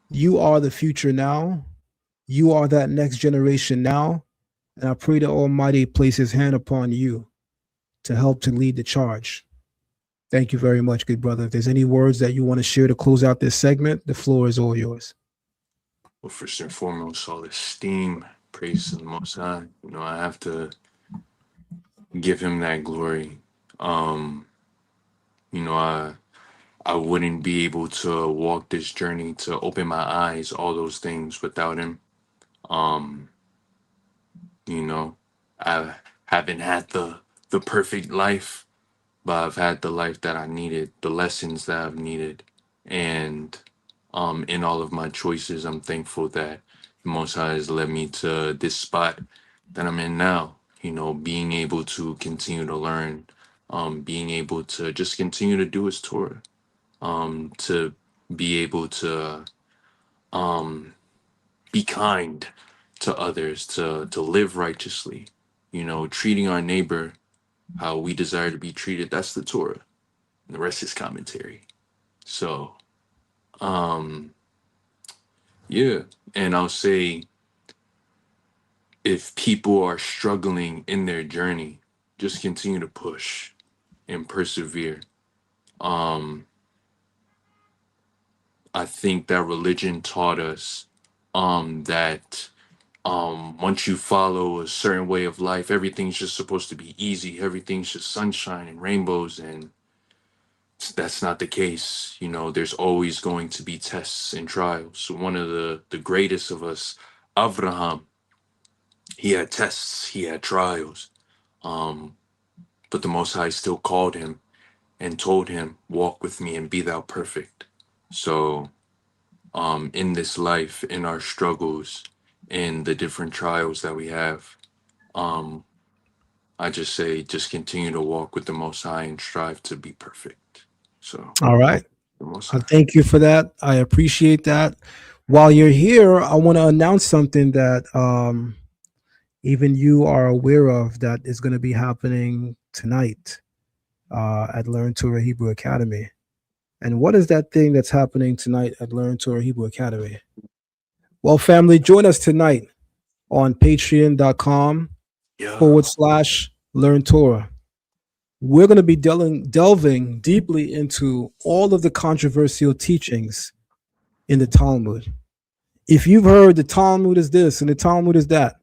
You are the future now. You are that next generation now. And I pray the Almighty place his hand upon you to help to lead the charge. Thank you very much, good brother. If there's any words that you want to share to close out this segment, the floor is all yours. Well, first and foremost, all esteem, praise to the Most High. I have to give him that glory. I wouldn't be able to walk this journey, to open my eyes, all those things without him. I haven't had the perfect life, but I've had the life that I needed, the lessons that I've needed. And in all of my choices, I'm thankful that the Most High has led me to this spot that I'm in now, being able to continue to learn, being able to just continue to do his Torah, to be able to be kind to others, to live righteously, treating our neighbor how we desire to be treated. That's the Torah. And the rest is commentary. So, yeah. And I'll say, if people are struggling in their journey, just continue to push and persevere. I think that religion taught us that once you follow a certain way of life, everything's just supposed to be easy. Everything's just sunshine and rainbows, and that's not the case. There's always going to be tests and trials. So one of the greatest of us, Avraham, he had tests, he had trials, but the Most High still called him and told him, walk with me and be thou perfect. So in this life, in our struggles, in the different trials that we have, I just say, just continue to walk with the Most High and strive to be perfect. So, all right. I thank you for that. I appreciate that. While you're here, I want to announce something that even you are aware of, that is going to be happening tonight at Learn Torah Hebrew Academy. And what is that thing that's happening tonight at Learn Torah Hebrew Academy? Well, family, join us tonight on patreon.com/Learn Torah. We're going to be delving deeply into all of the controversial teachings in the Talmud. If you've heard the Talmud is this and the Talmud is that,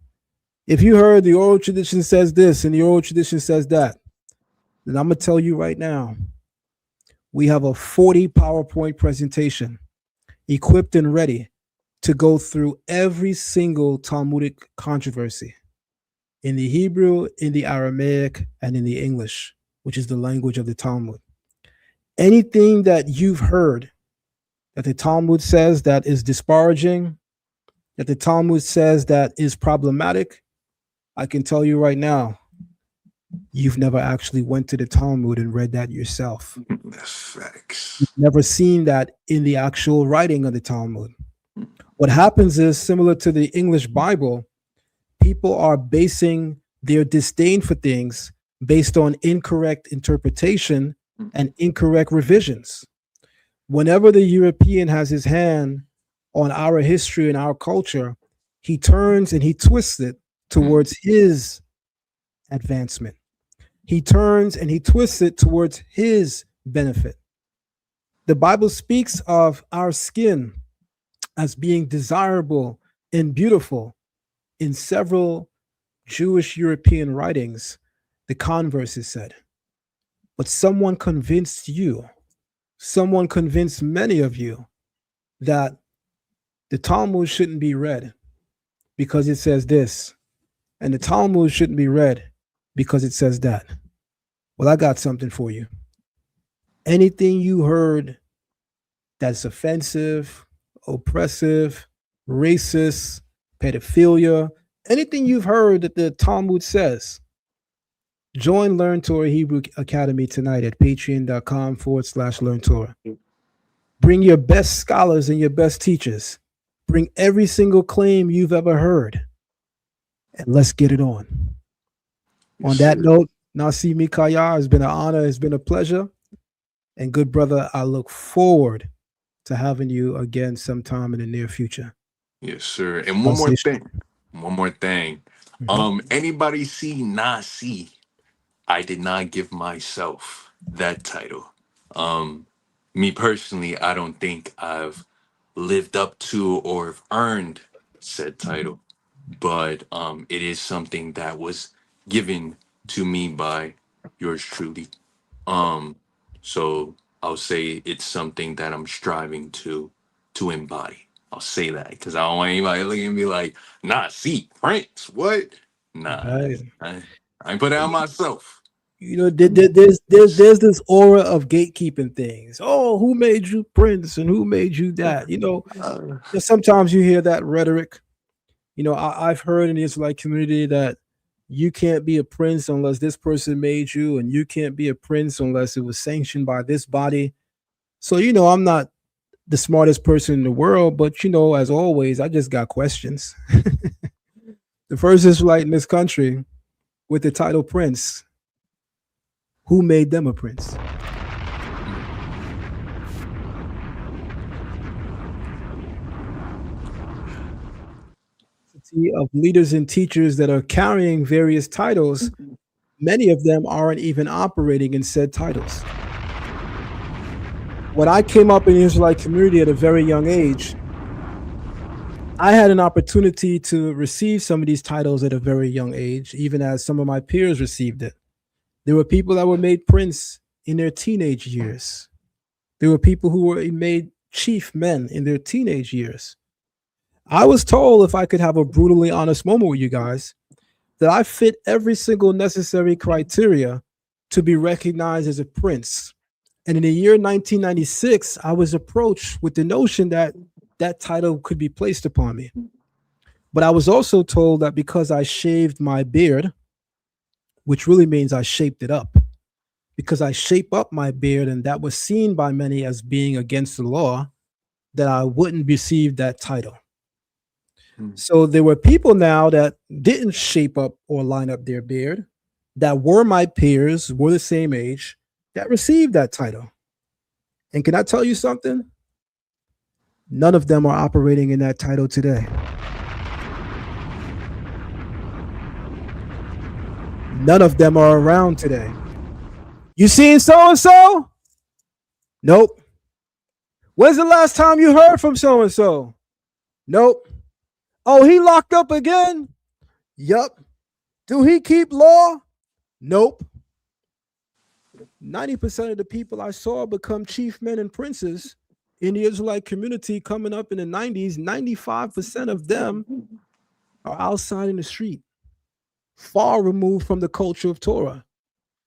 if you heard the oral tradition says this and the oral tradition says that, then I'm going to tell you right now, we have a 40 PowerPoint presentation equipped and ready to go through every single Talmudic controversy in the Hebrew, in the Aramaic, and in the English, which is the language of the Talmud. Anything that you've heard that the Talmud says that is disparaging, that the Talmud says that is problematic, I can tell you right now, you've never actually went to the Talmud and read that yourself. That's facts. You've never seen that in the actual writing of the Talmud. What happens is, similar to the English Bible, people are basing their disdain for things based on incorrect interpretation and incorrect revisions. Whenever the European has his hand on our history and our culture, he turns and he twists it towards his advancement. He turns and he twists it towards his benefit. The Bible speaks of our skin as being desirable and beautiful. In several Jewish European writings, the converse is said. But someone convinced many of you that the Talmud shouldn't be read because it says this, and the Talmud shouldn't be read because it says that. Well, I got something for you. Anything you heard that's offensive, oppressive, racist, pedophilia, anything you've heard that the Talmud says, join Learn Torah Hebrew Academy tonight at patreon.com/Learn Torah. Bring your best scholars and your best teachers. Bring every single claim you've ever heard. and let's get it on. Yes, On that sir. note, Nasi MikaYah, has been an honor. It's been a pleasure. And good brother, I look forward to having you again sometime in the near future. Yes, sir. And I'll one more say thing. One more thing. Anybody see Nasi? I did not give myself that title. Me personally, I don't think I've lived up to or have earned said title, but it is something that was given to me by yours truly. So I'll say it's something that I'm striving to embody. I'll say that because I don't want anybody looking at me like, nah, see, Prince, what? Nah, right. I ain't put it on myself. You know, there's this aura of gatekeeping things. Oh, who made you Prince and who made you that? You know, sometimes you hear that rhetoric. You know, I've heard in the Israelite community that you can't be a prince unless this person made you, and you can't be a prince unless it was sanctioned by this body. So, you know, I'm not the smartest person in the world, but, you know, as always, I just got questions. The first Israelite in this country with the title prince, who made them a prince? Of leaders and teachers that are carrying various titles, many of them aren't even operating in said titles. When I came up in the Israelite community at a very young age, I had an opportunity to receive some of these titles at a very young age, even as some of my peers received it. There were people that were made prince in their teenage years. There were people who were made chief men in their teenage years. I was told, if I could have a brutally honest moment with you guys, that I fit every single necessary criteria to be recognized as a prince. And in the year 1996, I was approached with the notion that that title could be placed upon me. But I was also told that because I shaved my beard, which really means I shaped it up, because I shape up my beard, and that was seen by many as being against the law, that I wouldn't receive that title. So there were people now that didn't shape up or line up their beard, that were my peers, were the same age, that received that title. And can I tell you something? None of them are operating in that title today. None of them are around today. You seen so-and-so? Nope. When's the last time you heard from so-and-so? Nope. Oh, he locked up again? Yup. Do he keep law? Nope. 90% of the people I saw become chief men and princes in the Israelite community coming up in the 90s, 95% of them are outside in the street, far removed from the culture of Torah.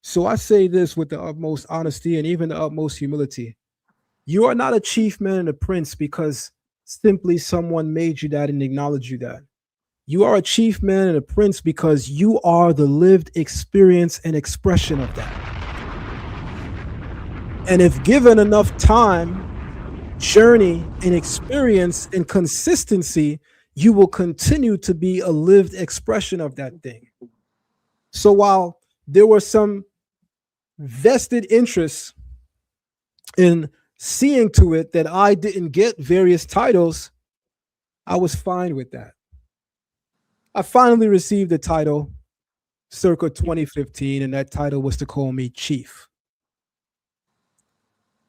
So I say this with the utmost honesty and even the utmost humility. You are not a chief man and a prince because simply someone made you that and acknowledged you that. You are a chief man and a prince because you are the lived experience and expression of that. And if given enough time, journey, and experience and consistency, you will continue to be a lived expression of that thing. So while there were some vested interests in seeing to it that I didn't get various titles, I was fine with that. I finally received a title circa 2015, and that title was to call me chief.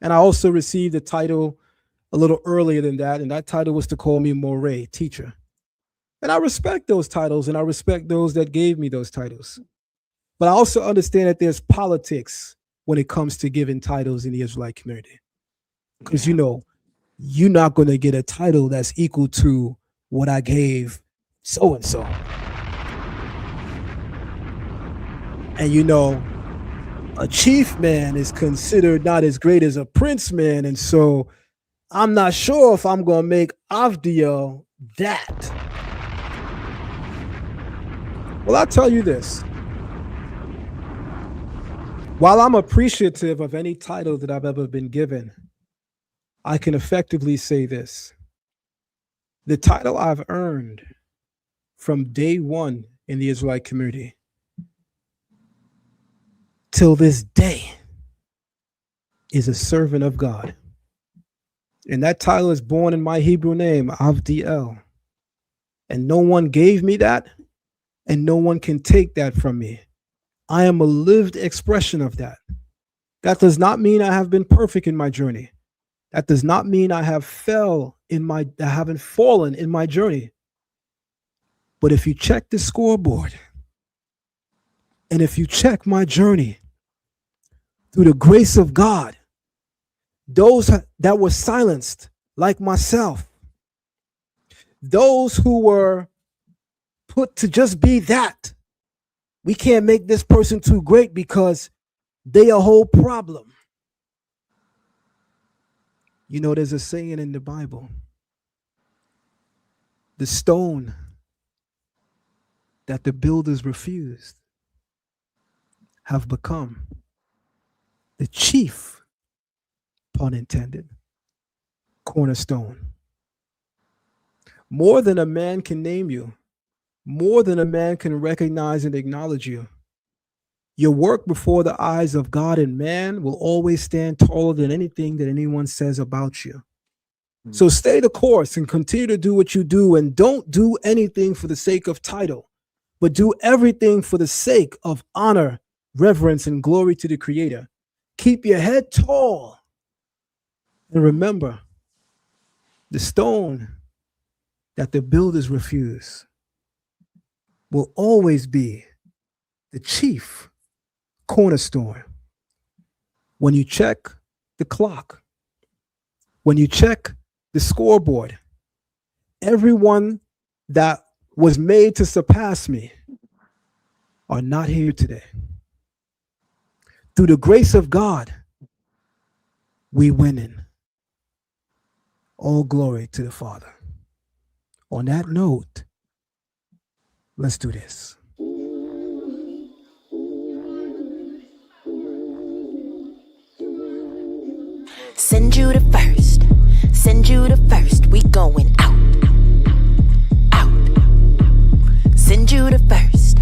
And I also received a title a little earlier than that, and that title was to call me Moreh, teacher. And I respect those titles, and I respect those that gave me those titles. But I also understand that there's politics when it comes to giving titles in the Israelite community. Because, you know, you're not going to get a title that's equal to what I gave so-and-so. And, you know, a chief man is considered not as great as a prince man. And so I'm not sure if I'm going to make Avdiel that. Well, I'll tell you this. While I'm appreciative of any title that I've ever been given, I can effectively say this. The title I've earned from day one in the Israelite community. Till this day is a servant of God. And that title is born in my Hebrew name, Avdiel. And no one gave me that, and no one can take that from me. I am a lived expression of that. That does not mean I have been perfect in my journey. That does not mean I haven't fallen in my journey. But if you check the scoreboard, and if you check my journey, through the grace of God, those that were silenced, like myself, those who were put to just be that, we can't make this person too great because they a whole problem. You know, there's a saying in the Bible, the stone that the builders refused have become the chief, pun intended, cornerstone. More than a man can name you, more than a man can recognize and acknowledge you, your work before the eyes of God and man will always stand taller than anything that anyone says about you. So stay the course and continue to do what you do, and don't do anything for the sake of title, but do everything for the sake of honor, reverence, and glory to the Creator. Keep your head tall. And remember, the stone that the builders refuse will always be the chief cornerstone. When you check the clock, when you check the scoreboard, everyone that was made to surpass me are not here today. Through the grace of God, we winning. All glory to the Father. On that note, let's do this. Send you the first. Send you the first. We going out. Out. Send you the first.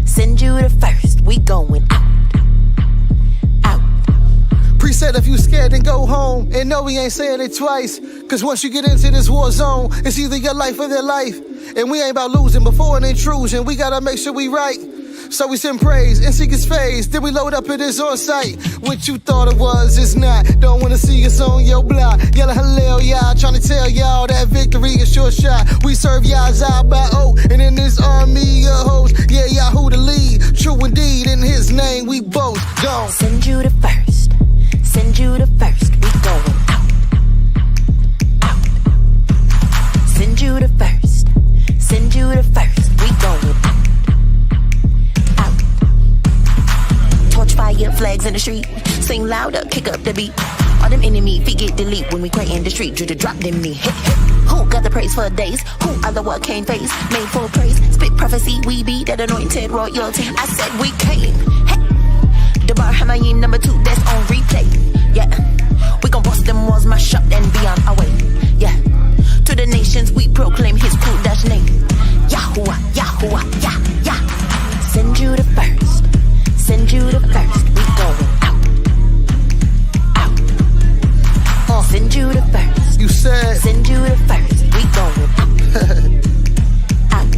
Send you the first. We going out. Preset, if you scared, then go home. And no, we ain't saying it twice. Cause once you get into this war zone, it's either your life or their life. And we ain't about losing before an intrusion. We gotta make sure we right. So we send praise and seek his face. Then we load up at his on site. What you thought it was, it's not. Don't wanna see us on your block. Yelling hallelujah, trying to tell y'all that victory is sure shot. We serve y'all Zah by O, and in this army of hosts, yeah, Yahoo the lead. True indeed, in his name we both gone. Send you the first. Send you the first. We going out. Out. Send you the first. Send you the first. We going out. Torch fire, flags in the street. Sing louder, kick up the beat. All them enemy feet get delete when we cray in the street. Drew to drop them knee. Who got the praise for days? Who are the what can't face? Made for praise, spit prophecy. We be that anointed royalty. I said we came. Hey. The bar Hamayim number 2, that's on replay. Yeah, we gon' bust them walls, mash up, and be on our way. Yeah, to the nations we proclaim his Kudash name. Yahuwah, Yahuwah, Yah, Yah. Send you the first. Send you the first. We going out. Out. Send you the first. You said. Send you the first. We going out.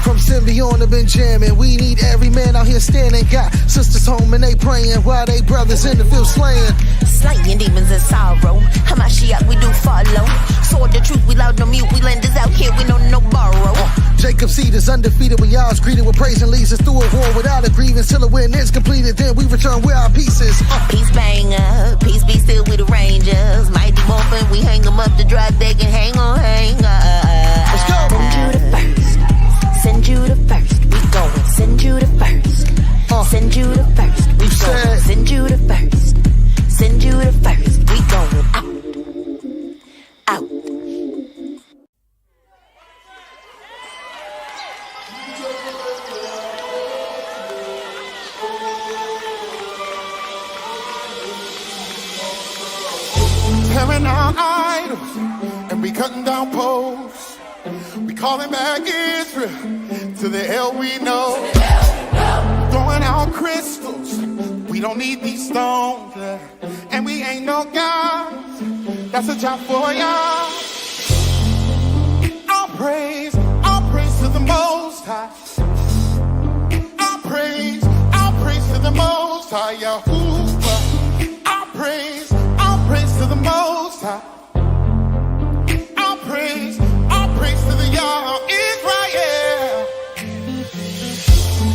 From Simeon to Benjamin, we need every man out here standing. Got sisters home and they praying while they brothers in the field slaying. Slaying demons in sorrow. Hamashiach, we do follow. Sword the truth, we loud no mute. We lenders out here, we know no borrow. Jacob's seed is undefeated when y'all's greeted with praise and leads us through a war without a grievance. Till the win is completed, then we return with our pieces. Peace banger, peace be still with the Rangers. Mighty Morphin, we hang them up the drive, they can hang on, hang on. Let's go. Send you the first. Send you the first. We going. Send you the first. Send you the first. We going. Send you the first. Send you the first. We going out. Out. Tearing down idols, and we cutting down poles. We calling back Israel to the hell we know. Throwing out crystals, we don't need these stones. And we ain't no gods, that's a job for y'all. All praise to the Most High. All praise to the Most High, Yahuwah. All praise to the Most High. All praise to the Yah Israel.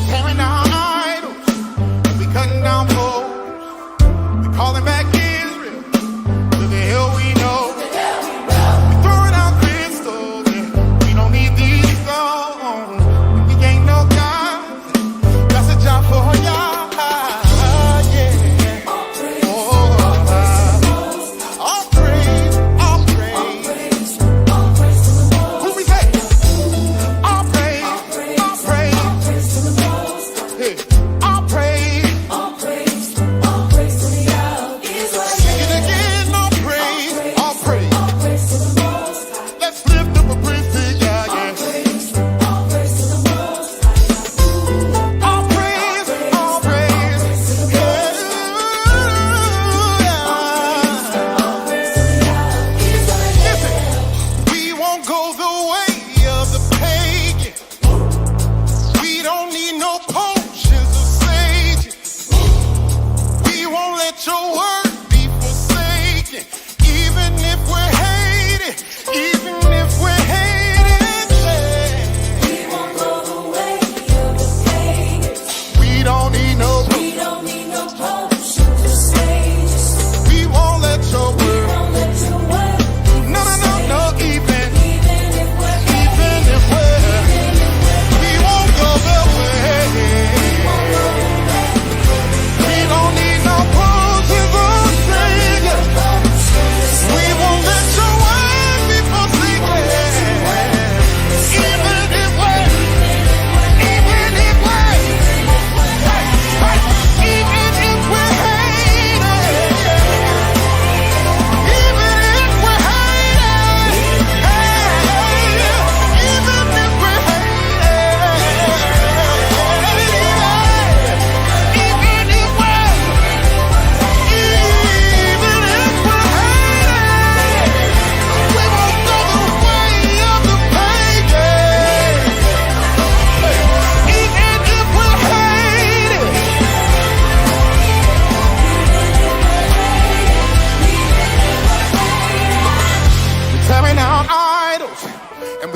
Tearing down idols, we cutting down poles. We calling back Israel to the hell we know. We throwing out crystals, we don't need these stones. We ain't no gods, that's a job for Yah.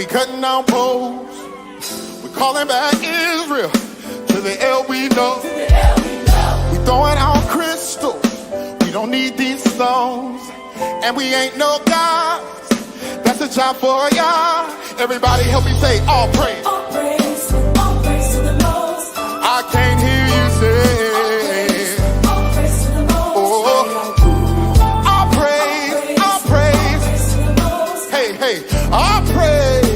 Cutting down poles, we're calling back Israel to the hell we know. We throwing out crystals, we don't need these stones. And we ain't no gods, that's a job for y'all. Everybody help me say all praise. All praise to the Most High. I can't hear you say all praise to the Most High. All praise to the Most High. Hey, all praise.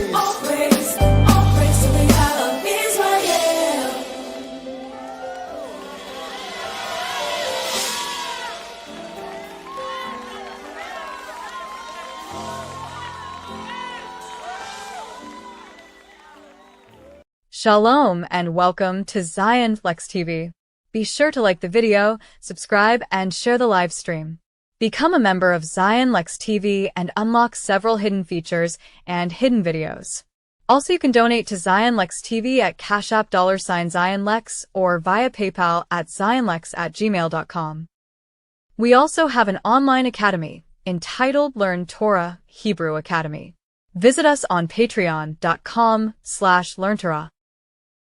Shalom and welcome to Zion Lexx TV. Be sure to like the video, subscribe, and share the live stream. Become a member of Zion Lexx TV and unlock several hidden features and hidden videos. Also, you can donate to Zion Lexx TV at Cash App $Zion Lexx or via PayPal at zionlex@gmail.com. We also have an online academy entitled Learn Torah Hebrew Academy. Visit us on patreon.com/learntorah.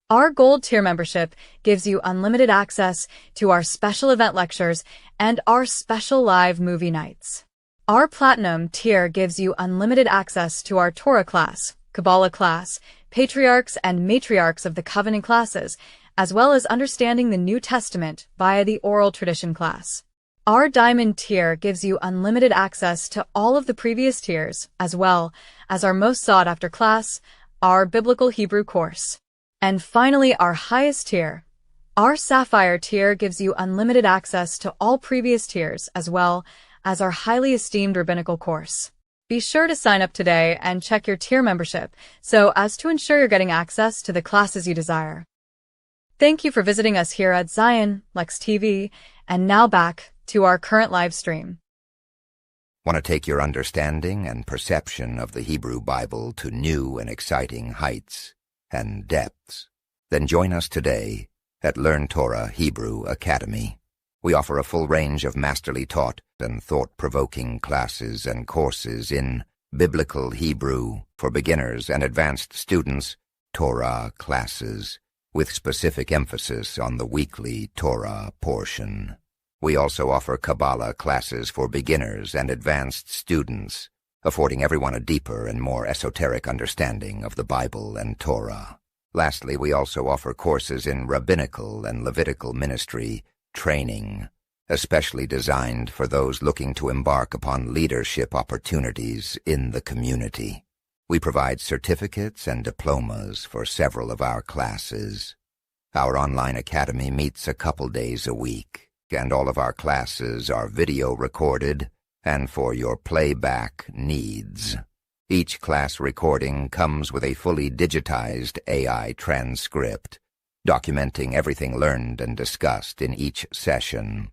Our Gold tier membership gives you unlimited access to our special event lectures and our special live movie nights. Our Platinum tier gives you unlimited access to our Torah class, Kabbalah class, Patriarchs and Matriarchs of the Covenant classes, as well as understanding the New Testament via the Oral Tradition class. Our Diamond tier gives you unlimited access to all of the previous tiers, as well as our most sought-after class, our Biblical Hebrew course. And finally, our highest tier, our Sapphire tier, gives you unlimited access to all previous tiers, as well as our highly esteemed rabbinical course. Be sure to sign up today and check your tier membership so as to ensure you're getting access to the classes you desire. Thank you for visiting us here at Zion Lexx TV, and now back to our current live stream. Want to take your understanding and perception of the Hebrew Bible to new and exciting heights and depths? Then join us today at Learn Torah Hebrew Academy. We offer a full range of masterly taught and thought-provoking classes and courses in Biblical Hebrew for beginners and advanced students, Torah classes, with specific emphasis on the weekly Torah portion. We also offer Kabbalah classes for beginners and advanced students, affording everyone a deeper and more esoteric understanding of the Bible and Torah. Lastly, we also offer courses in rabbinical and Levitical ministry training, especially designed for those looking to embark upon leadership opportunities in the community. We provide certificates and diplomas for several of our classes. Our online academy meets a couple days a week, and all of our classes are video recorded and for your playback needs. Each class recording comes with a fully digitized AI transcript, documenting everything learned and discussed in each session.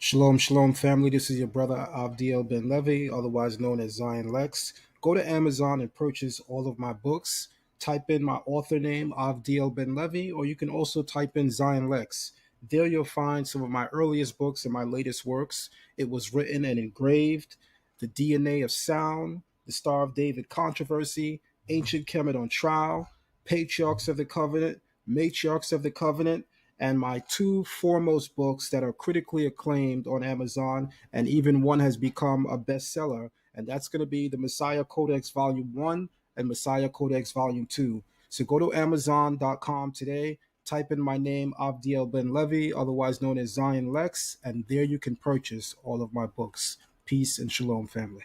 Shalom, shalom, family. This is your brother Avdiel Ben Levi, otherwise known as Zion Lexx. Go to Amazon and purchase all of my books. Type in my author name, Avdiel Ben Levi, or you can also type in Zion Lexx. There you'll find some of my earliest books and my latest works. It was written and engraved: The DNA of Sound, The Star of David Controversy, Ancient Kemet on Trial, Patriarchs of the Covenant, Matriarchs of the Covenant, and my two foremost books that are critically acclaimed on Amazon, and even one has become a bestseller, and that's going to be the Messiah Codex Volume 1 and Messiah Codex Volume 2. So go to Amazon.com today, type in my name, Avdiel Ben Levi, otherwise known as Zion Lexx, and there you can purchase all of my books. Peace and shalom, family.